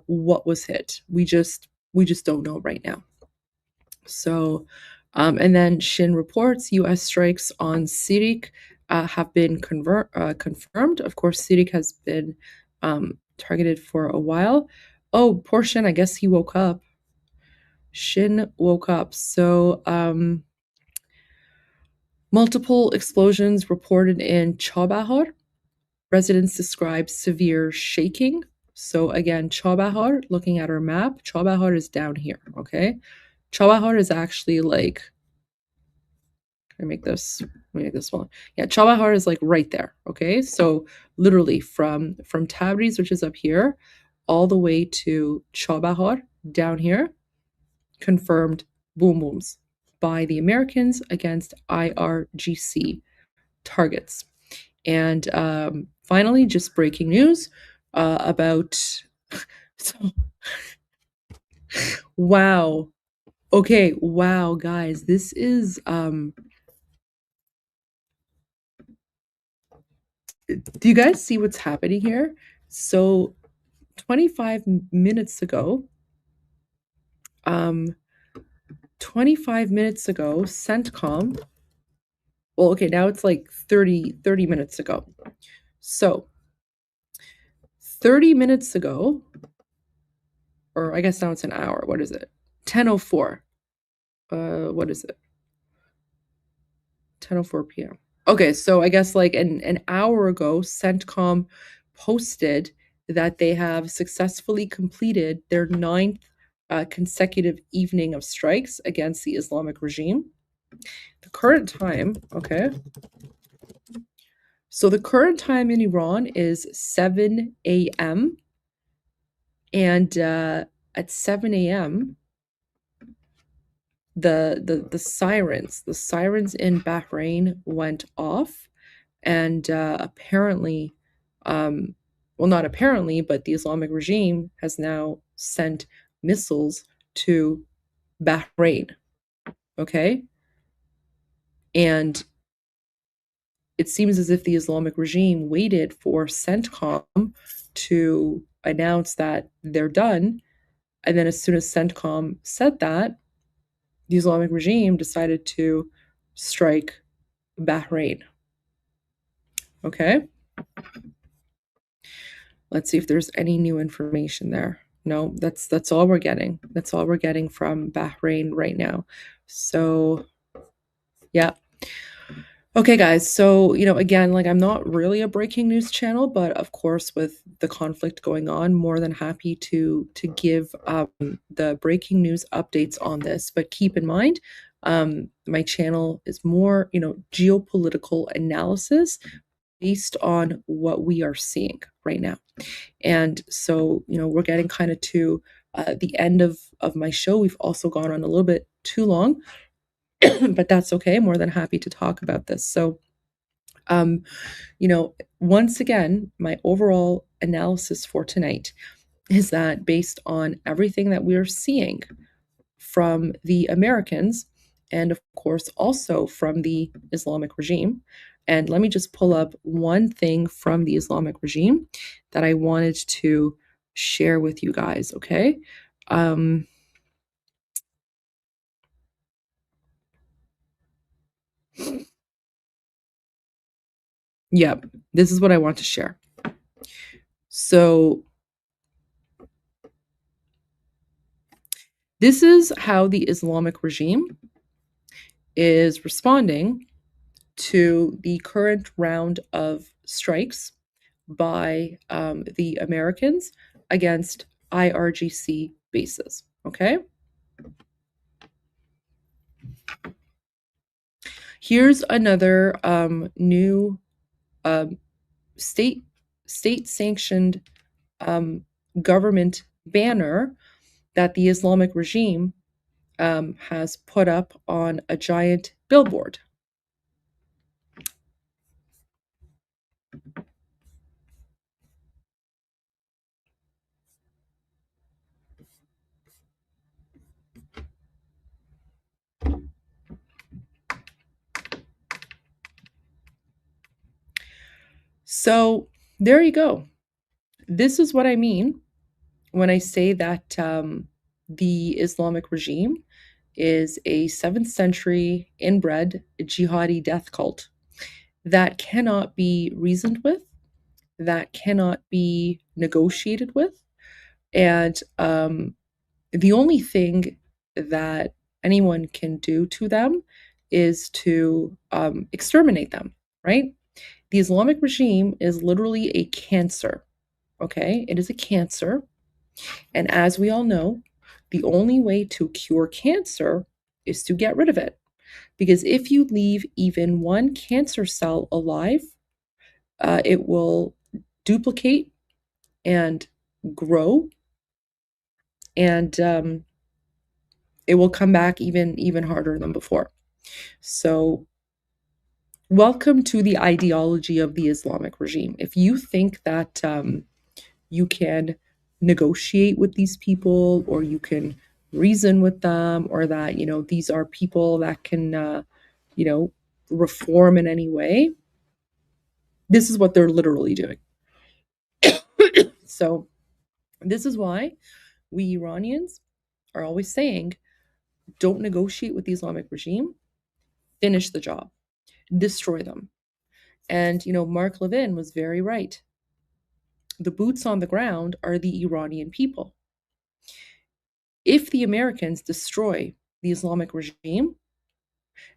what was hit. We just don't know right now. So, and then Shin reports U.S. strikes on Sirik have been confirmed. Of course, Sirik has been targeted for a while. Oh, poor Shin, I guess he woke up. Shin woke up. So, multiple explosions reported in Chabahar. Residents describe severe shaking. So again, Chabahar, looking at our map, Chabahar is down here, okay? Chabahar is actually like, can I make this? Let me make this one. Yeah, Chabahar is like right there, okay? So literally from Tabriz, which is up here, all the way to Chabahar, down here, confirmed boom booms by the Americans against IRGC targets. And finally, just breaking news about, so, wow. Okay, wow, guys, this is, do you guys see what's happening here? So 25 minutes ago, CENTCOM, well, okay, now it's like 30 minutes ago. So 30 minutes ago, or I guess now it's an hour, what is it? 10:04. What is it? 10:04 p.m. Okay, so I guess like an hour ago, CENTCOM posted that they have successfully completed their 9th consecutive evening of strikes against the Islamic regime. The current time, okay. So the current time in Iran is 7 a.m. And at 7 a.m., the sirens in Bahrain went off, and apparently, well, not apparently, but the Islamic regime has now sent missiles to Bahrain, okay? And it seems as if the Islamic regime waited for CENTCOM to announce that they're done, and then as soon as CENTCOM said that, the Islamic regime decided to strike Bahrain. Okay? Let's see if there's any new information there. No, that's all we're getting. That's all we're getting from Bahrain right now. So, yeah. Okay, guys. So, again, like, I'm not really a breaking news channel, but of course, with the conflict going on, more than happy to give the breaking news updates on this. But keep in mind, my channel is more, geopolitical analysis based on what we are seeing right now. And so, we're getting kind of to the end of my show. We've also gone on a little bit too long. But that's okay. More than happy to talk about this. So Once again, my overall analysis for tonight is that based on everything that we are seeing from the Americans, and of course also from the Islamic regime. And let me just pull up one thing from the Islamic regime that I wanted to share with you guys, okay? Yep, this is what I want to share. So this is how the Islamic regime is responding to the current round of strikes by the Americans against IRGC bases, okay? Here's another new state-sanctioned government banner that the Islamic regime has put up on a giant billboard. So there you go. This is what I mean when I say that the Islamic regime is a 7th century inbred jihadi death cult that cannot be reasoned with, that cannot be negotiated with. And the only thing that anyone can do to them is to exterminate them, right? The Islamic regime is literally a cancer, okay? It is a cancer. And as we all know, the only way to cure cancer is to get rid of it. Because if you leave even one cancer cell alive, it will duplicate and grow, and it will come back even harder than before. So welcome to the ideology of the Islamic regime. If you think that you can negotiate with these people, or you can reason with them, or that, these are people that can, reform in any way, this is what they're literally doing. So this is why we Iranians are always saying, don't negotiate with the Islamic regime, finish the job, destroy them. And, Mark Levin was very right. The boots on the ground are the Iranian people. If the Americans destroy the Islamic regime,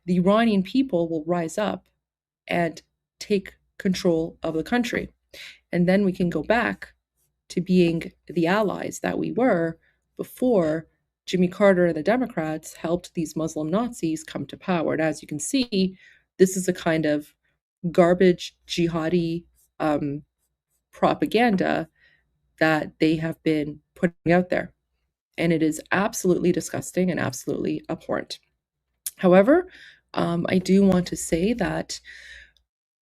the Iranian people will rise up and take control of the country. And then we can go back to being the allies that we were before Jimmy Carter and the Democrats helped these Muslim Nazis come to power. And as you can see, this is a kind of garbage jihadi propaganda that they have been putting out there. And it is absolutely disgusting and absolutely abhorrent. However, I do want to say that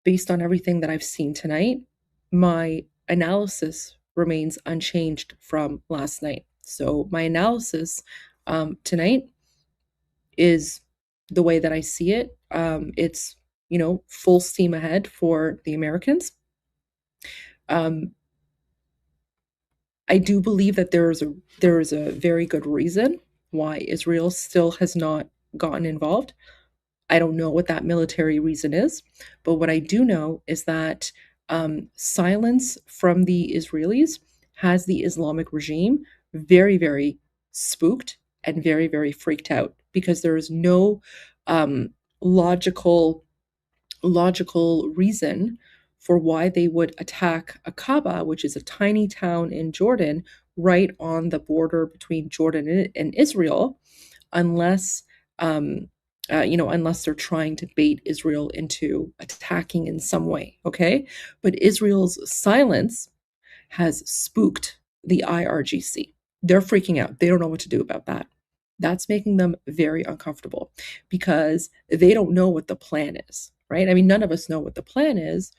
based on everything that I've seen tonight, my analysis remains unchanged from last night. So my analysis tonight is the way that I see it. It's, full steam ahead for the Americans. I do believe that there is a very good reason why Israel still has not gotten involved. I don't know what that military reason is, but what I do know is that silence from the Israelis has the Islamic regime very, very spooked and very, very freaked out, because there is no logical reason for why they would attack Aqaba, which is a tiny town in Jordan, right on the border between Jordan and Israel, unless unless they're trying to bait Israel into attacking in some way, okay? But Israel's silence has spooked the IRGC. They're freaking out. They don't know what to do about that. That's making them very uncomfortable, because they don't know what the plan is. right? I mean, none of us know what the plan is,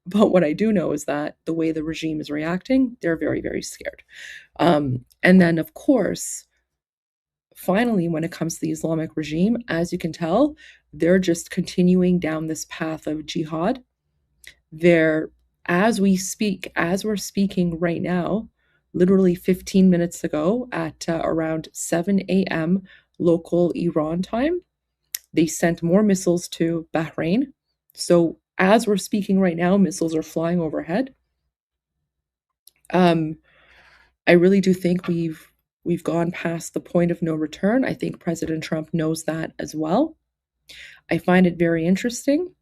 but what I do know is that the way the regime is reacting, they're very, very scared. And then, of course, finally, when it comes to the Islamic regime, as you can tell, they're just continuing down this path of jihad. They're, as we're speaking right now, literally 15 minutes ago at around 7 a.m. local Iran time, they sent more missiles to Bahrain. So as we're speaking right now, missiles are flying overhead. I really do think we've gone past the point of no return. I think President Trump knows that as well. I find it very interesting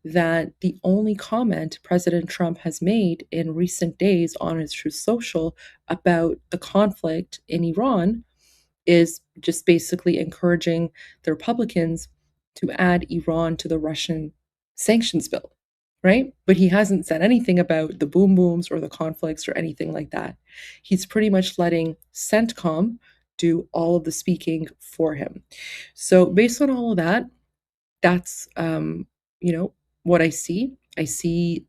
that the only comment President Trump has made in recent days on his Truth Social about the conflict in Iran is just basically encouraging the Republicans to add Iran to the Russian sanctions bill, right? But he hasn't said anything about the boom booms or the conflicts or anything like that. He's pretty much letting CENTCOM do all of the speaking for him. So based on all of that, that's what I see. I see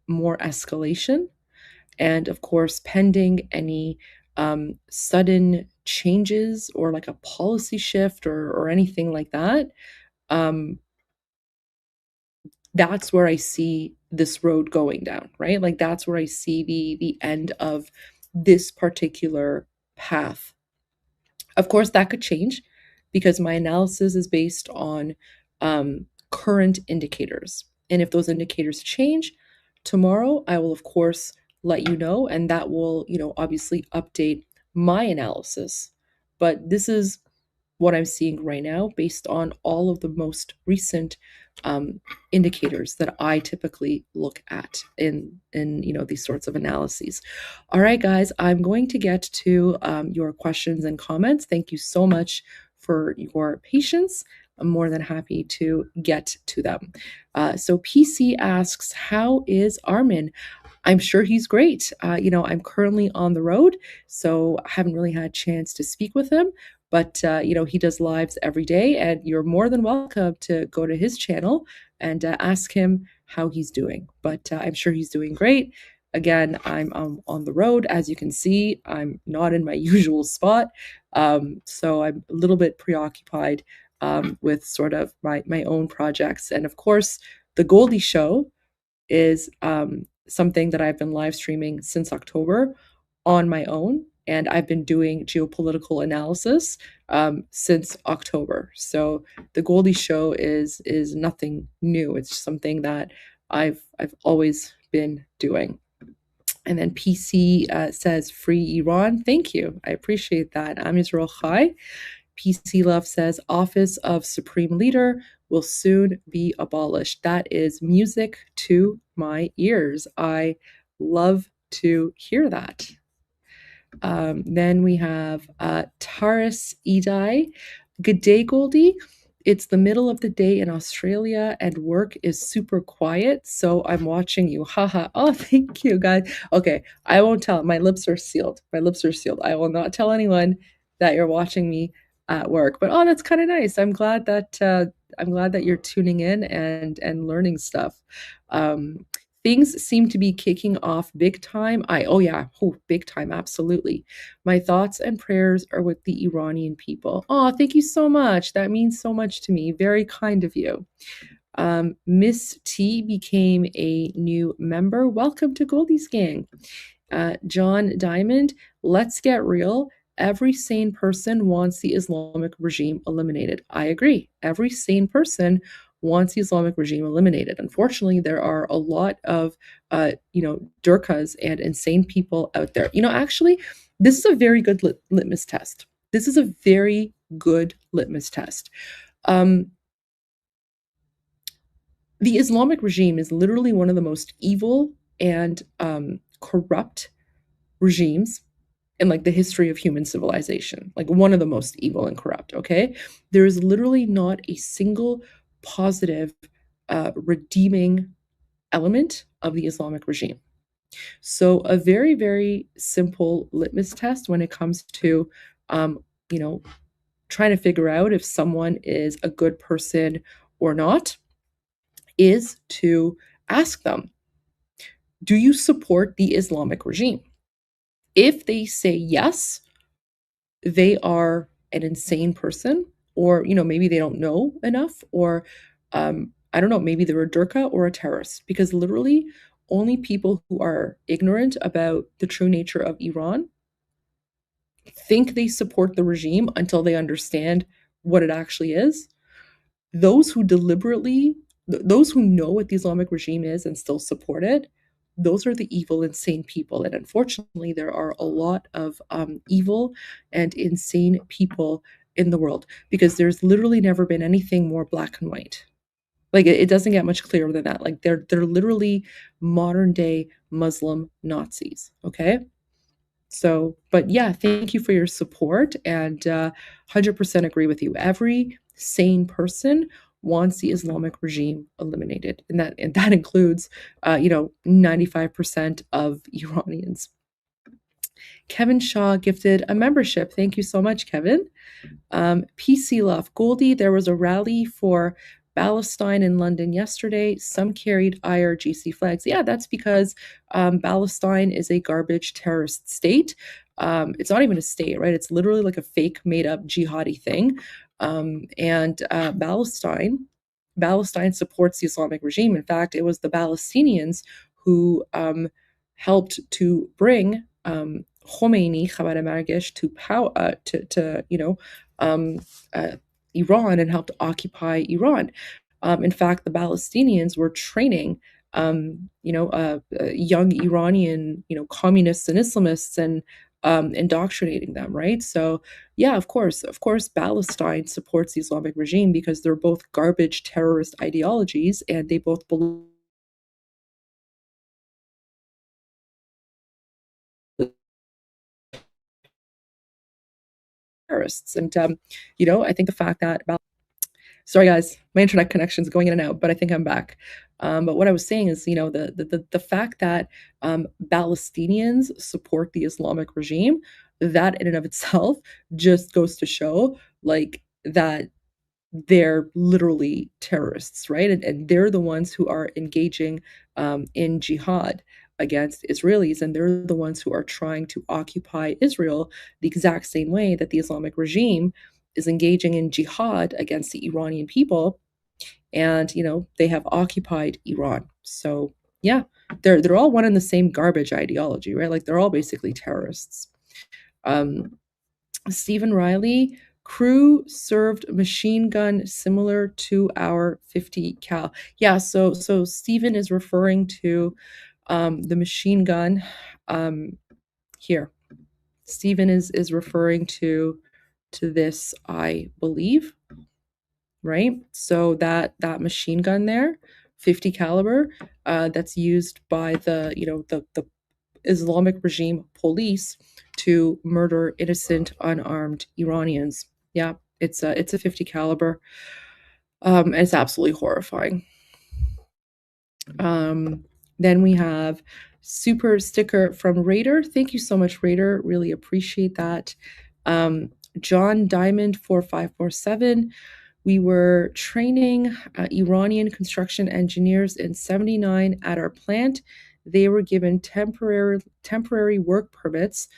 more escalation, and of course, pending any sudden changes or like a policy shift or anything like that, that's where I see this road going down, right? Like that's where I see the end of this particular path. Of course, that could change because my analysis is based on current indicators. And if those indicators change tomorrow, I will, of course, let you know. And that will, obviously update my analysis. But this is what I'm seeing right now based on all of the most recent indicators that I typically look at in these sorts of analyses. All right, guys, I'm going to get to your questions and comments. Thank you so much for your patience. I'm more than happy to get to them. So PC asks, how is Armin? I'm sure he's great. I'm currently on the road, so I haven't really had a chance to speak with him. But, he does lives every day, and you're more than welcome to go to his channel and ask him how he's doing. But I'm sure he's doing great. Again, I'm on the road. As you can see, I'm not in my usual spot. So I'm a little bit preoccupied with sort of my own projects. And of course, the Goldie Show is something that I've been live streaming since October on my own. And I've been doing geopolitical analysis since October. So the Goldie Show is nothing new. It's something that I've always been doing. And then PC says, free Iran. Thank you. I appreciate that. I'm Israel Chai. PC Love says, Office of Supreme Leader will soon be abolished. That is music to my ears. I love to hear that. Then we have Taris Edai. Good day, Goldie. It's the middle of the day in Australia and work is super quiet, so I'm watching you. Haha. Oh, thank you, guys. Okay, I won't tell. My lips are sealed. I will not tell anyone that you're watching me at work. But that's kind of nice. I'm glad that you're tuning in and learning stuff. Things seem to be kicking off big time. Big time, absolutely. My thoughts and prayers are with the Iranian people. Oh, thank you so much. That means so much to me. Very kind of you. Miss T became a new member. Welcome to Goldie's Gang. John Diamond, let's get real. Every sane person wants the Islamic regime eliminated. I agree. Every sane person wants the Islamic regime eliminated. Unfortunately, there are a lot of, Durkas and insane people out there. Actually, this is a very good litmus test. This is a very good litmus test. The Islamic regime is literally one of the most evil and corrupt regimes in the history of human civilization, one of the most evil and corrupt, okay? There is literally not a single positive, redeeming element of the Islamic regime. So a very, very simple litmus test when it comes to, trying to figure out if someone is a good person or not is to ask them, do you support the Islamic regime? If they say yes, they are an insane person, or maybe they don't know enough, or I don't know, maybe they're a Durka or a terrorist, because literally only people who are ignorant about the true nature of Iran think they support the regime until they understand what it actually is. Those who those who know what the Islamic regime is and still support it, those are the evil, insane people. And unfortunately, there are a lot of evil and insane people in the world, because there's literally never been anything more black and white. Like, it doesn't get much clearer than that. Like, they're literally modern day Muslim Nazis. Okay. So, but yeah, thank you for your support, and 100% agree with you. Every sane person wants the Islamic regime eliminated, and that includes 95% of Iranians. Kevin Shaw gifted a membership. Thank you so much, Kevin. PC Love. Goldie, there was a rally for Palestine in London yesterday. Some carried IRGC flags. Yeah, that's because Palestine is a garbage terrorist state. It's not even a state, right? It's literally like a fake made up jihadi thing. And Palestine supports the Islamic regime. In fact, it was the Palestinians who helped to bring Khomeini, Khabar Margesh, to power, Iran, and helped occupy Iran. In fact, the Palestinians were training, young Iranian, communists and Islamists, and indoctrinating them, right? So, yeah, of course, Palestine supports the Islamic regime because they're both garbage terrorist ideologies, and they both belong terrorists. And I think the fact that sorry guys, my internet connection is going in and out, but I think I'm back. But what I was saying is, the fact that Palestinians support the Islamic regime, that in and of itself just goes to show like that they're literally terrorists, right? And they're the ones who are engaging in jihad against Israelis, and they're the ones who are trying to occupy Israel the exact same way that the Islamic regime is engaging in jihad against the Iranian people. And they have occupied Iran. So yeah, they're all one and the same garbage ideology, right? Like, they're all basically terrorists. Stephen Riley, crew served machine gun similar to our 50 cal. Yeah, so Stephen is referring to the machine gun here. Stephen is referring to this, I believe, right? So that machine gun there, 50 caliber, that's used by the Islamic regime police to murder innocent unarmed Iranians. Yeah, it's a 50 caliber. And it's absolutely horrifying. Then we have super sticker from Raider. Thank you so much, Raider. Really appreciate that. John Diamond 4547. We were training Iranian construction engineers in '79 at our plant. They were given temporary work permits.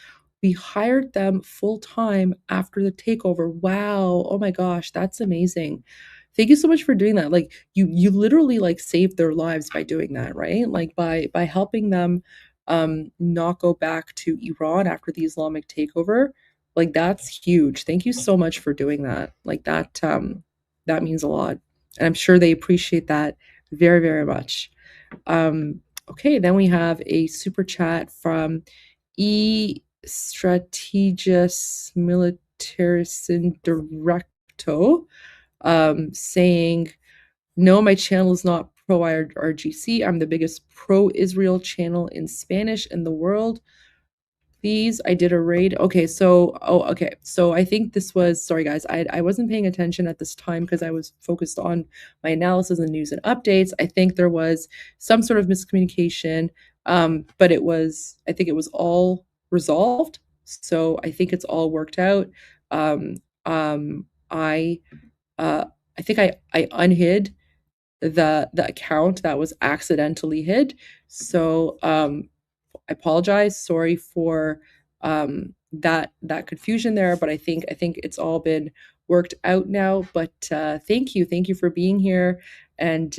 We hired them full time after the takeover. Wow. Oh my gosh, that's amazing. Thank you so much for doing that. Like, you literally like saved their lives by doing that, right? Like, by helping them not go back to Iran after the Islamic takeover. Like, that's huge. Thank you so much for doing that. Like, that means a lot. And I'm sure they appreciate that very, very much. Okay, then we have a super chat from Strategis Militaris Directo, saying, no, my channel is not pro IRGC. I'm the biggest pro-Israel channel in Spanish in the world. Please, I did a raid. Okay, so I think this was, sorry guys, I wasn't paying attention at this time because I was focused on my analysis and news and updates. I think there was some sort of miscommunication, but I think it was all resolved. So I think it's all worked out. I think I unhid the account that was accidentally hid. So I apologize. Sorry for that confusion there, but I think it's all been worked out now. But thank you for being here. And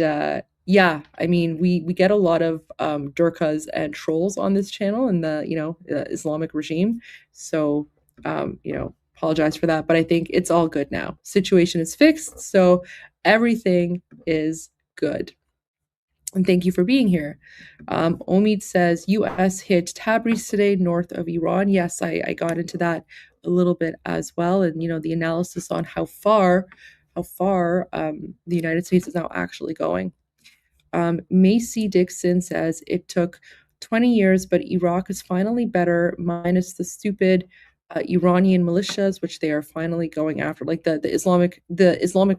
yeah, I mean, we get a lot of Durkas and trolls on this channel in the Islamic regime. So apologize for that, but I think it's all good now. Situation is fixed, so everything is good. And thank you for being here. Omid says, U.S. hit Tabriz today, north of Iran. Yes, I got into that a little bit as well. And, the analysis on how far the United States is now actually going. Macy Dixon says, it took 20 years, but Iraq is finally better, minus the stupid Iranian militias, which they are finally going after, like the Islamic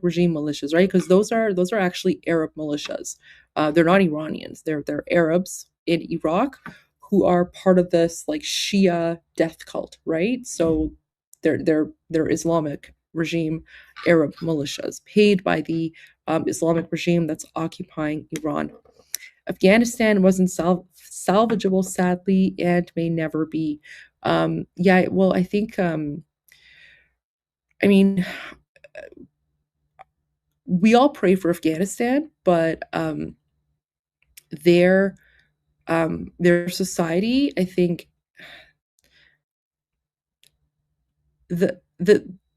regime militias, right? Because those are actually Arab militias. They're not Iranians. They're Arabs in Iraq who are part of this like Shia death cult, right? So they're Islamic regime Arab militias paid by the Islamic regime that's occupying Iran. Afghanistan wasn't salvageable, sadly, and may never be. Yeah, well, I think, I mean, we all pray for Afghanistan, but their society, I think,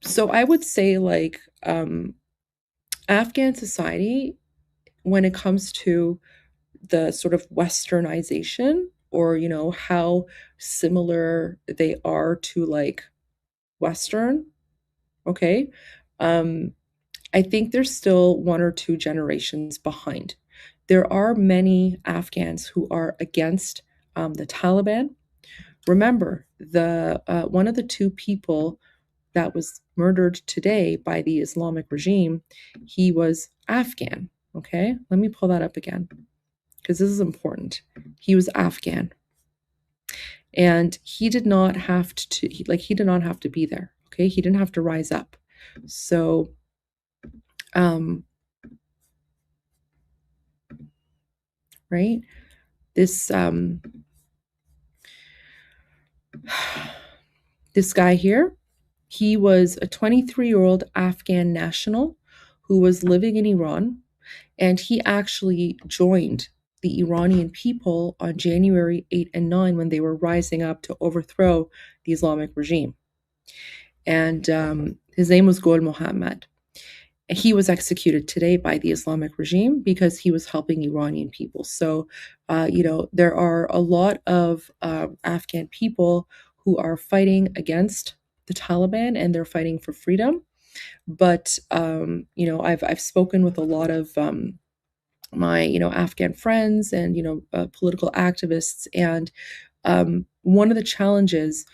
so I would say like Afghan society, when it comes to the sort of westernization, or how similar they are to like Western, okay, I think there's still 1 or 2 generations behind. There are many Afghans who are against the Taliban. Remember, the one of the 2 people that was murdered today by the Islamic regime, he was Afghan. Okay, let me pull that up again, because this is important. He was Afghan, and he did not have to be there. Okay, he didn't have to rise up. So, right, this this guy here, he was a 23-year-old Afghan national who was living in Iran, and he actually joined the Iranian people on January 8 and 9 when they were rising up to overthrow the Islamic regime. And his name was Gol Mohammad. He was executed today by the Islamic regime because he was helping Iranian people. So, there are a lot of Afghan people who are fighting against the Taliban, and they're fighting for freedom. But, I've spoken with a lot of my, Afghan friends and, political activists. And one of the challenges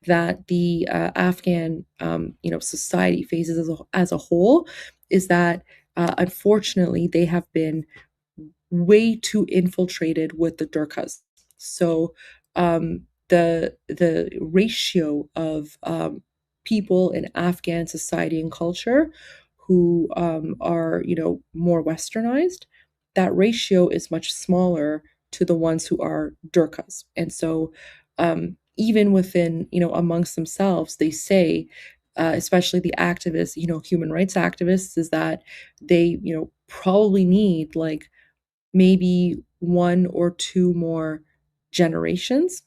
that the Afghan, society faces as a whole is that, unfortunately, they have been way too infiltrated with the Durkas. So the ratio of people in Afghan society and culture who are, more westernized, that ratio is much smaller to the ones who are Durkas. And so even within, amongst themselves, they say, especially the activists, human rights activists, is that they, probably need like maybe 1 or 2 more generations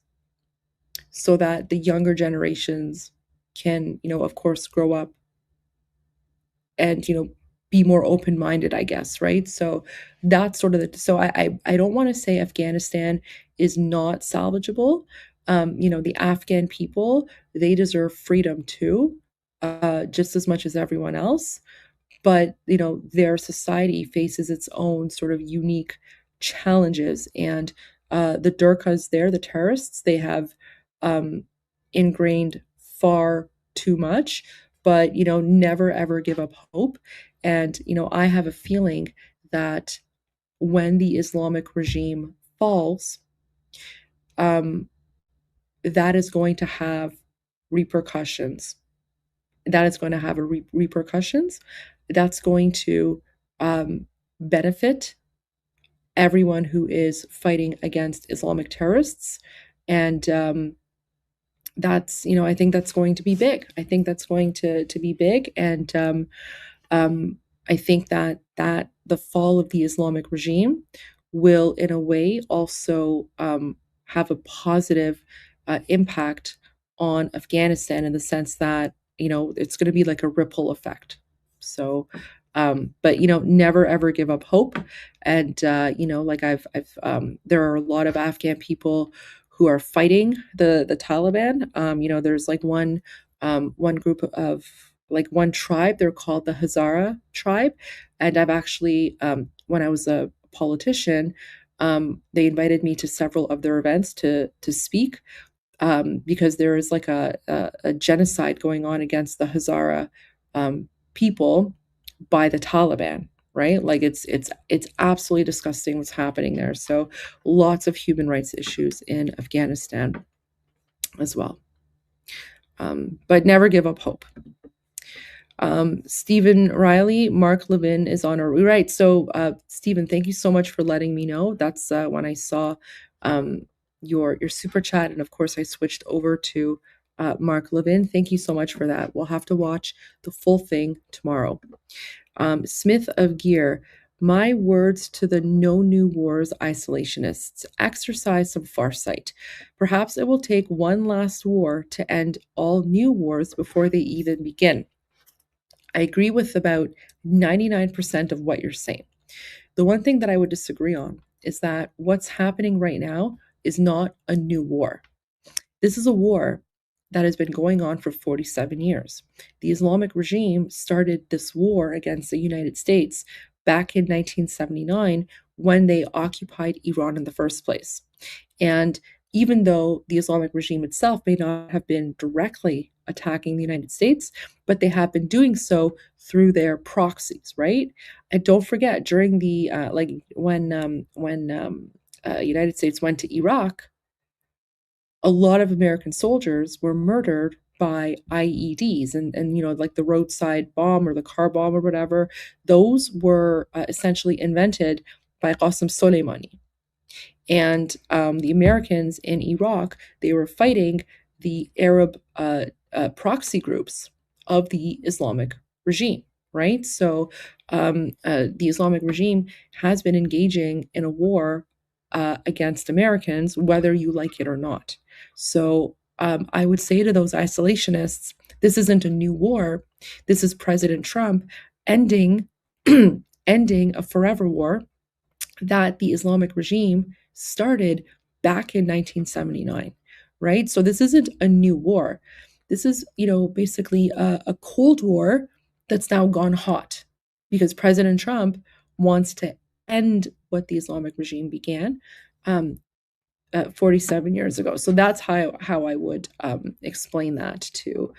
so that the younger generations can, of course, grow up and, be more open-minded, I guess, right? So that's sort of so I don't want to say Afghanistan is not salvageable. The Afghan people, they deserve freedom too, just as much as everyone else. But, their society faces its own sort of unique challenges. And the Durkas there, the terrorists, they have ingrained far too much, but, never ever give up hope. And, I have a feeling that when the Islamic regime falls, that is going to have repercussions. That is going to have repercussions. That's going to benefit everyone who is fighting against Islamic terrorists. And that's, I think that's going to be big. I think that's going to be big. And I think that the fall of the Islamic regime will, in a way, also have a positive impact on Afghanistan, in the sense that, it's going to be like a ripple effect. So, but, never ever give up hope. And, like I've there are a lot of Afghan people who are fighting the Taliban. There's like one group of, like, one tribe, they're called the Hazara tribe. And I've actually, when I was a politician, they invited me to several of their events to speak, because there is like a genocide going on against the Hazara people by the Taliban, right? Like it's absolutely disgusting what's happening there. So lots of human rights issues in Afghanistan as well. But never give up hope. Stephen Riley, Mark Levin is on our right. So Stephen, thank you so much for letting me know. That's when I saw your super chat, and of course I switched over to Mark Levin. Thank you so much for that. We'll have to watch the full thing tomorrow. Smith of Gear, my words to the No New Wars isolationists: exercise some farsight. Perhaps it will take one last war to end all new wars before they even begin. I agree with about 99% of what you're saying. The one thing that I would disagree on is that what's happening right now is not a new war. This is a war that has been going on for 47 years. The Islamic regime started this war against the United States back in 1979 when they occupied Iran in the first place. And even though the Islamic regime itself may not have been directly attacking the United States, but they have been doing so through their proxies, right? And don't forget, during the when United States went to Iraq, a lot of American soldiers were murdered by IEDs, and like the roadside bomb or the car bomb or whatever. Those were essentially invented by Qasem Soleimani. And the Americans in Iraq, they were fighting the Arab proxy groups of the Islamic regime, right? So the Islamic regime has been engaging in a war against Americans, whether you like it or not. So I would say to those isolationists, this isn't a new war. This is President Trump ending a forever war that the Islamic regime started back in 1979, right? So this isn't a new war. This is, basically a Cold War that's now gone hot because President Trump wants to end what the Islamic regime began 47 years ago. So that's how I would explain that to,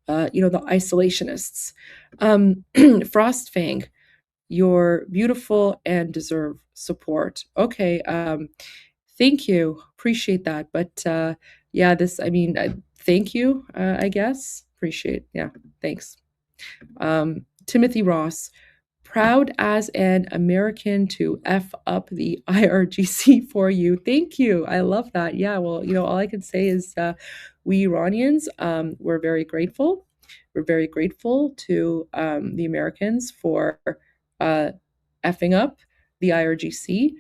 the isolationists. Frostfang, you're beautiful and deserve support. Okay, thank you. Appreciate that. But thank you, I guess. Appreciate. Yeah, thanks. Timothy Ross, proud as an American to F up the IRGC for you. Thank you. I love that. Yeah, well, all I can say is we Iranians, we're very grateful. We're very grateful to the Americans for effing up the IRGC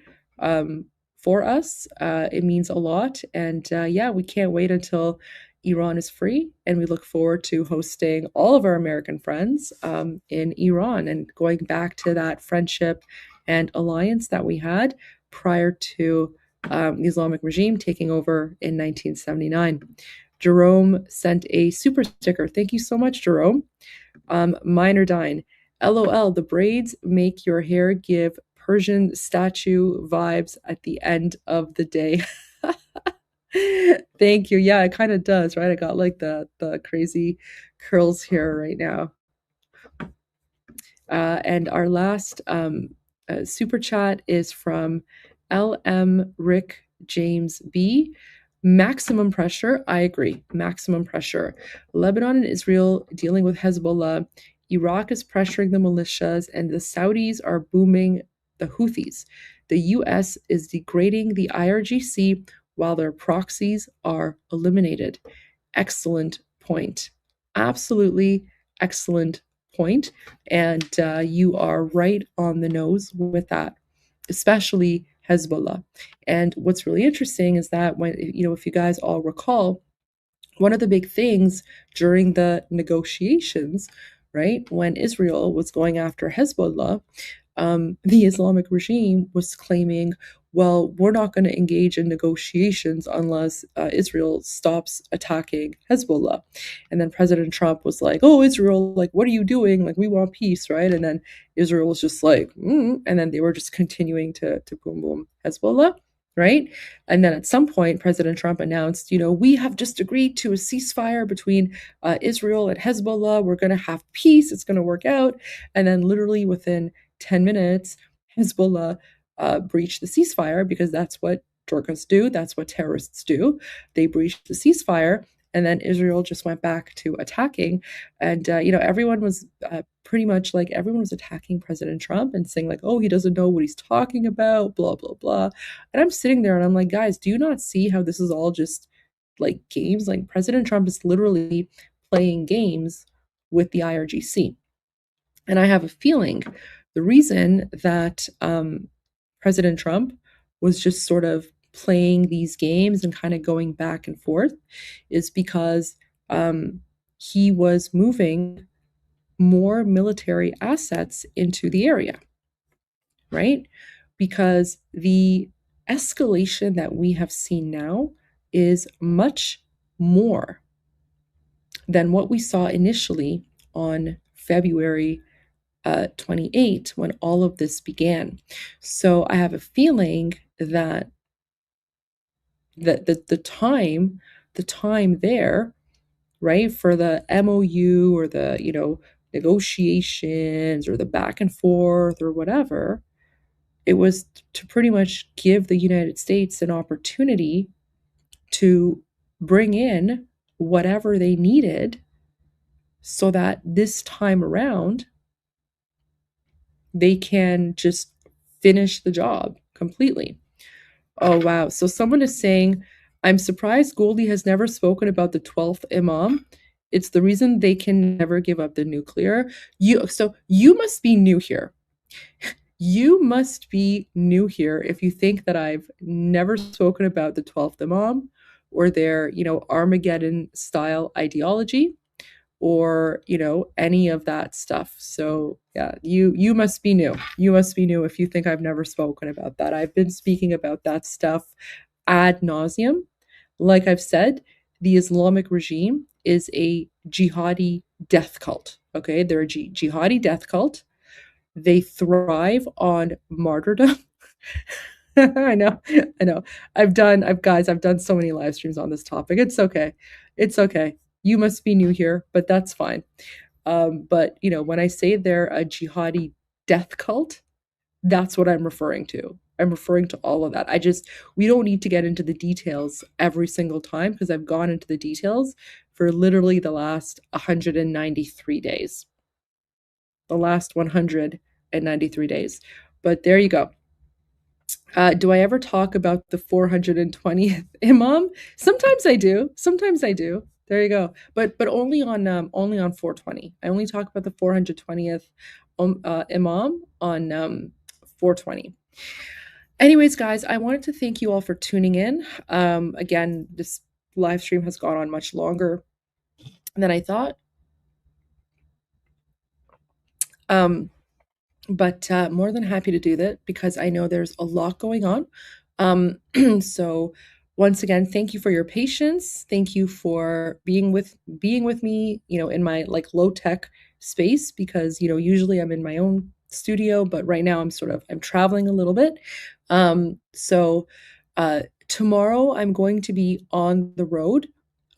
for us. It means a lot. And we can't wait until Iran is free. And we look forward to hosting all of our American friends in Iran and going back to that friendship and alliance that we had prior to the Islamic regime taking over in 1979. Jerome sent a super sticker. Thank you so much, Jerome. Minordine, LOL, the braids make your hair give Persian statue vibes at the end of the day. Thank you. Yeah, it kind of does, right? I got like the crazy curls here right now. And our last super chat is from LM Rick James B. Maximum pressure. I agree. Maximum pressure. Lebanon and Israel dealing with Hezbollah. Iraq is pressuring the militias, and the Saudis are booming the Houthis. The US is degrading the IRGC while their proxies are eliminated. Excellent point. Absolutely excellent point. And you are right on the nose with that, especially Hezbollah. And what's really interesting is that when, if you guys all recall, one of the big things during the negotiations, right, when Israel was going after Hezbollah, the Islamic regime was claiming, well, we're not going to engage in negotiations unless Israel stops attacking Hezbollah. And then President Trump was like, oh, Israel, like, what are you doing? Like, we want peace, right? And then Israel was just like, and then they were just continuing to boom, boom, Hezbollah. Right. And then at some point, President Trump announced, we have just agreed to a ceasefire between Israel and Hezbollah. We're going to have peace. It's going to work out. And then literally within 10 minutes, Hezbollah breached the ceasefire, because that's what Turks do. That's what terrorists do. They breached the ceasefire. And then Israel just went back to attacking. And, everyone was pretty much like, everyone was attacking President Trump and saying like, oh, he doesn't know what he's talking about, blah, blah, blah. And I'm sitting there and I'm like, guys, do you not see how this is all just like games? Like, President Trump is literally playing games with the IRGC. And I have a feeling the reason that President Trump was just sort of playing these games and kind of going back and forth is because he was moving more military assets into the area, right? Because the escalation that we have seen now is much more than what we saw initially on February 28, when all of this began. So I have a feeling that the time there, right, for the MOU or the negotiations or the back and forth or whatever, it was to pretty much give the United States an opportunity to bring in whatever they needed so that this time around they can just finish the job completely. Oh, wow. So someone is saying, I'm surprised Goldie has never spoken about the 12th Imam. It's the reason they can never give up the nuclear. So you must be new here. You must be new here if you think that I've never spoken about the 12th Imam or their, Armageddon style ideology or, any of that stuff. So yeah, you must be new. You must be new if you think I've never spoken about that. I've been speaking about that stuff ad nauseum. Like I've said, the Islamic regime is a jihadi death cult. Okay, they're a jihadi death cult. They thrive on martyrdom. I know. I've done so many live streams on this topic. It's okay. You must be new here, but that's fine. But when I say they're a jihadi death cult, that's what I'm referring to. I'm referring to all of that. We don't need to get into the details every single time, because I've gone into the details for literally the last 193 days. The last 193 days. But there you go. Do I ever talk about the 420th Imam? Sometimes I do. There you go. But only on 420. I only talk about the 420th Imam on 420. Anyways, guys, I wanted to thank you all for tuning in. Again, this live stream has gone on much longer than I thought. But more than happy to do that, because I know there's a lot going on. So once again, thank you for your patience. Thank you for being with me, in my like low tech space, because, usually I'm in my own studio, but right now I'm traveling a little bit. So tomorrow I'm going to be on the road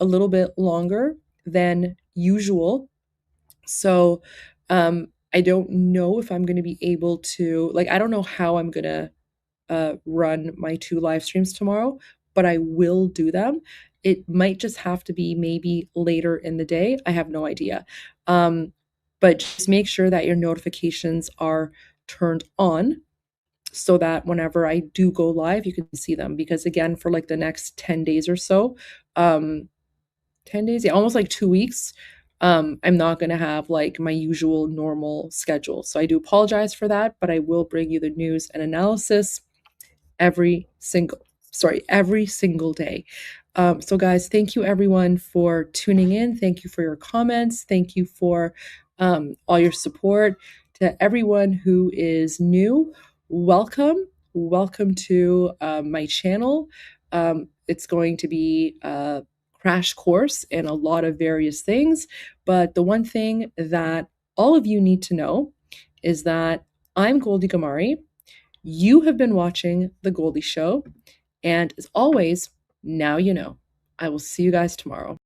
a little bit longer than usual. So, I don't know if I'm going to be able to, I don't know how I'm going to run my 2 live streams tomorrow, but I will do them. It might just have to be maybe later in the day. I have no idea. But just make sure that your notifications are turned on so that whenever I do go live, you can see them. Because again, for like the next 10 days or so, 10 days, yeah, almost like 2 weeks, I'm not going to have like my usual normal schedule. So I do apologize for that, but I will bring you the news and analysis every single day. So guys, thank you everyone for tuning in. Thank you for your comments. Thank you for all your support. To everyone who is new, welcome to my channel. It's going to be a crash course in a lot of various things, but the one thing that all of you need to know is that I'm Goldie Gamari. You have been watching The Goldie Show, and as always, now you know. I will see you guys tomorrow.